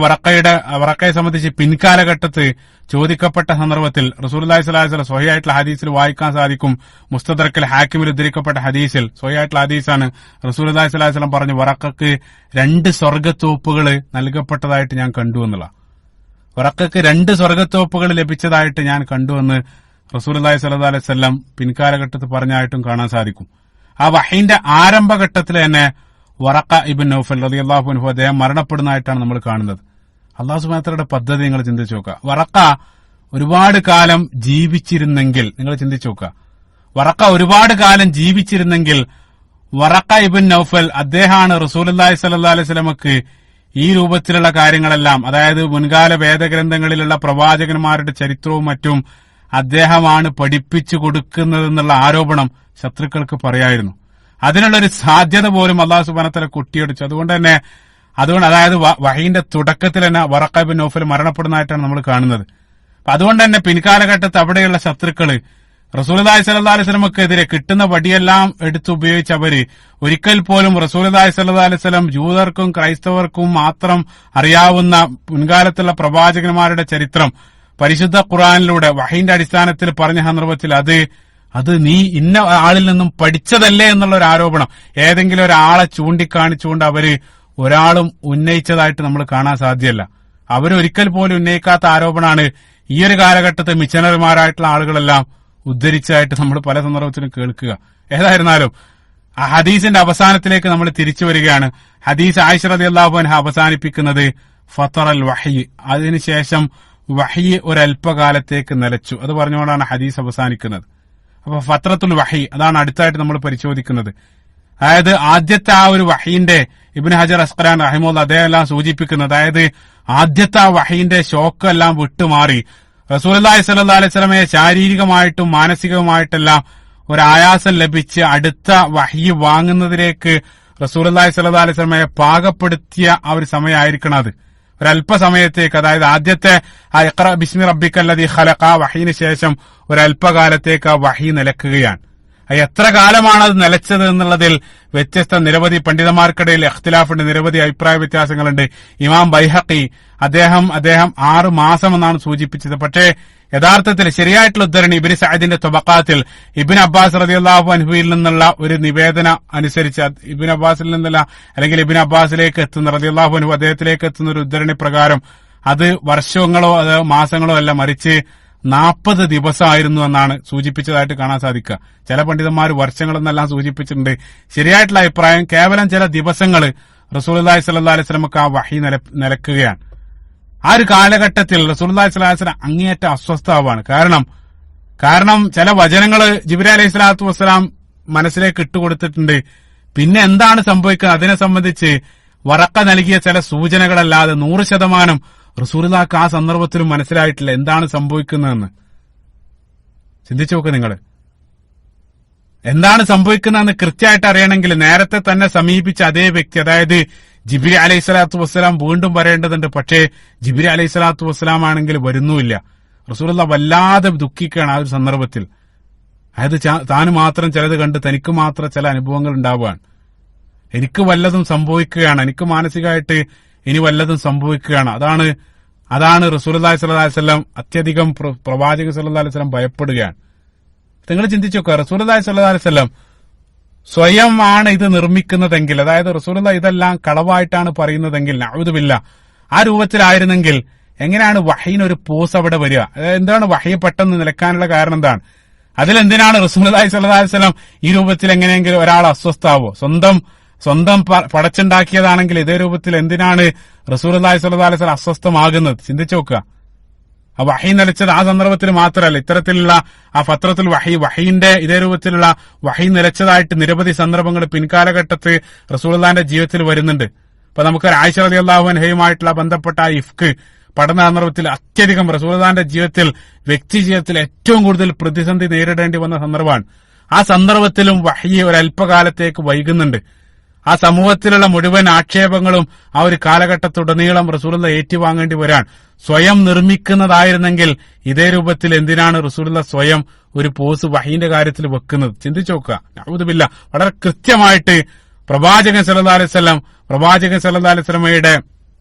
വറക്കയെ സംബന്ധിച്ച് പിൻകാലഘട്ടത്ത് ചോദിക്കപ്പെട്ട സന്ദർഭത്തിൽ റസൂലുള്ളാഹി സ്വല്ലല്ലാഹു അലൈഹി വസല്ലം സ്വഹീഹായിട്ടുള്ള ഹദീസിൽ വായിക്കാൻ സാധിക്കും. മുസ്തദറക്കിൽ ഹാക്കിമിൽ ഉദ്ധരിക്കപ്പെട്ട ഹദീസിൽ സ്വഹീഹായിട്ടുള്ള ഹദീസാണ്. റസൂലുള്ളാഹി സ്വല്ലല്ലാഹു അലൈഹി വസല്ലം പറഞ്ഞു, വറക്കക്ക് 2 സ്വർഗ്ഗത്തോപ്പുകൾ നൽകപ്പെട്ടതായിട്ട് ഞാൻ കണ്ടു എന്നുള്ള. വറക്കക്ക് 2 സ്വർഗ്ഗത്തോപ്പുകൾ ലഭിച്ചതായിട്ട് ഞാൻ കണ്ടുവെന്ന് റസൂലുള്ളാഹി സ്വല്ലല്ലാഹു അലൈഹി വസല്ലം പിൻകാലഘട്ടത്തിൽ പറഞ്ഞായിട്ടും കാണാൻ സാധിക്കും. ആ വഹീന്റെ ആരംഭഘട്ടത്തിൽ തന്നെ വറക്ക ഇബ്നു നൗഫൽ റളിയല്ലാഹു അൻഹു അദ്ദേഹം മരണപ്പെടുന്നതായിട്ടാണ് നമ്മൾ കാണുന്നത്. അല്ലാഹു സുബ്ഹാനഹു വ തആലയുടെ പദ്ധതി നിങ്ങൾ ചിന്തിച്ചു നോക്കുക. വറക്ക ഒരുപാട് കാലം ജീവിച്ചിരുന്നെങ്കിൽ, നിങ്ങൾ ചിന്തിച്ചു നോക്കുക, വറക്ക ഒരുപാട് കാലം ജീവിച്ചിരുന്നെങ്കിൽ വറക്ക ഇബ്നു നൗഫൽ അദ്ദേഹമാണ് റസൂലുള്ളാഹി സ്വല്ലല്ലാഹു അലൈഹി വസല്ലമക്ക് ഈ രൂപത്തിലുള്ള കാര്യങ്ങളെല്ലാം, അതായത് മുൻകാല വേദഗ്രന്ഥങ്ങളിലുള്ള പ്രവാചകന്മാരുടെ ചരിത്രവും മറ്റും അദ്ദേഹമാണ് പഠിപ്പിച്ചു കൊടുക്കുന്നതെന്നുള്ള ആരോപണം ശത്രുക്കൾക്ക് പറയായിരുന്നു. അതിനുള്ളൊരു സാധ്യത പോലും അല്ലാഹു സുബ്ഹാനഹു വ തആല കുട്ടിയടിച്ചു. അതുകൊണ്ട് അതായത് വഹീന്റെ തുടക്കത്തിൽ തന്നെ വറക്ക ഇബ്നു നൗഫൽ മരണപ്പെടുന്നതായിട്ടാണ് നമ്മൾ കാണുന്നത്. അതുകൊണ്ട് തന്നെ പിൻകാലഘട്ടത്ത് അവിടെയുള്ള ശത്രുക്കള് റസൂലുള്ളാഹി സ്വല്ലല്ലാഹു അലൈഹി വസല്ലമക്കെതിരെ കിട്ടുന്ന വടിയെല്ലാം എടുത്തുപയോഗിച്ച് അവര് ഒരിക്കൽ പോലും റസൂലുള്ളാഹി സ്വല്ലല്ലാഹു അലൈഹി വസല്ലം ജൂതർക്കും ക്രൈസ്തവർക്കും മാത്രം അറിയാവുന്ന മുൻകാലത്തുള്ള പ്രവാചകന്മാരുടെ ചരിത്രം പരിശുദ്ധ ഖുർആനിലൂടെ വഹീന്റെ അടിസ്ഥാനത്തിൽ പറഞ്ഞ സന്ദർഭത്തിൽ അത് നീ ഇന്ന ആളിൽ നിന്നും പഠിച്ചതല്ലേ എന്നുള്ള ഒരു ആരോപണം ഏതെങ്കിലും ഒരാളെ ചൂണ്ടിക്കാണിച്ചുകൊണ്ട് അവര് ഒരാളും ഉന്നയിച്ചതായിട്ട് നമ്മൾ കാണാൻ സാധ്യമല്ല. അവരൊരിക്കൽ പോലും ഉന്നയിക്കാത്ത ആരോപണമാണ് ഈ ഒരു കാലഘട്ടത്തെ മിഷനറിമാരായിട്ടുള്ള ആളുകളെല്ലാം ഉദ്ധരിച്ചതായിട്ട് നമ്മൾ പല സന്ദർഭത്തിലും കേൾക്കുക. ഏതായിരുന്നാലും ആ ഹദീസിന്റെ അവസാനത്തിലേക്ക് നമ്മൾ തിരിച്ചു വരികയാണ്. ഹദീസ് ആയിഷ റളിയല്ലാഹു അൻഹ അവസാനിപ്പിക്കുന്നത് ഫത്തറൽ വഹി, അതിനുശേഷം വഹി ഒരല്പകാലത്തേക്ക് നിലച്ചു. അത് പറഞ്ഞുകൊണ്ടാണ് ഹദീസ് അവസാനിക്കുന്നത്. അപ്പൊ ഫത്രത്തുൽ വഹി അതാണ് അടുത്തായിട്ട് നമ്മൾ പരിശോധിക്കുന്നത്. അതായത് ആദ്യത്തെ ആ ഒരു വഹീന്റെ ഇബ്നു ഹജർ അസ്ഖലാൻ റഹിമഹുല്ലാഹ് അദ്ദേഹം എല്ലാം സൂചിപ്പിക്കുന്നത്, അതായത് ആദ്യത്തെ ആ വഹീന്റെ ഷോക്കെല്ലാം വിട്ടുമാറി റസൂലുള്ളാഹി സ്വല്ലല്ലാഹു അലൈഹി വസല്ലമയെ ശാരീരികമായിട്ടും മാനസികമായിട്ടെല്ലാം ഒരായാസം ലഭിച്ച് അടുത്ത വഹി വാങ്ങുന്നതിലേക്ക് റസൂലുള്ളാഹി സ്വല്ലല്ലാഹു അലൈഹി വസല്ലമയെ പാകപ്പെടുത്തിയ ആ ഒരു സമയമായിരിക്കണം അത്. ഒരല്പസമയത്തേക്ക്, അതായത് ആദ്യത്തെ ആ ഇഖ്റ ബിസ്മി റബ്ബിക്കല്ലദീ ഖലഖ വഹീന് ശേഷം ഒരല്പകാലത്തേക്ക് ആ വഹി നിലക്കുകയാണ്. എത്ര കാലമാണ് അത് നിലച്ചത് എന്നുള്ളതിൽ വ്യത്യസ്ത നിരവധി പണ്ഡിതന്മാർക്കിടയിൽ ഇഖ്തിലാഫുണ്ട്, നിരവധി അഭിപ്രായ വ്യത്യാസങ്ങളുണ്ട്. ഇമാം ബൈഹഖി അദ്ദേഹം 6 മാസം എന്നാണ് സൂചിപ്പിച്ചത്. പക്ഷേ യഥാർത്ഥത്തിൽ ശരിയായിട്ടുള്ള ഉദ്ധരണി ഇബ്നു സഅദിന്റെ തബഖാത്തിൽ ഇബ്നു അബ്ബാസ് റളിയല്ലാഹു അൻഹുവിൽ നിന്നുള്ള ഒരു നിവേദന അനുസരിച്ച്, ഇബ്നു അബ്ബാസിൽ നിന്നുള്ള അല്ലെങ്കിൽ ഇബ്നു അബ്ബാസിലേക്ക് എത്തുന്ന റളിയല്ലാഹു അൻഹു അദ്ദേഹത്തിലേക്ക് എത്തുന്ന ഒരു ഉദ്ധരണി പ്രകാരം അത് വർഷങ്ങളോ അത് മാസങ്ങളോ അല്ല, മറിച്ച് 40 ദിവസമായിരുന്നു എന്നാണ് സൂചിപ്പിച്ചതായിട്ട് കാണാൻ സാധിക്കുക. ചില പണ്ഡിതന്മാർ വർഷങ്ങളെന്നെല്ലാം സൂചിപ്പിച്ചിട്ടുണ്ട്. ശരിയായിട്ടുള്ള അഭിപ്രായം കേവലം ചില ദിവസങ്ങൾ റസൂലുള്ളാഹി സ്വല്ലല്ലാഹു അലൈഹി വസല്ലമക്ക് ആ വഹി നിലക്കുകയാണ്. ആ ഒരു കാലഘട്ടത്തിൽ റസൂലുള്ളാഹി സ്വല്ലല്ലാഹു അലൈഹി വസല്ലം അങ്ങേയറ്റം അസ്വസ്ഥമാവാണ്. കാരണം ചില വചനങ്ങൾ ജിബ്രീൽ അലൈഹി സ്വലാത്തു വസ്സലാം മനസ്സിലേക്ക് ഇട്ടുകൊടുത്തിട്ടുണ്ട്. പിന്നെ എന്താണ് സംഭവിക്കുക അതിനെ സംബന്ധിച്ച് വറക്ക നൽകിയ ചില സൂചനകളല്ലാതെ 100% റസൂലുള്ളാഹിക്ക് ആ സന്ദർഭത്തിലും മനസ്സിലായിട്ടില്ല എന്താണ് സംഭവിക്കുന്നതെന്ന്. ചിന്തിച്ചു നോക്ക് നിങ്ങൾ. എന്താണ് സംഭവിക്കുന്നതെന്ന് കൃത്യമായിട്ട് അറിയണമെങ്കിൽ നേരത്തെ തന്നെ സമീപിച്ച അതേ വ്യക്തി, അതായത് ജിബ്രീൽ അലൈഹി സ്വലാത്തു വസ്സലാം വീണ്ടും വരേണ്ടതുണ്ട്. പക്ഷേ ജിബ്രീൽ അലൈഹി സ്വലാത്തു വസ്സലാം ആണെങ്കിൽ വരുന്നുമില്ല. റസൂലുള്ളാഹി വല്ലാതെ ദുഃഖിക്കുകയാണ് ആ ഒരു സന്ദർഭത്തിൽ. അതായത് താന് മാത്രം ചിലത് കണ്ട് തനിക്ക് മാത്രം ചില അനുഭവങ്ങൾ ഉണ്ടാവുകയാണ്. എനിക്ക് വല്ലതും സംഭവിക്കുകയാണ്, എനിക്ക് മാനസികമായിട്ട് ഇനി വല്ലതും സംഭവിക്കുകയാണ്. അതാണ് റസൂലുള്ളാഹി സ്വല്ലല്ലാഹു അലൈഹി വസല്ലം അത്യധികം പ്രവാചകൻ സ്വല്ലല്ലാഹു അലൈഹി വസല്ലം ഭയപ്പെടുകയാണ്. നിങ്ങൾ ചിന്തിച്ചു നോക്കുക, റസൂലുള്ളാഹി സ്വല്ലല്ലാഹു അലൈഹി വസല്ലം സ്വയമാണ് ഇത് നിർമ്മിക്കുന്നതെങ്കിൽ, അതായത് റസൂലുള്ളാഹി ഇതെല്ലാം കളവായിട്ടാണ് പറയുന്നതെങ്കിൽ, നഊദു ബില്ലാഹ്, ആ രൂപത്തിലായിരുന്നെങ്കിൽ എങ്ങനെയാണ് വഹയിനൊരു പോസ് അവിടെ വരിക? എന്താണ് വഹയി പെട്ടെന്ന് നിലക്കാനുള്ള കാരണം എന്താണ്? അതിലെന്തിനാണ് റസൂലുള്ളാഹി സ്വല്ലല്ലാഹു അലൈഹി വസല്ലം ഈ രൂപത്തിൽ എങ്ങനെയെങ്കിലും ഒരാൾ അസ്വസ്ഥാവോ? സ്വന്തം പടച്ചുണ്ടാക്കിയതാണെങ്കിൽ ഇതേ രൂപത്തിൽ എന്തിനാണ് റസൂലുള്ളാഹി സ്വല്ലല്ലാഹു അലൈഹി വസല്ലം അസ്വസ്ഥമാകുന്നത്? ചിന്തിച്ചു നോക്കുക. ആ വഹി നിലച്ചത് ആ സന്ദർഭത്തിൽ മാത്രമല്ല, ഇത്തരത്തിലുള്ള ആ ഫത്രത്തുൽ വഹയിന്റെ ഇതേ രൂപത്തിലുള്ള വഹി നിലച്ചതായിട്ട് നിരവധി സന്ദർഭങ്ങൾ പിൻകാലഘട്ടത്ത് റസൂലുള്ളാഹിന്റെ ജീവിതത്തിൽ വരുന്നുണ്ട്. അപ്പൊ നമുക്ക് ആയിഷ റളിയല്ലാഹു അൻഹയുമായിട്ടുള്ള ബന്ധപ്പെട്ട ആ ഇഫ്ക് പഠന സന്ദർഭത്തിൽ അത്യധികം റസൂലുള്ളാഹിന്റെ ജീവിതത്തിൽ, വ്യക്തി ജീവിതത്തിൽ ഏറ്റവും കൂടുതൽ പ്രതിസന്ധി നേരിടേണ്ടി വന്ന സന്ദർഭമാണ്. ആ സന്ദർഭത്തിലും വഹി ഒരല്പകാലത്തേക്ക് വൈകുന്നുണ്ട്. ആ സമൂഹത്തിലുള്ള മുഴുവൻ ആക്ഷേപങ്ങളും ആ ഒരു കാലഘട്ടത്തുടനീളം റസൂലുള്ളാഹി ഏറ്റുവാങ്ങേണ്ടി വരാൻ. സ്വയം നിർമ്മിക്കുന്നതായിരുന്നെങ്കിൽ ഇതേ രൂപത്തിൽ എന്തിനാണ് റസൂലുള്ളാഹി സ്വയം ഒരു പോസ് വഹീന്റെ കാര്യത്തിൽ വെക്കുന്നത്? ചിന്തിച്ചു നോക്കുക. നഊദു ബില്ലാഹ്. വളരെ കൃത്യമായിട്ട് പ്രവാചകൻ സല്ലല്ലാഹു അലൈഹി വസല്ലമയുടെ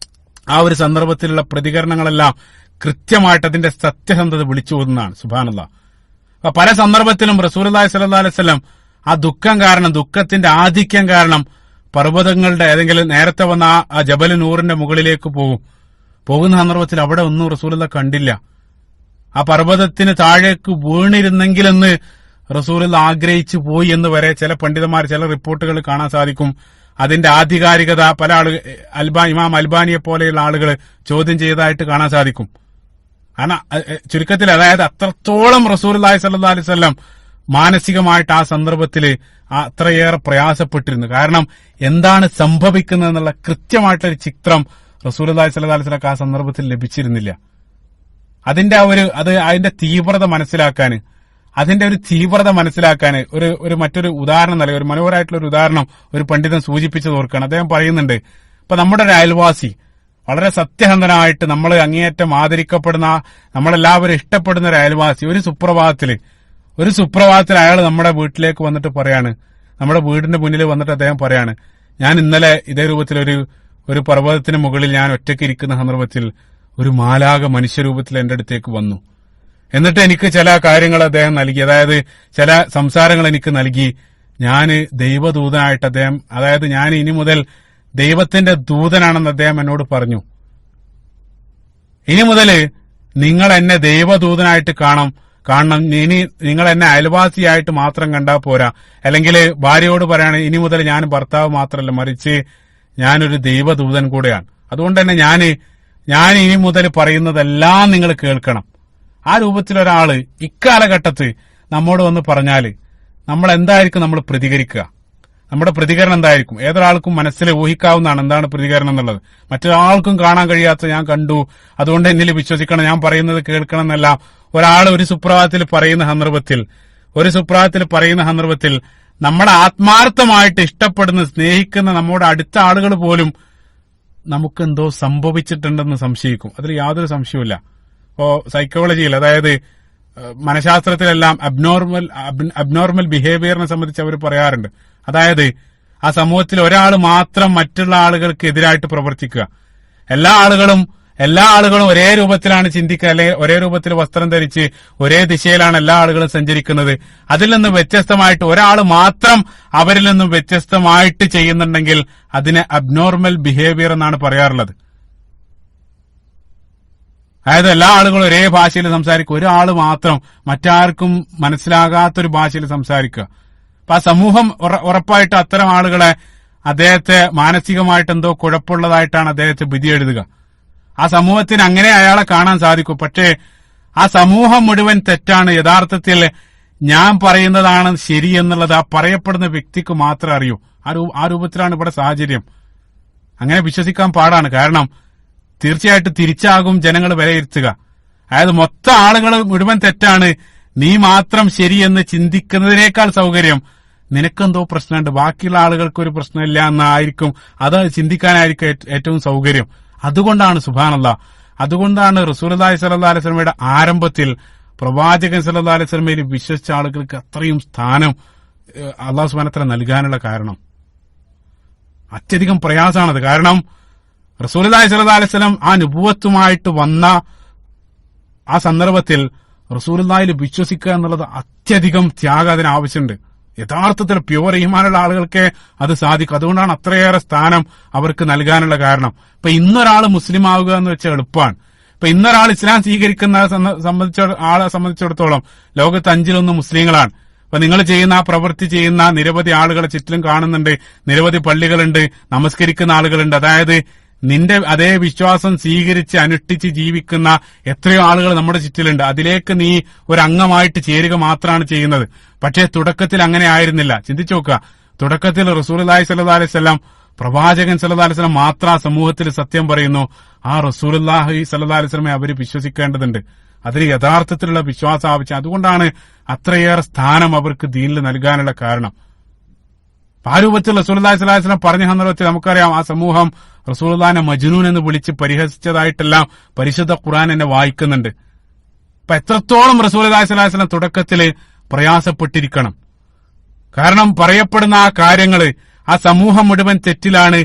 ആ ഒരു സന്ദർഭത്തിലുള്ള പ്രതികരണങ്ങളെല്ലാം കൃത്യമായിട്ട് അതിന്റെ സത്യസന്ധത വിളിച്ചു പോകുന്നതാണ്. സുബ്ഹാനല്ലാഹ്. അപ്പൊ പല സന്ദർഭത്തിലും റസൂലുള്ളാഹി സ്വല്ലല്ലാഹു അലൈഹി വസല്ലം ആ ദുഃഖം കാരണം, ദുഃഖത്തിന്റെ ആധിക്യം കാരണം പർവ്വതങ്ങളുടെ ഏതെങ്കിലും നേരത്തെ വന്ന ആ ജബൽ നൂറിന്റെ മുകളിലേക്ക് പോകുന്ന സന്ദർഭത്തിൽ അവിടെ ഒന്നും റസൂലുള്ളാഹി കണ്ടില്ല. ആ പർവ്വതത്തിന് താഴേക്ക് വീണിരുന്നെങ്കിലെന്ന് റസൂലുള്ളാഹി ആഗ്രഹിച്ചു പോയി എന്ന് വരെ ചില പണ്ഡിതന്മാർ, ചില റിപ്പോർട്ടുകൾ കാണാൻ സാധിക്കും. അതിന്റെ ആധികാരികത പല ഇമാം അൽബാനിയെ പോലെയുള്ള ആളുകൾ ചോദ്യം ചെയ്തതായിട്ട് കാണാൻ സാധിക്കും. കാരണം ചുരുക്കത്തിൽ, അതായത് അത്രത്തോളം റസൂലുള്ളാഹി സ്വല്ലല്ലാഹു അലൈഹി വസല്ലം മാനസികമായിട്ട് ആ സന്ദർഭത്തിൽ അത്രയേറെ പ്രയാസപ്പെട്ടിരുന്നു. കാരണം എന്താണ് സംഭവിക്കുന്നത് എന്നുള്ള കൃത്യമായിട്ടൊരു ചിത്രം റസൂലുള്ളാഹി സ്വല്ലല്ലാഹു അലൈഹി വസല്ലം ആ സന്ദർഭത്തിൽ ലഭിച്ചിരുന്നില്ല. അതിന്റെ തീവ്രത മനസ്സിലാക്കാൻ ഒരു മറ്റൊരു ഉദാഹരണം നൽകി, ഒരു മനോഹരമായിട്ടുള്ള ഒരു ഉദാഹരണം ഒരു പണ്ഡിതൻ സൂചിപ്പിച്ചത് ഓർക്കുകയാണ്. അദ്ദേഹം പറയുന്നുണ്ട്, ഇപ്പൊ നമ്മുടെ ഒരു അയൽവാസി വളരെ സത്യസന്ധനായിട്ട് നമ്മൾ അങ്ങേയറ്റം ആദരിക്കപ്പെടുന്ന, നമ്മളെല്ലാവരും ഇഷ്ടപ്പെടുന്ന ഒരു അയൽവാസി ഒരു സുപ്രഭാതത്തിൽ അയാൾ നമ്മുടെ വീട്ടിലേക്ക് വന്നിട്ട് പറയാണ്, നമ്മുടെ വീടിന്റെ മുന്നിൽ വന്നിട്ട് അദ്ദേഹം പറയാണ്, ഞാൻ ഇന്നലെ ഇതേ രൂപത്തിൽ ഒരു പർവ്വതത്തിന് മുകളിൽ ഞാൻ ഒറ്റയ്ക്ക് ഇരിക്കുന്ന സന്ദർഭത്തിൽ ഒരു മാലാഖ മനുഷ്യരൂപത്തിൽ എന്റെ അടുത്തേക്ക് വന്നു. എന്നിട്ട് എനിക്ക് ചില കാര്യങ്ങൾ അദ്ദേഹം നൽകി, അതായത് ചില സംസാരങ്ങൾ എനിക്ക് നൽകി. ഞാൻ ദൈവദൂതനായിട്ട് അതായത് ഞാൻ ഇനി മുതൽ ദൈവത്തിന്റെ ദൂതനാണെന്ന് അദ്ദേഹം എന്നോട് പറഞ്ഞു. ഇനി മുതൽ നിങ്ങൾ എന്നെ ദൈവദൂതനായിട്ട് കാണണം. ഇനി നിങ്ങൾ എന്നെ അയൽവാസിയായിട്ട് മാത്രം കണ്ടാൽ പോരാ. അല്ലെങ്കിൽ ഭാര്യയോട് പറയാണ്, ഇനി മുതൽ ഞാൻ ഭർത്താവ് മാത്രമല്ല, മറിച്ച് ഞാനൊരു ദൈവദൂതൻ കൂടെയാണ്. അതുകൊണ്ട് തന്നെ ഞാൻ ഇനി മുതൽ പറയുന്നതെല്ലാം നിങ്ങൾ കേൾക്കണം. ആ രൂപത്തിലൊരാള് ഇക്കാലഘട്ടത്ത് നമ്മോട് വന്ന് പറഞ്ഞാല് നമ്മൾ പ്രതികരിക്കുക? നമ്മുടെ പ്രതികരണം എന്തായിരിക്കും? ഏതൊരാൾക്കും മനസ്സിൽ ഊഹിക്കാവുന്നതാണ് എന്താണ് പ്രതികരണം എന്നുള്ളത്. മറ്റൊരാൾക്കും കാണാൻ കഴിയാത്ത ഞാൻ കണ്ടു, അതുകൊണ്ട് എന്നിൽ വിശ്വസിക്കണം, ഞാൻ പറയുന്നത് കേൾക്കണം എന്നല്ല. ഒരാൾ ഒരു സുപ്രഭാതത്തിൽ പറയുന്ന സന്ദർഭത്തിൽ നമ്മളെ ആത്മാർത്ഥമായിട്ട് ഇഷ്ടപ്പെടുന്ന, സ്നേഹിക്കുന്ന നമ്മുടെ അടുത്ത ആളുകൾ പോലും നമുക്കെന്തോ സംഭവിച്ചിട്ടുണ്ടെന്ന് സംശയിക്കും. അതിൽ യാതൊരു സംശയവുമില്ല. ഇപ്പോ സൈക്കോളജിയിൽ, അതായത് മനഃശാസ്ത്രത്തിലെല്ലാം അബ്നോർമൽ ബിഹേവിയറിനെ സംബന്ധിച്ച് അവർ പറയാറുണ്ട്. അതായത് ആ സമൂഹത്തിൽ ഒരാൾ മാത്രം മറ്റുള്ള ആളുകൾക്ക് എതിരായിട്ട് പ്രവർത്തിക്കുക. എല്ലാ ആളുകളും ഒരേ രൂപത്തിലാണ് ചിന്തിക്കുക, അല്ലെങ്കിൽ ഒരേ രൂപത്തിൽ വസ്ത്രം ധരിച്ച് ഒരേ ദിശയിലാണ് എല്ലാ ആളുകളും സഞ്ചരിക്കുന്നത്. അതിൽ നിന്ന് വ്യത്യസ്തമായിട്ട് ഒരാൾ മാത്രം അവരിൽ നിന്നും വ്യത്യസ്തമായിട്ട് ചെയ്യുന്നുണ്ടെങ്കിൽ അതിനെ അബ്നോർമൽ ബിഹേവിയർ എന്നാണ് പറയാറുള്ളത്. അതായത് എല്ലാ ആളുകളും ഒരേ ഭാഷയിൽ സംസാരിക്കുക, ഒരാൾ മാത്രം മറ്റാർക്കും മനസ്സിലാകാത്തൊരു ഭാഷയിൽ സംസാരിക്കുക. അപ്പൊ ആ സമൂഹം ഉറപ്പായിട്ട് അത്തരം ആളുകളെ, അദ്ദേഹത്തെ മാനസികമായിട്ട് എന്തോ കുഴപ്പമുള്ളതായിട്ടാണ് അദ്ദേഹത്തെ വിധി എഴുതുക. ആ സമൂഹത്തിന് അങ്ങനെ അയാളെ കാണാൻ സാധിക്കും. പക്ഷേ ആ സമൂഹം മുഴുവൻ തെറ്റാണ്, യഥാർത്ഥത്തിൽ ഞാൻ പറയുന്നതാണ് ശരി എന്നുള്ളത് ആ പറയപ്പെടുന്ന വ്യക്തിക്ക് മാത്രമേ അറിയൂ. ആ രൂപത്തിലാണ് ഇവിടെ സാഹചര്യം. അങ്ങനെ വിശ്വസിക്കാൻ പാടാണ്. കാരണം തീർച്ചയായിട്ടും തിരിച്ചാകും ജനങ്ങൾ വിലയിരുത്തുക. അതായത് മൊത്തം ആളുകൾ മുഴുവൻ തെറ്റാണ്, നീ മാത്രം ശരിയെന്ന് ചിന്തിക്കുന്നതിനേക്കാൾ സൗകര്യം നിനക്കെന്തോ പ്രശ്നമുണ്ട്, ബാക്കിയുള്ള ആളുകൾക്ക് ഒരു പ്രശ്നമില്ല എന്നായിരിക്കും, അത് ചിന്തിക്കാനായിരിക്കും ഏറ്റവും സൗകര്യം. അതുകൊണ്ടാണ് അതുകൊണ്ടാണ് റസൂലുള്ളാഹി സ്വല്ലല്ലാഹു അലൈഹി വസല്ലമയുടെ ആരംഭത്തിൽ പ്രവാചകൻ സ്വല്ലല്ലാഹു അലൈഹി വസല്ലമയിൽ വിശ്വസിച്ച ആളുകൾക്ക് അത്രയും സ്ഥാനം അല്ലാഹു സുബ്ഹാനഹു വ തആല നൽകാനുള്ള കാരണം. അത്യധികം പ്രയാസമാണത്. കാരണം റസൂലുള്ളാഹി സ്വല്ലല്ലാഹു അലൈഹി വസല്ലം ആ നുബുവത്തുമായിട്ട് വന്ന ആ സന്ദർഭത്തിൽ റസൂലുള്ളാഹിയിൽ വിശ്വസിക്കുക എന്നുള്ളത് അത്യധികം ത്യാഗം അതിന് ആവശ്യമുണ്ട്. യഥാർത്ഥത്തിൽ പ്യുവർ ഈമാനുള്ള ആളുകൾക്ക് അത് സാധിക്കും. അതുകൊണ്ടാണ് അത്രയേറെ സ്ഥാനം അവർക്ക് നൽകാനുള്ള കാരണം. ഇപ്പൊ ഇന്നൊരാൾ മുസ്ലിം ആവുക എന്ന് വെച്ചാൽ എളുപ്പമാണ്. ഇപ്പൊ ഇന്നൊരാൾ ഇസ്ലാം സ്വീകരിക്കുന്ന ആളെ സംബന്ധിച്ചിടത്തോളം ലോകത്ത് 5-1 മുസ്ലിങ്ങളാണ്. അപ്പൊ നിങ്ങൾ ചെയ്യുന്ന ആ പ്രവൃത്തി ചെയ്യുന്ന നിരവധി ആളുകളെ ചുറ്റിലും കാണുന്നുണ്ട്. നിരവധി പള്ളികളുണ്ട്, നമസ്കരിക്കുന്ന ആളുകളുണ്ട്. അതായത് നിന്റെ അതേ വിശ്വാസം സ്വീകരിച്ച് അനുഷ്ഠിച്ച് ജീവിക്കുന്ന എത്രയോ ആളുകൾ നമ്മുടെ ചുറ്റിലുണ്ട്. അതിലേക്ക് നീ ഒരു അംഗമായിട്ട് ചേരുക മാത്രമാണ് ചെയ്യുന്നത്. പക്ഷേ തുടക്കത്തിൽ അങ്ങനെ ആയിരുന്നില്ല. ചിന്തിച്ചു നോക്കുക. തുടക്കത്തിൽ റസൂലുള്ളാഹി സ്വല്ലല്ലാഹു അലൈഹി വസല്ലം, പ്രവാചകൻ സ്വല്ലല്ലാഹു അലൈഹി വസല്ലം മാത്രം സമൂഹത്തിൽ സത്യം പറയുന്നു. ആ റസൂലുള്ളാഹി സ്വല്ലല്ലാഹു അലൈഹി വസല്ലമയെ അവർ വിശ്വസിക്കേണ്ടതുണ്ട്. അതിന് യഥാർത്ഥത്തിലുള്ള വിശ്വാസം ആവശ്യം. അതുകൊണ്ടാണ് അത്രയേറെ സ്ഥാനം അവർക്ക് ദീനിൽ നൽകാനുള്ള കാരണം. ആ രൂപത്തിൽ റസൂലുള്ളാഹി സ്വല്ലല്ലാഹു അലൈഹി വസല്ലം പറഞ്ഞ സന്ദർഭത്തിൽ നമുക്കറിയാം, ആ സമൂഹം റസൂലുള്ളാഹിനെ മജ്നൂൻ എന്ന് വിളിച്ച് പരിഹസിച്ചതായിട്ടെല്ലാം പരിശുദ്ധ ഖുർആൻ എന്നെ വായിക്കുന്നുണ്ട്. അപ്പൊ എത്രത്തോളം റസൂലുള്ളാഹി സ്വല്ലല്ലാഹു അലൈഹി വസല്ലം തുടക്കത്തില് പ്രയാസപ്പെട്ടിരിക്കണം. കാരണം പറയപ്പെടുന്ന ആ കാര്യങ്ങള്, ആ സമൂഹം മുഴുവൻ തെറ്റിലാണ്,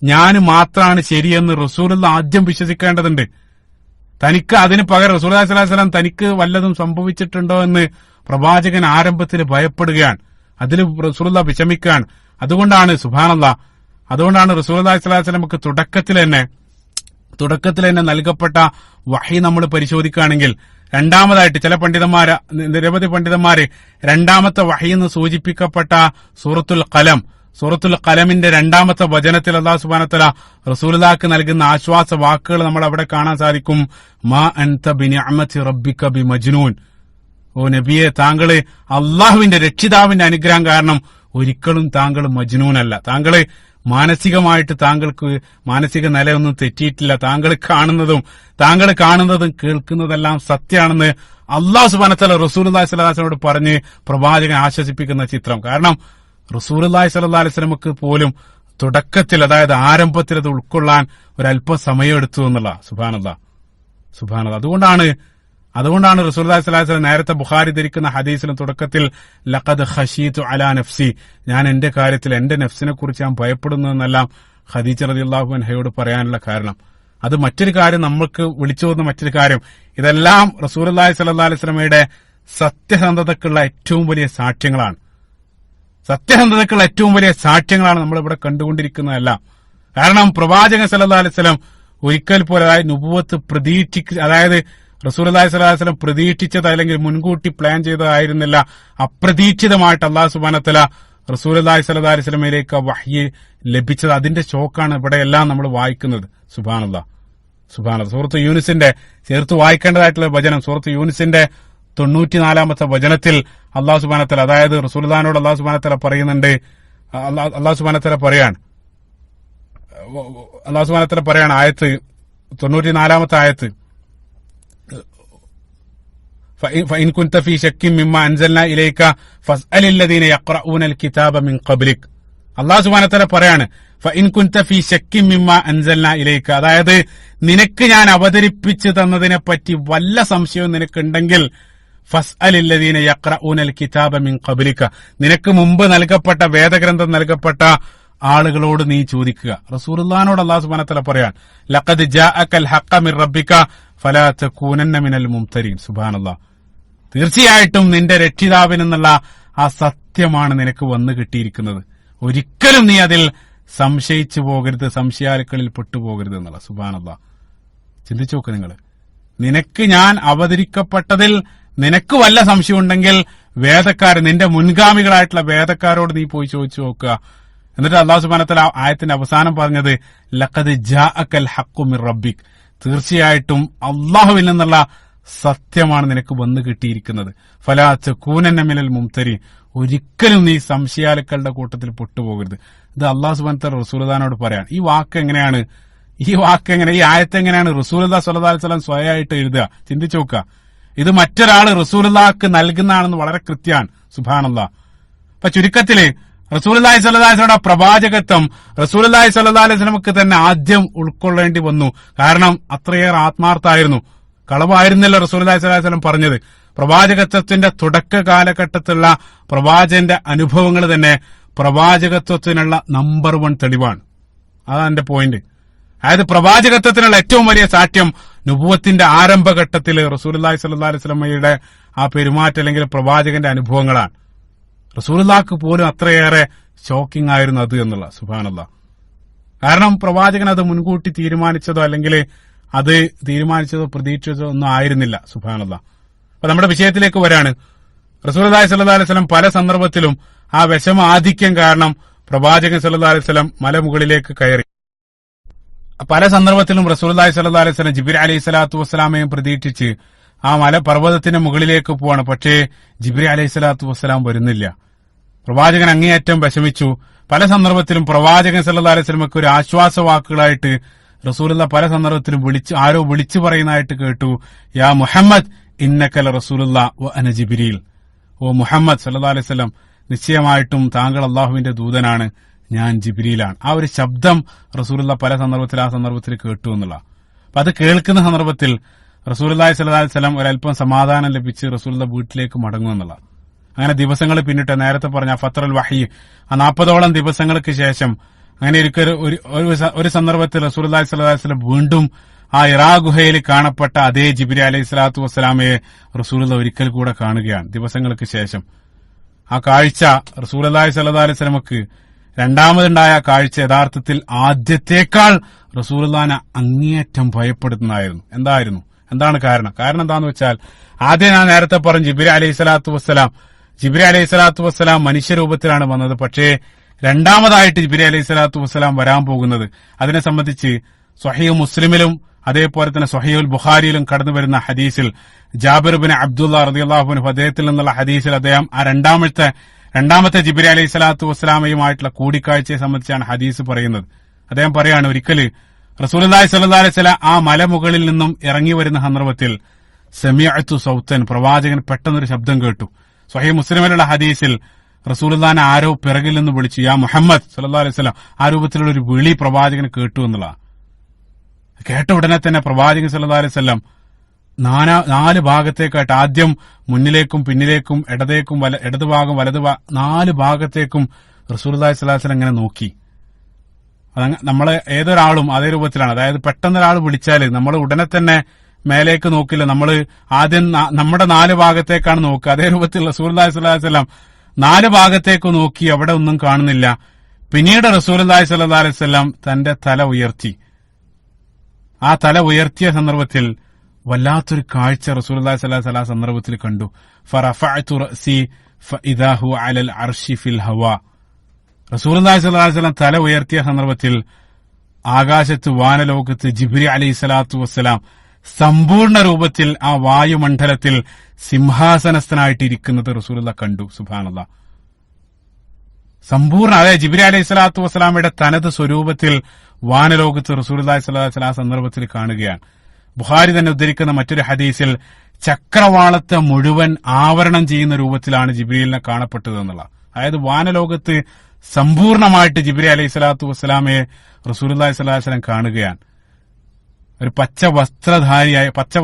ഞാൻ മാത്രമാണ് ശരിയെന്ന് റസൂലുള്ളാഹി ആദ്യം വിശ്വസിക്കേണ്ടതുണ്ട്. തനിക്ക് അതിന് പകരം റസൂലുള്ളാഹി സ്വല്ലല്ലാഹു അലൈഹി വസല്ലം തനിക്ക് വല്ലതും സംഭവിച്ചിട്ടുണ്ടോ എന്ന് പ്രവാചകൻ ആരംഭത്തിൽ ഭയപ്പെടുകയാണ്. അതിൽ റസൂലുള്ളാഹി വിഷമിക്കുകയാണ്. അതുകൊണ്ടാണ് സുബ്ഹാനല്ലാഹ്, അതുകൊണ്ടാണ് റസൂലുള്ളാഹി സ്വല്ലല്ലാഹു അലൈഹി വസല്ലമക്ക് തുടക്കത്തിൽ തന്നെ നൽകപ്പെട്ട വഹി നമ്മൾ പരിശോധിക്കുകയാണെങ്കിൽ, രണ്ടാമതായിട്ട് ചില പണ്ഡിതന്മാര്, നിരവധി പണ്ഡിതന്മാര് രണ്ടാമത്തെ വഹി എന്ന് സൂചിപ്പിക്കപ്പെട്ട സൂറത്തുൽ ഖലമിന്റെ 2ാമത്തെ വചനത്തിൽ അല്ലാഹു സുബ്ഹാനഹു വ തആല റസൂലുള്ളാഹിക്ക് നൽകുന്ന ആശ്വാസ വാക്കുകൾ നമ്മൾ അവിടെ കാണാൻ സാധിക്കും. മാ അൻത ബിനിഅമതി റബ്ബിക ബിമജ്നൂൻ. ഓ നബിയെ, താങ്കള് അള്ളാഹുവിന്റെ രക്ഷിതാവിന്റെ അനുഗ്രഹം കാരണം ഒരിക്കലും താങ്കൾ മജ്നൂനല്ല. താങ്കള് മാനസികമായിട്ട് താങ്കൾക്ക് മാനസിക നിലയൊന്നും തെറ്റിയിട്ടില്ല. താങ്കൾ കാണുന്നതും കേൾക്കുന്നതെല്ലാം സത്യമാണെന്ന് അല്ലാഹു സുബ്ഹാനഹു വ തആല റസൂലുള്ളാഹി സ്വല്ലല്ലാഹു അലൈഹി വസല്ലമയോട് പറഞ്ഞ് പ്രവാചകൻ ആശ്വസിപ്പിക്കുന്ന ചിത്രം. കാരണം റസൂലുള്ളാഹി സ്വല്ലല്ലാഹു അലൈഹി വസല്ലമക്ക് പോലും തുടക്കത്തിൽ, അതായത് ആരംഭത്തിൽ അത് ഉൾക്കൊള്ളാൻ ഒരല്പം സമയം എടുത്തു എന്നുള്ള. സുബ്ഹാനല്ലാഹ്. അതുകൊണ്ടാണ് റസൂലുള്ളാഹി സ്വല്ലല്ലാഹു അലൈഹി വസല്ലം നേരത്തെ ബുഖാരി ധരിക്കുന്ന ഹദീസിലും തുടക്കത്തിൽ ലഖദ് ഖശീതു അലാ നഫ്സി, ഞാൻ എന്റെ കാര്യത്തിൽ എന്റെ നഫ്സിനെ കുറിച്ച് ഞാൻ ഭയപ്പെടുന്നു എന്നെല്ലാം ഖദീജ റളിയല്ലാഹു അൻഹയോട് പറയാനുള്ള കാരണം. അത് മറ്റൊരു കാര്യം, നമ്മൾക്ക് വിളിച്ചു വന്ന മറ്റൊരു കാര്യം, ഇതെല്ലാം റസൂലുള്ളാഹി സ്വല്ലല്ലാഹു അലൈഹി വസല്ലമയുടെ സത്യസന്ധതക്കുള്ള ഏറ്റവും വലിയ സാക്ഷ്യങ്ങളാണ്. നമ്മളിവിടെ കണ്ടുകൊണ്ടിരിക്കുന്നതെല്ലാം. കാരണം പ്രവാചകൻ സല്ലല്ലാഹു അലൈഹി വസല്ലം ഒരിക്കൽ പോലെ, അതായത് നുബുവത്ത് അതായത് റസൂലുള്ളാഹി സ്വല്ലല്ലാഹു അലൈഹി വസല്ലം പ്രതീക്ഷിച്ചത് അല്ലെങ്കിൽ മുൻകൂട്ടി പ്ലാൻ ചെയ്തതായിരുന്നില്ല. അപ്രതീക്ഷിതമായിട്ട് അല്ലാഹു സുബ്ഹാനഹു വ തആല റസൂലുള്ളാഹി സ്വല്ലല്ലാഹു അലൈഹി വസല്ലമയിലേക്ക് വഹ്യ് ലഭിച്ചത്. അതിന്റെ ഷോക്കാണ് ഇവിടെയെല്ലാം നമ്മൾ വായിക്കുന്നത്. സുബ്ഹാനല്ലാഹ്. സൂറത്ത് യൂനുസിന്റെ ചേർത്ത് വായിക്കേണ്ടതായിട്ടുള്ള വചനം, സൂറത്ത് യൂനുസിന്റെ 94ാമത്തെ വചനത്തിൽ അല്ലാഹു സുബ്ഹാനഹു വ തആല, അതായത് റസൂലുള്ളാഹിനോട് അല്ലാഹു സുബ്ഹാനഹു വ തആല പറയുന്നുണ്ട്, അല്ലാഹു സുബ്ഹാനഹു വ തആല പറയാണ് ആയത്ത് 94ാമത്തെ ആയത്ത്, فإن كنت في شك مما أنزلنا إليك فاسأل الذين يقرؤون الكتاب من قبلك. അല്ലാഹു സുബ്ഹാനഹു വ തആല പറയാണ് فإن كنت في شك مما أنزلنا إليك, അതായത് നിനക്ക് ഞാൻ അവതരിപ്പിച്ചു തന്നതിനെ പറ്റി വല്ല സംശയവും നിനക്കുണ്ടെങ്കിൽ ഫസ്അൽ الذين يقرؤون الكتاب من قبلك, നിനക്ക് മുമ്പ് നൽകപ്പെട്ട വേദഗ്രന്ഥം നൽകപ്പെട്ട ആളുകളോട് നീ ചോദിക്കുക. റസൂലുള്ളാഹിനോട് അല്ലാഹു സുബ്ഹാനഹു വ തആല പറയാണ് ലഖദ് ജാഅകൽ ഹഖ്ഖ മിർ റബ്ബിക ഫലാ തകൂനന്ന മിനൽ മുംതരീൻ. സുബ്ഹാനല്ലാഹ്. തീർച്ചയായിട്ടും നിന്റെ രക്ഷിതാവിൽ നിന്നുള്ള ആ സത്യമാണ് നിനക്ക് വന്നു കിട്ടിയിരിക്കുന്നത്. ഒരിക്കലും നീ അതിൽ സംശയിച്ചു പോകരുത്, സംശയാലുക്കളിൽ പെട്ടുപോകരുത് എന്നുള്ള. സുബ്ഹാനല്ലാഹ്. ചിന്തിച്ചു നോക്ക് നിങ്ങൾ. നിനക്ക് ഞാൻ അവതരിക്കപ്പെട്ടതിൽ നിനക്ക് വല്ല സംശയം ഉണ്ടെങ്കിൽ നിന്റെ മുൻഗാമികളായിട്ടുള്ള വേദക്കാരോട് നീ പോയി ചോദിച്ചു നോക്കുക. എന്നിട്ട് അല്ലാഹു സുബ്ഹാനഹു വ തആല ആയത്തിന്റെ അവസാനം പറഞ്ഞത് ലഖദ് ജാഅകൽ ഹഖ്ഖു മിർ റബ്ബിക്, തീർച്ചയായിട്ടും അല്ലാഹുവിൽ നിന്നുള്ള സത്യമാണ് നിനക്ക് വന്നു കിട്ടിയിരിക്കുന്നത്. ഫലാ തകൂനന്ന മിനൽ മുംതരീൻ, ഒരിക്കലും നീ സംശയാലുക്കളുടെ കൂട്ടത്തിൽ പെട്ടുപോകരുത്. ഇത് അല്ലാഹു സുബ്ഹാനഹു വ തആല റസൂലുള്ളാഹിനോട് പറയാൻ. ഈ ആയത്ത് എങ്ങനെയാണ് റസൂലുള്ളാഹി സ്വല്ലല്ലാഹു അലൈഹി വസല്ലം സ്വയമായിട്ട് എഴുതുക? ചിന്തിച്ചു നോക്കുക. ഇത് മറ്റൊരാള് റസൂലുള്ളാഹിക്ക് നൽകുന്നതാണെന്ന് വളരെ കൃത്യമാണ്. സുബ്ഹാനല്ലാഹ്. അപ്പൊ ചുരുക്കത്തില് റസൂലുള്ളാഹി സ്വല്ലല്ലാഹു അലൈഹി വസല്ലം പ്രവാചകത്വം റസൂലുള്ളാഹി സ്വല്ലല്ലാഹു അലൈഹി വസല്ലമക്ക് തന്നെ ആദ്യം ഉൾക്കൊള്ളേണ്ടി വന്നു. കാരണം അത്രയേറെ ആത്മാർത്ഥമായിരുന്നു. കളവായിരുന്നില്ല റസൂലുള്ളാഹി സ്വല്ലല്ലാഹു അലൈഹി വസല്ലം പറഞ്ഞത്. പ്രവാചകത്വത്തിന്റെ തുടക്ക കാലഘട്ടത്തിലുള്ള പ്രവാചകന്റെ അനുഭവങ്ങൾ തന്നെ പ്രവാചകത്വത്തിനുള്ള നമ്പർ 1 തെളിവാണ്. അതാണ് എന്റെ പോയിന്റ്. അതായത് പ്രവാചകത്വത്തിനുള്ള ഏറ്റവും വലിയ സാക്ഷ്യം നുബുവത്തിന്റെ ആരംഭഘട്ടത്തിൽ റസൂലുള്ളാഹി സ്വല്ലല്ലാഹു അലൈഹി വസല്ലമയുടെ ആ പെരുമാറ്റം അല്ലെങ്കിൽ പ്രവാചകന്റെ അനുഭവങ്ങളാണ്. റസൂലുള്ളാഹിക്ക് പോലും അത്രയേറെ ഷോക്കിംഗ് ആയിരുന്നു അത് എന്നുള്ള. സുബ്ഹാനല്ലാഹ്. കാരണം പ്രവാചകൻ അത് മുൻകൂട്ടി തീരുമാനിച്ചതോ അല്ലെങ്കിൽ അത് തീരുമാനിച്ചതോ പ്രതീക്ഷിച്ചതോ ഒന്നും ആയിരുന്നില്ല. സുബ്ഹാനല്ലാഹ്. അപ്പൊ നമ്മുടെ വിഷയത്തിലേക്ക് വരാണ്. റസൂലുള്ളാഹി സ്വല്ലല്ലാഹു അലൈഹി വസല്ലം പല സന്ദർഭത്തിലും ആ വിഷമ ആധിക്യം കാരണം പ്രവാചകൻ സ്വല്ലല്ലാഹു അലൈഹി വസല്ലം മലമുകളിലേക്ക് കയറി. പല സന്ദർഭത്തിലും റസൂലുള്ളാഹി സ്വല്ലല്ലാഹു അലൈഹി വസല്ലം ജിബ്രീൽ അലൈഹി സ്വലാത്തു വസ്സലാമയും പ്രതീക്ഷിച്ച് ആ പർവ്വതത്തിന്റെ മുകളിലേക്ക് പോവാണ്. പക്ഷേ ജിബ്രീൽ അലൈഹി സ്വലാത്തു വസ്സലാം വരുന്നില്ല. പ്രവാചകൻ അങ്ങേയറ്റം വിഷമിച്ചു. പല സന്ദർഭത്തിലും പ്രവാചകൻ സല്ലല്ലാഹു അലൈഹി വസല്ലമക്ക് ഒരു ആശ്വാസ വാക്കുകളായിട്ട് റസൂലുള്ളാഹി പല സന്ദർഭത്തിലും ആരോ വിളിച്ചു പറയുന്നതായിട്ട് കേട്ടു. യാ മുഹമ്മദ് ഇന്നക ലറസൂലുള്ളാഹി വ അന ജിബ്രീൽ. ഓ മുഹമ്മദ് സല്ലല്ലാഹു അലൈഹി വസല്ലം, നിശ്ചയമായിട്ടും താങ്കൾ അള്ളാഹുവിന്റെ ദൂതനാണ്, ഞാൻ ജിബ്രീലാണ്. ആ ഒരു ശബ്ദം റസൂലുള്ളാഹി പല സന്ദർഭത്തിൽ ആ സന്ദർഭത്തിൽ കേട്ടു എന്നുള്ള. അപ്പൊ അത് കേൾക്കുന്ന സന്ദർഭത്തിൽ റസൂലുള്ളാഹി സ്വല്ലല്ലാഹു അലൈഹി വസല്ലം ഒരൽപ്പം സമാധാനം ലഭിച്ച് റസൂലുള്ളാഹി വീട്ടിലേക്ക് മടങ്ങും എന്നുള്ള. അങ്ങനെ ദിവസങ്ങൾ പിന്നിട്ട് നേരത്തെ പറഞ്ഞ ഫത്രൽ വഹി, ആ 40ഓളം ദിവസങ്ങൾക്ക് ശേഷം അങ്ങനെ ഒരു സന്ദർഭത്തിൽ റസൂലുള്ളാഹി സ്വല്ലല്ലാഹു അലൈഹി വസല്ലം വീണ്ടും ആ ഇറാ ഗുഹയിൽ കാണപ്പെട്ട അതേ ജിബ്രീൽ അലൈഹി സ്വലാത്തു വസ്സലാമയെ റസൂലുള്ളാഹി ഒരിക്കൽ കൂടെ കാണുകയാണ് ദിവസങ്ങൾക്ക് ശേഷം. ആ കാഴ്ച റസൂലുള്ളാഹി സ്വല്ലല്ലാഹു അലൈഹി വസല്ലമക്ക് രണ്ടാമതുണ്ടായ കാഴ്ച യഥാർത്ഥത്തിൽ ആദ്യത്തേക്കാൾ റസൂലുള്ളാഹിനെ അങ്ങേയറ്റം ഭയപ്പെടുത്തുന്നതായിരുന്നു. എന്താണ് കാരണം എന്താന്ന് വെച്ചാൽ, ആദ്യം ഞാൻ നേരത്തെ പറഞ്ഞു ജിബ്രീൽ അലൈഹി സ്വലാത്തു വസ്സലാം മനുഷ്യരൂപത്തിലാണ് വന്നത്. പക്ഷേ രണ്ടാമതായിട്ട് ജിബ്രീൽ അലൈഹി സ്വലാത്തു വസ്സലാം വരാൻ പോകുന്നത്, അതിനെ സംബന്ധിച്ച് സ്വഹീഹ് മുസ്ലിമിലും അതേപോലെ തന്നെ സ്വഹീഹുൽ ബുഖാരിയിലും കടന്നു വരുന്ന ഹദീസിൽ ജാബിർ ബിൻ അബ്ദുല്ലാഹ് റളിയല്ലാഹു അൻഹു അദ്ദേഹത്തിൽ നിന്നുള്ള ഹദീസിൽ അദ്ദേഹം ആ രണ്ടാമത്തെ ജിബ്രീൽ അലൈഹി സ്വലാത്തു വസ്സലാമയുമായിട്ടുള്ള കൂടിക്കാഴ്ചയെ സംബന്ധിച്ചാണ് ഹദീസ് പറയുന്നത്. അദ്ദേഹം പറയാണ്, ഒരിക്കല് റസൂലുള്ളാഹി സ്വല്ലല്ലാഹു അലൈഹി വസല്ലം ആ മലമുകളിൽ നിന്നും ഇറങ്ങി വരുന്ന സന്ദർഭത്തിൽ സമിഅതു സൗതൻ, പ്രവാചകൻ പെട്ടെന്നൊരു ശബ്ദം കേട്ടു. സ്വഹീഹ് മുസ്ലിമിലുള്ള ഹദീസിൽ റസൂലുള്ളാഹിനെ ആരോ പിറകിൽ നിന്ന് വിളിച്ചു, യാ മുഹമ്മദ് സല്ലല്ലാഹു അലൈഹി വസല്ലം. ആ രൂപത്തിലുള്ള ഒരു വിളി പ്രവാചകന് കേട്ടു എന്നുള്ളതാണ്. കേട്ട ഉടനെ തന്നെ പ്രവാചകൻ സല്ലല്ലാഹു അലൈഹി വസല്ലം 4 ഭാഗത്തേക്കായിട്ട്, ആദ്യം മുന്നിലേക്കും പിന്നിലേക്കും ഇടതുഭാഗം വലതുഭാഗം 4 ഭാഗത്തേക്കും റസൂലുള്ളാഹി സ്വല്ലല്ലാഹു അലൈഹി വസല്ലം ഇങ്ങനെ നോക്കി. നമ്മളെ ഏതൊരാളും അതേ രൂപത്തിലാണ്. അതായത് പെട്ടെന്നൊരാൾ വിളിച്ചാല് നമ്മൾ ഉടനെ തന്നെ മേലേക്ക് നോക്കില്ല, നമ്മൾ ആദ്യം നമ്മുടെ 4 ഭാഗത്തേക്കാണ് നോക്കുക. അതേ രൂപത്തിൽ റസൂലുള്ളാഹി സ്വല്ലല്ലാഹു അലൈഹി വസല്ലം 4 ഭാഗത്തേക്ക് നോക്കി, അവിടെ ഒന്നും കാണുന്നില്ല. പിന്നീട് റസൂലുള്ളാഹി സ്വല്ലല്ലാഹു അലൈഹി വസല്ലം തന്റെ തല ഉയർത്തി. ആ തല ഉയർത്തിയ സന്ദർഭത്തിൽ വല്ലാത്തൊരു കാഴ്ച റസൂലുള്ളാഹി സ്വല്ലല്ലാഹു അലൈഹി വസല്ലം സന്ദർഭത്തിൽ കണ്ടു. ഫറഫഅതു റഅസി ഫഇദാ ഹുവ അലൽ അർശി ഫിൽ ഹവാ. റസൂലുള്ളാഹി സ്വല്ലല്ലാഹു അലൈഹി വസല്ലം തല ഉയർത്തിയ സന്ദർഭത്തിൽ ആകാശത്ത് വാനലോകത്ത് ജിബ്രീൽ അലൈഹി സ്വലാത്തു വസ്സലാം സമ്പൂർണ്ണ രൂപത്തിൽ ആ വായുമണ്ഡലത്തിൽ സിംഹാസനസ്ഥനായിട്ടിരിക്കുന്നത് റസൂലുള്ളാഹി കണ്ടു. സുബ്ഹാനല്ലാഹ്. സമ്പൂർണ്ണ, അതായത് ജിബ്രീൽ അലൈഹി സ്വലാത്തു വസ്സലാമയുടെ തനത് സ്വരൂപത്തിൽ വാനലോകത്ത് റസൂലുള്ളാഹി സ്വല്ലല്ലാഹു അലൈഹി വസല്ലം ആ സന്ദർഭത്തിൽ കാണുകയാണ്. ബുഖാരി തന്നെ ഉദ്ധരിക്കുന്ന മറ്റൊരു ഹദീസിൽ ചക്രവാളത്തെ മുഴുവൻ ആവരണം ചെയ്യുന്ന രൂപത്തിലാണ് ജിബ്രീലിനെ കാണപ്പെട്ടത് എന്നുള്ള. അതായത് വാനലോകത്ത് സമ്പൂർണമായിട്ട് ജിബ്രീൽ അലൈഹി സ്വലാത്തു വസ്സലാമയെ റസൂലുള്ളാഹി സ്വല്ലല്ലാഹു അലൈഹി വസല്ലം കാണുകയാണ്. ഒരു പച്ച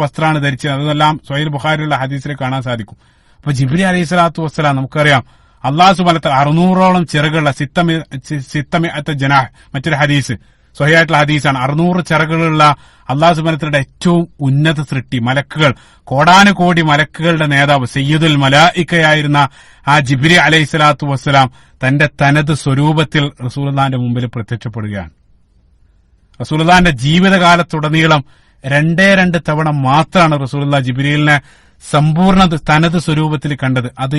വസ്ത്രമാണ് ധരിച്ചത്. അതെല്ലാം സ്വഹീഹ് ബുഖാരിയുള്ള ഹദീസിൽ കാണാൻ സാധിക്കും. അപ്പൊ ജിബ്രീൽ അലൈഹി സ്വലാത്തു വസ്സലാം, നമുക്കറിയാം അല്ലാഹു സുബ്ഹാനഹു വ തആല 600ഓളം ചിറകുള്ള സിത്തമിഅത്ത് ജനാഹ്, മറ്റൊരു ഹദീസ് സ്വഹീഹായിട്ടുള്ള ഹദീസാണ്. 600 ചിറകുകളുള്ള അല്ലാഹു സുബ്ഹാനഹു വ തആലയുടെ ഏറ്റവും ഉന്നത സൃഷ്ടി, മലക്കുകൾ, കോടാനുകോടി മലക്കുകളുടെ നേതാവ് സയ്യിദുൽ മലായിക്കയായിരുന്ന ആ ജിബ്രീൽ അലൈഹി സ്വലാത്തു വസ്സലാം തന്റെ തനത് സ്വരൂപത്തിൽ റസൂലുള്ളാഹിന്റെ മുമ്പിൽ പ്രത്യക്ഷപ്പെടുകയാണ്. റസൂലുള്ളാഹിന്റെ ജീവിതകാലത്തുടനീളം 2 തവണ മാത്രമാണ് റസൂലുള്ളാഹി ജിബ്രീലിനെ സമ്പൂർണ്ണ തനത് സ്വരൂപത്തിൽ കണ്ടത്. അത്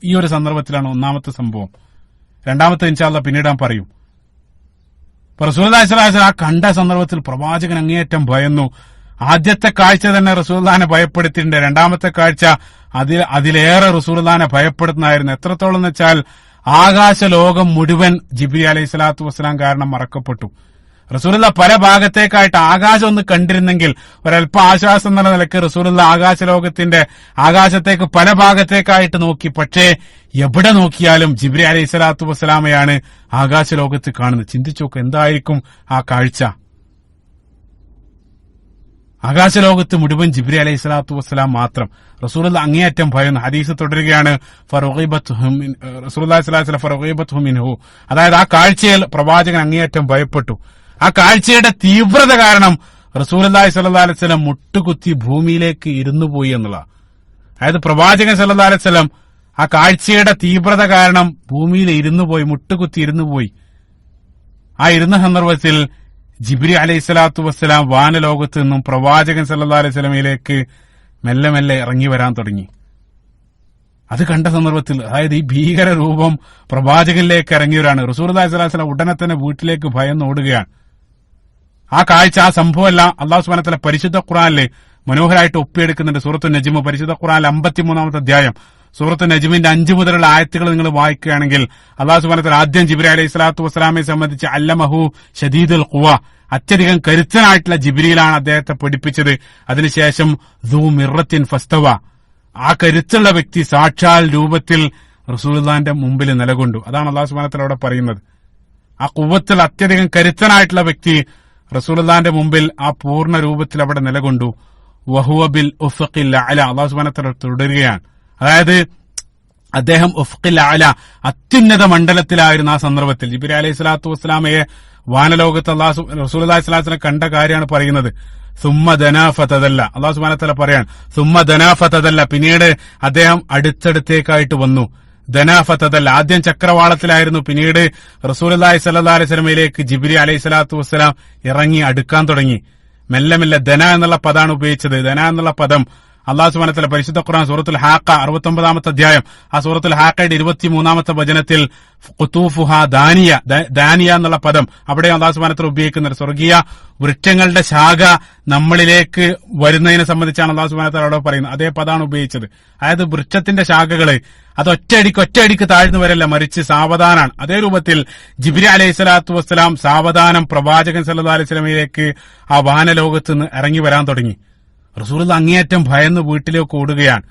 ഈ ഒരു സന്ദർഭത്തിലാണ് ഒന്നാമത്തെ സംഭവം. രണ്ടാമത്തെ ഇൻഷാ അല്ലാഹ് പിന്നീട് ഞാൻ പറയും. റസൂലുള്ളാഹി സ്വല്ലല്ലാഹു അലൈഹി വസല്ലം ആ കണ്ട സന്ദർഭത്തിൽ പ്രവാചകൻ അങ്ങേയറ്റം ഭയന്നു. ആദ്യത്തെ കാഴ്ച തന്നെ റസൂലുള്ളാഹിനെ ഭയപ്പെടുത്തിയിട്ടുണ്ട്. രണ്ടാമത്തെ കാഴ്ച അതിലേറെ റസൂലുള്ളാഹിനെ ഭയപ്പെടുത്തുന്നതായിരുന്നു. എത്രത്തോളം എന്ന് വെച്ചാൽ ആകാശ ലോകം മുഴുവൻ ജിബ്രീൽ അലൈഹി സ്വലാത്തു വസ്സലാം കാരണം മറക്കപ്പെട്ടു. റസൂലുള്ളാഹി പല ഭാഗത്തേക്കായിട്ട് ആകാശം ഒന്ന് കണ്ടിരുന്നെങ്കിൽ ഒരല്പം ആശ്വാസം എന്നുള്ള നിലയ്ക്ക് റസൂലുള്ളാഹി ആകാശത്തേക്ക് പല ഭാഗത്തേക്കായിട്ട് നോക്കി. പക്ഷേ എവിടെ നോക്കിയാലും ജിബ്രീൽ അലൈഹി സ്വലാത്തു വസ്സലാമയാണ് ആകാശ ലോകത്ത് കാണുന്നത്. ചിന്തിച്ചു നോക്ക്, എന്തായിരിക്കും ആ കാഴ്ച? ആകാശലോകത്ത് മുഴുവൻ ജിബ്രീൽ അലൈഹി സ്വലാത്തു വസ്സലാം മാത്രം. റസൂലുള്ളാഹി അങ്ങേയറ്റം ഭയന്നു. ഹദീസ് തുടരുകയാണ്, റസൂലുള്ളാഹി സ്വല്ലല്ലാഹു അലൈഹി വസല്ലം ഫറഗിബത്ഹു മിൻഹു. അതായത് ആ കാഴ്ചയിൽ പ്രവാചകൻ അങ്ങേയറ്റം ഭയപ്പെട്ടു. ആ കാഴ്ചയുടെ തീവ്രത കാരണം റസൂലുള്ളാഹി സ്വല്ലല്ലാഹു അലൈഹി വസല്ലം മുട്ടുകുത്തി ഭൂമിയിലേക്ക് ഇരുന്നു പോയി എന്നുള്ള. അതായത് പ്രവാചകൻ സ്വല്ലല്ലാഹു അലൈഹി വസല്ലം ആ കാഴ്ചയുടെ തീവ്രത കാരണം ഭൂമിയിൽ ഇരുന്നു പോയി, മുട്ടുകുത്തി ഇരുന്നു പോയി. ആ ഇരുന്ന സന്ദർഭത്തിൽ ജിബ്രീൽ അലൈഹിസ്സലാത്തു വസ്സലാം വാനലോകത്ത് നിന്നും പ്രവാചകൻ സല്ലല്ലാഹു അലൈഹി വസല്ലമയിലേക്ക് മെല്ലെ മെല്ലെ ഇറങ്ങി വരാൻ തുടങ്ങി. അത് കണ്ട സന്ദർഭത്തിൽ, അതായത് ഈ ഭീകര രൂപം പ്രവാചകനിലേക്ക് ഇറങ്ങിയവരാണ്. റസൂലുള്ളാഹി സ്വല്ലല്ലാഹു അലൈഹി വസല്ലം ഉടനെ തന്നെ വീട്ടിലേക്ക് ഭയന്ന് ഓടുകയാണ്. ആ കാഴ്ച, ആ സംഭവമല്ല അല്ലാഹു സുബ്ഹാനഹു വ തആല പരിശുദ്ധ ഖുർആനിൽ മനോഹരമായിട്ട് ഒപ്പിയെടുക്കുന്നുണ്ട്. സൂറത്തു നജ്മ്, പരിശുദ്ധ ഖുർആനിൽ 53-ാമത്തെ അധ്യായം സൂറത്തു നജ്മിന്റെ 5 മുതലുള്ള ആയത്തുകൾ നിങ്ങൾ വായിക്കുകയാണെങ്കിൽ അല്ലാഹു സുബ്ഹാനഹു വ തആല ആദ്യം ജിബ്രീൽ അലൈഹിസ്സലാത്തു വസ്സലാമയെ സംബന്ധിച്ച് അല്ലമഹു ശദീദുൽ ഖുവ, അത്യധികം കരുത്തനായിട്ടുള്ള ജിബ്രീലാണ് അദ്ദേഹത്തെ പഠിപ്പിച്ചത്. അതിനുശേഷം ദൂ മിർറത്തിൻ ഫസ്തവ, ആ കരുത്തുള്ള വ്യക്തി സാക്ഷാൽ രൂപത്തിൽ റസൂലുള്ളാഹിന്റെ മുമ്പിൽ നിലകൊണ്ടു. അതാണ് അല്ലാഹു സുബ്ഹാനഹു വ തആല അവിടെ പറയുന്നത്. ആ ഖുവ്വത്തിൽ അത്യധികം കരുത്തനായിട്ടുള്ള വ്യക്തി റസൂലുള്ളാഹിന്റെ മുമ്പിൽ ആ പൂർണ്ണ രൂപത്തിൽ അവിടെ നിലകൊണ്ടു. വഹുവ ബിൽ ഉഫഖിൽ അഅല, അല്ലാഹു സുബ്ഹാനഹു വ തആല തുടരുകയാണ്. അതായത് അദ്ദേഹം ഉഫഖിൽ അഅല, അത്യുന്നത മണ്ഡലത്തിലായിരുന്ന ആ സന്ദർഭത്തിൽ ജിബ്രീൽ അലൈഹിസ്സലാത്തു വസ്സലാമയെ വാനലോകത്ത് റസൂലുള്ളാഹി സ്വല്ലല്ലാഹു അലൈഹി വസല്ലം കണ്ട കാര്യമാണ് പറയുന്നത്. സുമ്മ ദനാ ഫതദല്ല, അല്ലാഹു സുബ്ഹാനഹു വ തആല പറയാണ് സുമ്മ ദനാ ഫതദല്ല, പിന്നീട് അദ്ദേഹം അടുത്തടുത്തേക്കായിട്ട് വന്നു. ദനാ ഫതദല്ല, ആദ്യം ചക്രവാളത്തിലായിരുന്നു, പിന്നീട് റസൂലുള്ളാഹി സ്വല്ലല്ലാഹു അലൈഹി വസല്ലമയിലേക്ക് ജിബ്രീൽ അലൈഹിസ്സലാത്തു വസ്സലാം ഇറങ്ങി അടുക്കാൻ തുടങ്ങി. മെല്ലെ മെല്ലെ ദന എന്നുള്ള പദമാണ് ഉപയോഗിച്ചത്. ദന എന്നുള്ള പദം അല്ലാഹു സുബ്ഹാനഹു വ തആല പരിശുദ്ധ ഖുർആൻ സൂറത്തുൽ ഹാഖ 69-ാമത്തെ അധ്യായം, ആ സൂറത്തുൽ ഹാഖയുടെ 23-ാമത്തെ വചനത്തിൽ ഖുതൂഫുഹാ ദാനിയ, ദാനിയ എന്നുള്ള പദം അവിടെ അല്ലാഹു സുബ്ഹാനഹു വ തആല ഉപയോഗിക്കുന്നത്. സ്വർഗീയ വൃക്ഷങ്ങളുടെ ശാഖ നമ്മളിലേക്ക് വരുന്നതിനെ സംബന്ധിച്ചാണ് അല്ലാഹു സുബ്ഹാനഹു വ തആല അവിടെ പറയുന്നത്. അതേ പദമാണ് ഉപയോഗിച്ചത്. അതായത് വൃക്ഷത്തിന്റെ ശാഖകള് അത് ഒറ്റയടിക്ക് താഴ്ന്നു വരല്ല, മറിച്ച് സാവധാനാണ്. അതേ രൂപത്തിൽ ജിബ്രീൽ അലൈഹിസ്സലാത്തു വസ്സലാം സാവധാനം പ്രവാചകൻ സല്ലല്ലാഹു അലൈഹി വസല്ലമയിലേക്ക് ആ വാനലോകത്ത് നിന്ന് ഇറങ്ങി വരാൻ തുടങ്ങി. റസൂലുള്ളാഹി അങ്ങേയറ്റം ഭയന്ന് വീട്ടിലേക്ക് ഓടുകയാണ്.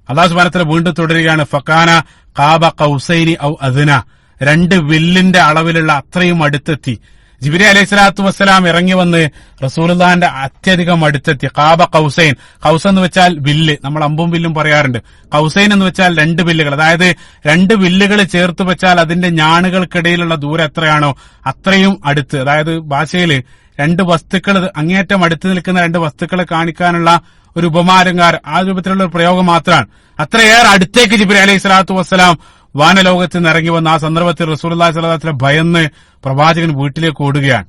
അല്ലാഹു സുബ്ഹാനഹു വ തആല വീണ്ടും തുടരുകയാണ്. ഫകാന ഖാബ ഖൗസൈനി ഔ അദ്ന, 2 വില്ലിന്റെ അളവിലുള്ള അത്രയും അടുത്തെത്തി. ജിബ്രീൽ അലൈഹിസ്സലാത്തു വസ്സലാം ഇറങ്ങി വന്ന് റസൂലുള്ളാഹിന്റെ അത്യധികം അടുത്തെത്തി. ഖാബ ഖൗസൈൻ, ഖൗസ് എന്ന് വെച്ചാൽ വില്ല്, നമ്മൾ അമ്പും വില്ലും പറയാറുണ്ട്. ഖൗസൈൻ എന്ന് വെച്ചാൽ 2 വില്ലുകൾ, അതായത് 2 വില്ലുകൾ ചേർത്ത് വെച്ചാൽ അതിന്റെ ഞാണുകൾക്കിടയിലുള്ള ദൂരം എത്രയാണോ അത്രയും അടുത്ത്. അതായത് ഭാഷയില് 2 വസ്തുക്കൾ, അങ്ങേയറ്റം അടുത്ത് നിൽക്കുന്ന 2 വസ്തുക്കളെ കാണിക്കാനുള്ള ഒരു ഉപമാലങ്കാരം, ആ രൂപത്തിലുള്ള ഒരു പ്രയോഗം മാത്രമാണ്. അത്രയേറെ അടുത്തേക്ക് ജിബ്രീൽ അലൈഹിസ്സലാത്തു വസ്സലാം വാനലോകത്ത് നിന്ന് ഇറങ്ങി വന്ന ആ സന്ദർഭത്തിൽ റസൂലുള്ളാഹി സ്വല്ലല്ലാഹു അലൈഹി വസല്ലം ഭയന്ന് പ്രവാചകൻ വീട്ടിലേക്ക് ഓടുകയാണ്.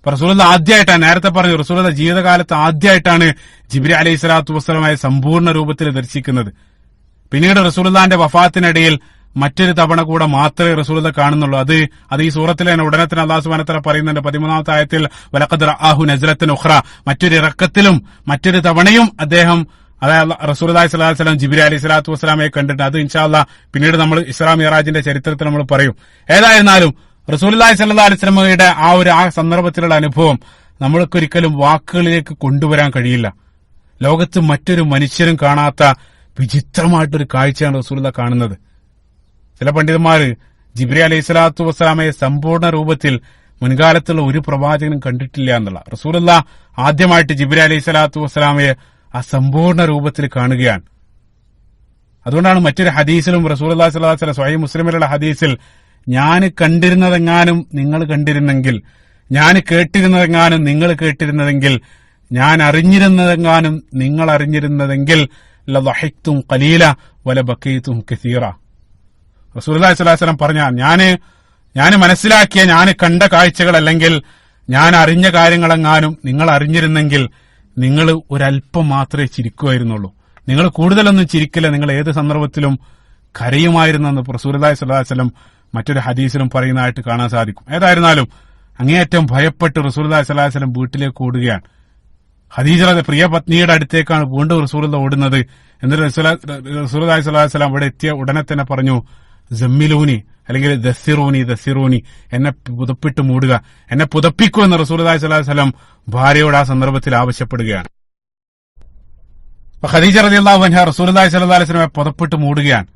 റസൂലുള്ളാഹി ആദ്യമായിട്ടാണ്, നേരത്തെ പറഞ്ഞു, റസൂലുള്ളാഹി ജീവിതകാലത്ത് ആദ്യമായിട്ടാണ് ജിബ്രീൽ അലൈഹിസ്സലാത്തു വസ്സലാമയെ സമ്പൂർണ്ണ രൂപത്തിൽ ദർശിക്കുന്നത്. പിന്നീട് റസൂലുള്ളാഹിന്റെ വഫാത്തിനിടയിൽ മറ്റൊരു തവണ കൂടെ മാത്രമേ റസൂലുള്ളാഹി കാണുന്നുള്ളൂ. അത് ഈ സൂറത്തിൽ തന്നെ ഉടനെ തന്നെ അല്ലാഹു സുബ്ഹാനഹു വ തആല പറയുന്നുണ്ട് 13-ാമത്തെ ആയത്തിൽ വലഖദ് റആഹു നസ്ലത്തൻ ഉഖ്റ, മറ്റൊരു ഇറക്കത്തിലും മറ്റൊരു തവണയും അദ്ദേഹം, അതായത് റസൂലുള്ളാഹി സ്വല്ലല്ലാഹു അലൈഹി വസല്ലം ജിബ്രീൽ അലൈഹിസ്സലാത്തു വസ്സലാമയെ കണ്ടിട്ട്, അത് ഇൻഷാ അല്ലാഹ് പിന്നീട് നമ്മൾ ഇസ്രാ മിഅ്റാജിന്റെ ചരിത്രത്തിൽ നമ്മൾ പറയും. ഏതായിരുന്നാലും റസൂലുള്ളാഹി സ്വല്ലല്ലാഹു അലൈഹി വസല്ലമയുടെ ആ സന്ദർഭത്തിലുള്ള അനുഭവം നമ്മൾക്കൊരിക്കലും വാക്കുകളിലേക്ക് കൊണ്ടുവരാൻ കഴിയില്ല. ലോകത്ത് മറ്റൊരു മനുഷ്യരും കാണാത്ത വിചിത്രമായിട്ടൊരു കാഴ്ചയാണ് റസൂലുള്ളാഹി കാണുന്നത്. ചില പണ്ഡിതന്മാര് ജിബ്രീൽ അലൈഹിസ്സലാത്തു വസ്സലാമയെ സമ്പൂർണ്ണ രൂപത്തിൽ മുൻകാലത്തുള്ള ഒരു പ്രവാചകനും കണ്ടിട്ടില്ല എന്നുള്ള. റസൂലുള്ളാഹി ആദ്യമായിട്ട് ജിബ്രീൽ അലൈഹിസ്സലാത്തു വസ്സലാമയെ ആ സമ്പൂർണ്ണ രൂപത്തിൽ കാണുകയാണ്. അതുകൊണ്ടാണ് മറ്റൊരു ഹദീസിലും റസൂലുള്ളാഹി സ്വല്ലല്ലാഹു അലൈഹി വസല്ലം സ്വഹീഹ് മുസ്ലിമിലുള്ള ഹദീസിൽ, ഞാൻ കണ്ടിരുന്നതെങ്ങാനും നിങ്ങൾ കണ്ടിരുന്നെങ്കിൽ, ഞാൻ കേട്ടിരുന്നതെങ്ങാനും നിങ്ങൾ കേട്ടിരുന്നതെങ്കിൽ, ഞാൻ അറിഞ്ഞിരുന്നതെങ്ങാനും നിങ്ങൾ അറിഞ്ഞിരുന്നതെങ്കിൽ ലളഹിഖ്തും ഖലീല വലബഖീതും കസീറ. റസൂലുള്ളാഹി സ്വല്ലല്ലാഹു അലൈഹി വസല്ലം പറഞ്ഞ, ഞാൻ മനസ്സിലാക്കിയ, ഞാൻ കണ്ട കാഴ്ചകൾ അല്ലെങ്കിൽ ഞാൻ അറിഞ്ഞ കാര്യങ്ങളെങ്ങാനും നിങ്ങൾ അറിഞ്ഞിരുന്നെങ്കിൽ നിങ്ങൾ ഒരല്പം മാത്രമേ ചിരിക്കുമായിരുന്നുള്ളൂ, നിങ്ങൾ കൂടുതലൊന്നും ചിരിക്കില്ല, നിങ്ങൾ ഏത് സന്ദർഭത്തിലും കരയുമായിരുന്നെന്ന് റസൂലുള്ളാഹി സ്വല്ലല്ലാഹു അലൈഹി വസല്ലം മറ്റൊരു ഹദീസിലും പറയുന്നതായിട്ട് കാണാൻ സാധിക്കും. ഏതായിരുന്നാലും അങ്ങേയറ്റം ഭയപ്പെട്ട് റസൂലുള്ളാഹി സ്വല്ലല്ലാഹു അലൈഹി വസല്ലം വീട്ടിലേക്ക് ഓടുകയാണ്. ഖദീജയുടെ പ്രിയ പത്നിയുടെ അടുത്തേക്കാണ് വീണ്ടും റസൂലുള്ളാഹി ഓടുന്നത്. എന്നിട്ട് റസൂലുള്ളാഹി സ്വല്ലല്ലാഹു അലൈഹി വസല്ലം അവിടെ എത്തിയ ഉടനെ തന്നെ പറഞ്ഞു, ജമ്മിലൂനി അല്ലെങ്കിൽ ദസ്സിറൂനി, എന്നെ പുതപ്പിട്ട് മൂടുക, എന്നെ പുതപ്പിക്കൂ എന്ന് റസൂലുള്ളാഹി സ്വല്ലല്ലാഹു അലൈഹി വസല്ലം ഭാര്യയോട് ആ സന്ദർഭത്തിൽ ആവശ്യപ്പെടുകയാണ്. ഖദീജ റളിയല്ലാഹു അൻഹ റസൂലുള്ളാഹി സ്വല്ലല്ലാഹു അലൈഹി വസല്ലമയെ പുതപ്പിട്ട് മൂടുകയാണ്.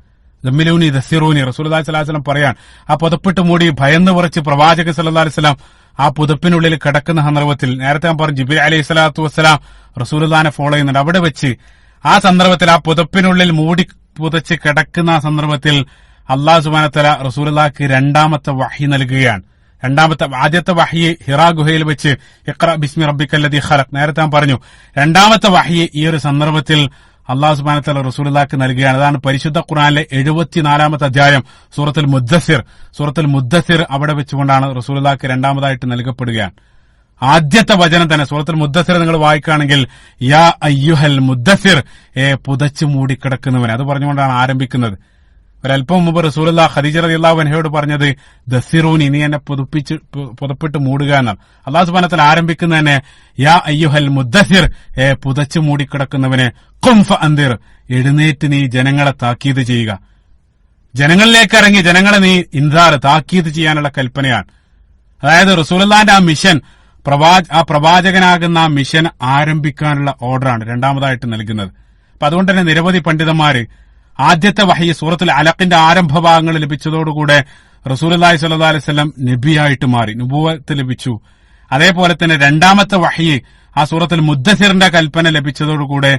ജമ്മിലൂനി ദസ്സിറൂനി, റസൂലുള്ളാഹി സ്വല്ലല്ലാഹു അലൈഹി വസല്ലം പറയാൻ, ആ പുതപ്പിട്ട് മൂടി ഭയന്ന് വിറച്ച് പ്രവാചകൻ സ്വല്ലല്ലാഹു അലൈഹി വസല്ലം ആ പുതപ്പിനുള്ളിൽ കിടക്കുന്ന സന്ദർഭത്തിൽ, നേരത്തെ ഞാൻ പറഞ്ഞു ജിബ്രീൽ അലൈഹിസ്സലാത്തു വസ്സലാം റസൂലുള്ളാഹിനെ ഫോളോ ചെയ്യുന്നുണ്ട്. അവിടെ വെച്ച് ആ സന്ദർഭത്തിൽ ആ പുതപ്പിനുള്ളിൽ മൂടി പുതച്ച് കിടക്കുന്ന ആ സന്ദർഭത്തിൽ അല്ലാഹു സുബ്ഹാനഹു വ തആല റസൂലുള്ളാഹിക്ക് 2ാമത്തെ വഹി നൽകുകയാണ്. ആദ്യത്തെ വഹി ഹിറാ ഗുഹയിൽ വെച്ച് ഇഖ്റ ബിസ്മി റബ്ബിക്കല്ലദീ ഖലഖ്, നേരത്തെ ഞാൻ പറഞ്ഞു. 2ാമത്തെ വഹി ഈ ഒരു സന്ദർഭത്തിൽ അള്ളാഹു സുബ്ഹാനഹു വ തആല റസൂലുള്ളാഹിക്ക് നൽകുകയാണ്. അതാണ് പരിശുദ്ധ ഖുർആനിലെ 74-ാമത്തെ അധ്യായം സൂറത്തുൽ മുദ്ദസിർ അവിടെ വെച്ചുകൊണ്ടാണ് റസൂലുള്ളാഹിക്ക് രണ്ടാമതായിട്ട് നൽകപ്പെടുകയാണ്. ആദ്യത്തെ വചനം തന്നെ സൂറത്തുൽ മുദ്ദസിർ നിങ്ങൾ വായിക്കുകയാണെങ്കിൽ യാ അയ്യുഹൽ മുദ്ദസിർ, പുതച്ചു മൂടിക്കിടക്കുന്നവൻ, അത് പറഞ്ഞുകൊണ്ടാണ് ആരംഭിക്കുന്നത്. ഒരല്പം മുമ്പ് റസൂലുള്ളാഹി ഖദീജ റളിയല്ലാഹു അൻഹയോട് പറഞ്ഞത് ദസ്സിറൂനി, നീ എന്നെ പുതപ്പിട്ട് മൂടുക എന്നാണ്. അല്ലാഹു സുബ്ഹാനഹു വ തആല ആരംഭിക്കുന്ന തന്നെ യാ അയ്യുഹൽ മുദ്ദസിർ, പുതച്ചു മൂടിക്കിടക്കുന്നവനെ, ഖും ഫഅൻദിർ, എഴുന്നേറ്റ് നീ ജനങ്ങളെ താക്കീത് ചെയ്യുക. ജനങ്ങളിലേക്ക് ഇറങ്ങി ജനങ്ങളെ നീ ഇൻദാർ താക്കീത് ചെയ്യാനുള്ള കൽപ്പനയാണ്. അതായത് റസൂലുള്ളാഹിന്റെ ആ മിഷൻ, പ്രവാചകനാകുന്ന ആ മിഷൻ ആരംഭിക്കാനുള്ള ഓർഡറാണ് രണ്ടാമതായിട്ട് നൽകുന്നത്. അപ്പൊ അതുകൊണ്ട് തന്നെ നിരവധി പണ്ഡിതന്മാര് ആദ്യത്തെ വഹി സൂറത്തുൽ അലഖിന്റെ ആരംഭ ഭാഗങ്ങൾ ലഭിച്ചതോടുകൂടെ റസൂലുള്ളാഹി സ്വല്ലല്ലാഹു അലൈഹി വസല്ലം നബിയായിട്ട് മാറി, നുബുവത്ത് ലഭിച്ചു. അതേപോലെ തന്നെ രണ്ടാമത്തെ വഹി ആ സൂറത്തുൽ മുദ്ദസിറിന്റെ കൽപ്പന ലഭിച്ചതോടുകൂടെ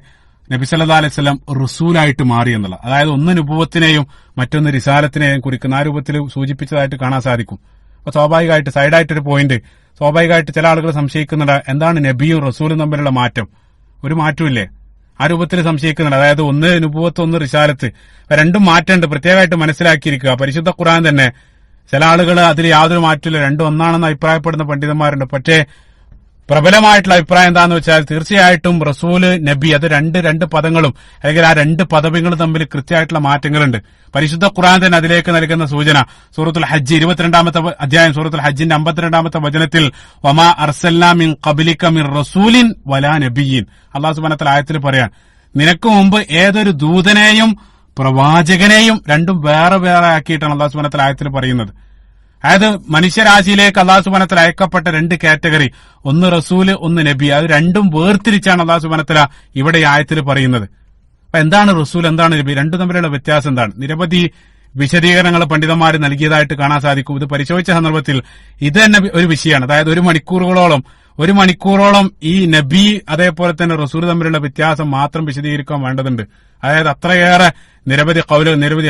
നബി സല്ലല്ലാഹു അലൈഹി വസല്ലം റസൂലായിട്ട് മാറി എന്നുള്ള, അതായത് ഒന്ന് നുബുവത്തിനെയും മറ്റൊന്ന് റിസാലത്തിനെയും കുറിക്കുന്ന ആ രൂപത്തിൽ സൂചിപ്പിച്ചതായിട്ട് കാണാൻ സാധിക്കും. അപ്പൊ സ്വാഭാവികമായിട്ട് സൈഡായിട്ടൊരു പോയിന്റ്, സ്വാഭാവികമായിട്ട് ചില ആളുകൾ സംശയിക്കുന്നുണ്ട്, എന്താണ് നബിയും റസൂലും തമ്മിലുള്ള മാറ്റം? ഒരു മാറ്റമില്ലേ? ആ രൂപത്തിൽ സംശയിക്കുന്നുണ്ട്. അതായത് ഒന്ന് നുബുവത്ത്, ഒന്ന് റിസാലത്ത്, രണ്ടും മാറ്റമുണ്ട്, പ്രത്യേകമായിട്ട് മനസ്സിലാക്കിയിരിക്കുക. പരിശുദ്ധ ഖുർആൻ തന്നെ ചില ആളുകൾ അതിൽ യാതൊരു മാറ്റമില്ല, രണ്ടും ഒന്നാണെന്ന് അഭിപ്രായപ്പെടുന്ന പണ്ഡിതന്മാരുണ്ട്. പക്ഷേ പ്രബലമായിട്ടുള്ള അഭിപ്രായം എന്താണെന്ന് വെച്ചാൽ തീർച്ചയായിട്ടും റസൂല്, നബി, അത് രണ്ട് പദങ്ങളും അല്ലെങ്കിൽ ആ രണ്ട് പദവികളും തമ്മിൽ കൃത്യമായിട്ടുള്ള മാറ്റങ്ങളുണ്ട്. പരിശുദ്ധ ഖുർആൻ തന്നെ അതിലേക്ക് നൽകുന്ന സൂചന സൂറത്തുൽ ഹജ്ജ് 22-ാമത്തെ അധ്യായം സൂറത്തുൽ ഹജ്ജിന്റെ 52-ാമത്തെ വചനത്തിൽ വമാ അർസൽനാ മിൻ ഖബ്ലിക മിൻ റസൂലിൻ വലാ നബിയ്യിൻ, അല്ലാഹു സുബ്ഹാനഹു വ തആല ആയത്തിൽ പറയാൻ, നിനക്ക് മുമ്പ് ഏതൊരു ദൂതനെയും പ്രവാചകനെയും രണ്ടും വേറെ വേറെ ആക്കിയിട്ടാണ് അല്ലാഹു സുബ്ഹാനഹു വ തആല ആയത്തിൽ പറയുന്നത്. അതായത് മനുഷ്യരാശിയിലേക്ക് അല്ലാഹു സുബ്ഹാനഹു വ തആല അയക്കപ്പെട്ട രണ്ട് കാറ്റഗറി, ഒന്ന് റസൂല്, ഒന്ന് നബി, അത് രണ്ടും വേർതിരിച്ചാണ് അല്ലാഹു സുബ്ഹാനഹു വ തആല ഇവിടെ ഈ ആയത്തിൽ പറയുന്നത്. അപ്പൊ എന്താണ് റസൂൽ, എന്താണ് നബി, രണ്ടു തമ്മിലുള്ള വ്യത്യാസം എന്താണ്? നിരവധി വിശദീകരണങ്ങൾ പണ്ഡിതന്മാർ നൽകിയതായിട്ട് കാണാൻ സാധിക്കും. ഇത് പരിശോധിച്ച സന്ദർഭത്തിൽ ഇത് തന്നെ ഒരു വിഷയമാണ്. അതായത് ഒരു മണിക്കൂറോളം ഈ നബി അതേപോലെ തന്നെ റസൂൽ തമ്മിലുള്ള വ്യത്യാസം മാത്രം വിശദീകരിക്കാൻ വേണ്ടതുണ്ട്. അതായത് അത്രയേറെ നിരവധി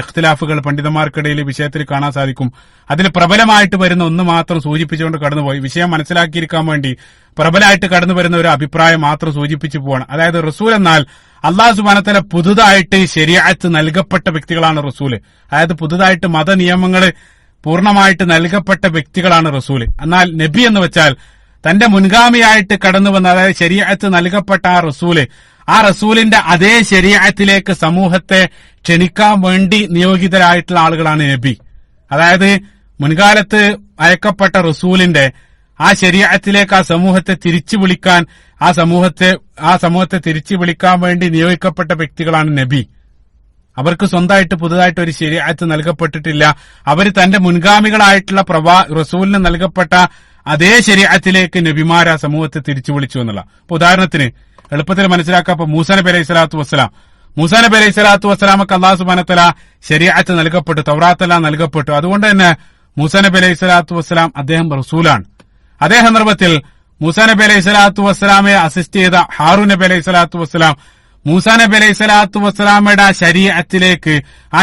ഇഖ്തിലാഫുകൾ പണ്ഡിതന്മാർക്കിടയിൽ വിഷയത്തിൽ കാണാൻ സാധിക്കും. അതിൽ പ്രബലമായിട്ട് വരുന്ന ഒന്ന് മാത്രം സൂചിപ്പിച്ചുകൊണ്ട് കടന്നുപോയി. വിഷയം മനസ്സിലാക്കിയിരിക്കാൻ വേണ്ടി പ്രബലമായിട്ട് കടന്നു വരുന്ന ഒരു അഭിപ്രായം മാത്രം സൂചിപ്പിച്ചു പോവാണ്. അതായത് റസൂൽ എന്നാൽ അല്ലാഹു സുബ്ഹാനഹു വ തആല പുതുതായിട്ട് ശരീഅത്ത് നൽകപ്പെട്ട വ്യക്തികളാണ് റസൂല്. അതായത് പുതുതായിട്ട് മതനിയമങ്ങൾ പൂർണ്ണമായിട്ട് നൽകപ്പെട്ട വ്യക്തികളാണ് റസൂല്. എന്നാൽ നബി എന്ന് വെച്ചാൽ തന്റെ മുൻഗാമിയായിട്ട് കടന്നു വന്ന, അതായത് ശരീഅത്ത് നൽകപ്പെട്ട ആ റസൂലിന്റെ അതേ ശരീഅത്തിലേക്ക് സമൂഹത്തെ ക്ഷണിക്കാൻ വേണ്ടി നിയോഗിതരായിട്ടുള്ള ആളുകളാണ് നബി. അതായത് മുൻകാലത്ത് അയക്കപ്പെട്ട റസൂലിന്റെ ആ ശരീഅത്തിലേക്ക് ആ സമൂഹത്തെ തിരിച്ചു വിളിക്കാൻ, ആ സമൂഹത്തെ തിരിച്ചു വിളിക്കാൻ വേണ്ടി നിയോഗിക്കപ്പെട്ട വ്യക്തികളാണ് നബി. അവർക്ക് സ്വന്തമായിട്ട് പുതുതായിട്ട് ഒരു ശരീഅത്ത് നൽകപ്പെട്ടിട്ടില്ല. അവർ തന്റെ മുൻഗാമികളായിട്ടുള്ള റസൂലിന് നൽകപ്പെട്ട അതേ ശരീഅത്തിലേക്ക് നബിമാർ ആ സമൂഹത്തെ തിരിച്ചു വിളിച്ചു എന്നുള്ള. ഇപ്പൊ ഉദാഹരണത്തിന് എളുപ്പത്തിൽ മനസ്സിലാക്കാം. ഇപ്പൊ മൂസാ നബി അലൈഹി സ്വലാത്തു വസ്സലാമക്ക് അല്ലാഹു സുബ്ഹാനഹു വ തആല ശരീഅത്ത് നൽകപ്പെട്ടു, തൗറാത്തെല്ലാം നൽകപ്പെട്ടു. അതുകൊണ്ട് തന്നെ മൂസാ നബി അലൈഹി സ്വലാത്തു വസ്സലാം അദ്ദേഹം റസൂലാണ്. അതേ സന്ദർഭത്തിൽ മൂസാ നബി അലൈഹി സ്വലാത്തു വസ്സലാമെ അസിസ്റ്റ് ചെയ്ത ഹാറൂൻ നബി അലൈഹി സ്വലാത്തു വസ്സലാം മൂസാ നബി അലൈഹി സ്വലാത്തു വസ്സലാമയുടെ ആ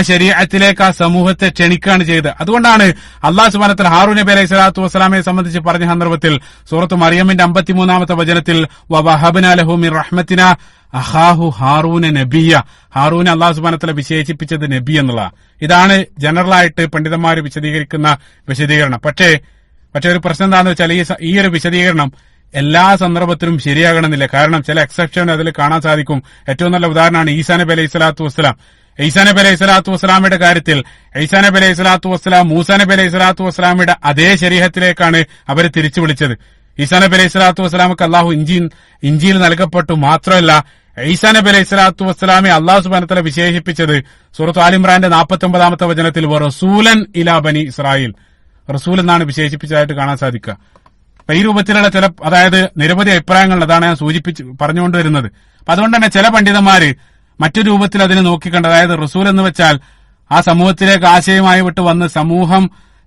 ശരീഅത്തിലേക്ക് ആ സമൂഹത്തെ ക്ഷണിക്കുകയാണ് ചെയ്തത്. അതുകൊണ്ടാണ് അല്ലാഹു സുബ്ഹാനഹു വ തആല ഹാറൂൻ നബി അലൈഹി സ്വലാത്തു വസ്സലാമയെ സംബന്ധിച്ച് പറഞ്ഞ സന്ദർഭത്തിൽ സൂറത്ത് മറിയമിന്റെ 53-ാമത്തെ വചനത്തിൽ വവഹബ്നാ ലഹു മിർ റഹ്മത്തിനാ അഖാഹു ഹാറൂന നബിയ്യ, ഹാറൂനെ അല്ലാഹു സുബ്ഹാനഹു വ തആല വിശേഷിപ്പിച്ചത് നബി എന്നുള്ള. ഇതാണ് ജനറലായിട്ട് പണ്ഡിതന്മാർ വിശദീകരിക്കുന്ന വിശദീകരണം. പക്ഷേ ഒരു പ്രശ്നം എന്താണെന്ന് വെച്ചാൽ ഈ ഒരു വിശദീകരണം എല്ലാ സന്ദർഭത്തിലും ശരിയാകണമെന്നില്ല. കാരണം ചില എക്സെപ്ഷൻ അതിൽ കാണാൻ സാധിക്കും. ഏറ്റവും നല്ല ഉദാഹരണമാണ് ഈസാ നബി അലൈഹി സ്വലാത്തു വസ്സലാം. ഈസാ നബി അലൈഹി സ്വലാത്തു വസ്സലാമയുടെ കാര്യത്തിൽ ഈസാ നബി അലൈഹി സ്വലാത്തു വസ്സലാം മൂസാ നബി അലൈഹി സ്വലാത്തു വസ്സലാമയുടെ അതേ ശരീഅത്തിലേക്കാണ് അവരെ തിരിച്ചു വിളിച്ചത്. ഈസാ നബി അലൈഹി സ്വലാത്തു വസ്സലാമക്ക് അള്ളാഹു ഇഞ്ചീൽ നൽകപ്പെട്ടു. മാത്രമല്ല ഈസാ നബി അലൈഹി സ്വലാത്തു വസ്സലാമെ അള്ളാഹു സുബ്ഹാനഹു വ തആല വിശേഷിപ്പിച്ചത് സൂറത്ത് ആൽ ഇംറാന്റെ 49-ാമത്തെ വചനത്തിൽ റസൂലൻ ഇലാ ബനി ഇസ്രായേൽ, റസൂൽ എന്നാണ് വിശേഷിപ്പിച്ചതായിട്ട് കാണാൻ സാധിക്കുക. അപ്പൊ ഈ രൂപത്തിലുള്ള അതായത് നിരവധി അഭിപ്രായങ്ങൾ അതാണ് ഞാൻ പറഞ്ഞുകൊണ്ടുവരുന്നത്. അപ്പൊ അതുകൊണ്ട് തന്നെ ചില പണ്ഡിതന്മാര് മറ്റു രൂപത്തിൽ അതിനെ നോക്കിക്കണ്ട്. അതായത് റസൂൽ എന്ന് വെച്ചാൽ ആ സമൂഹത്തിലേക്ക് ആശയമായി വിട്ട് വന്ന്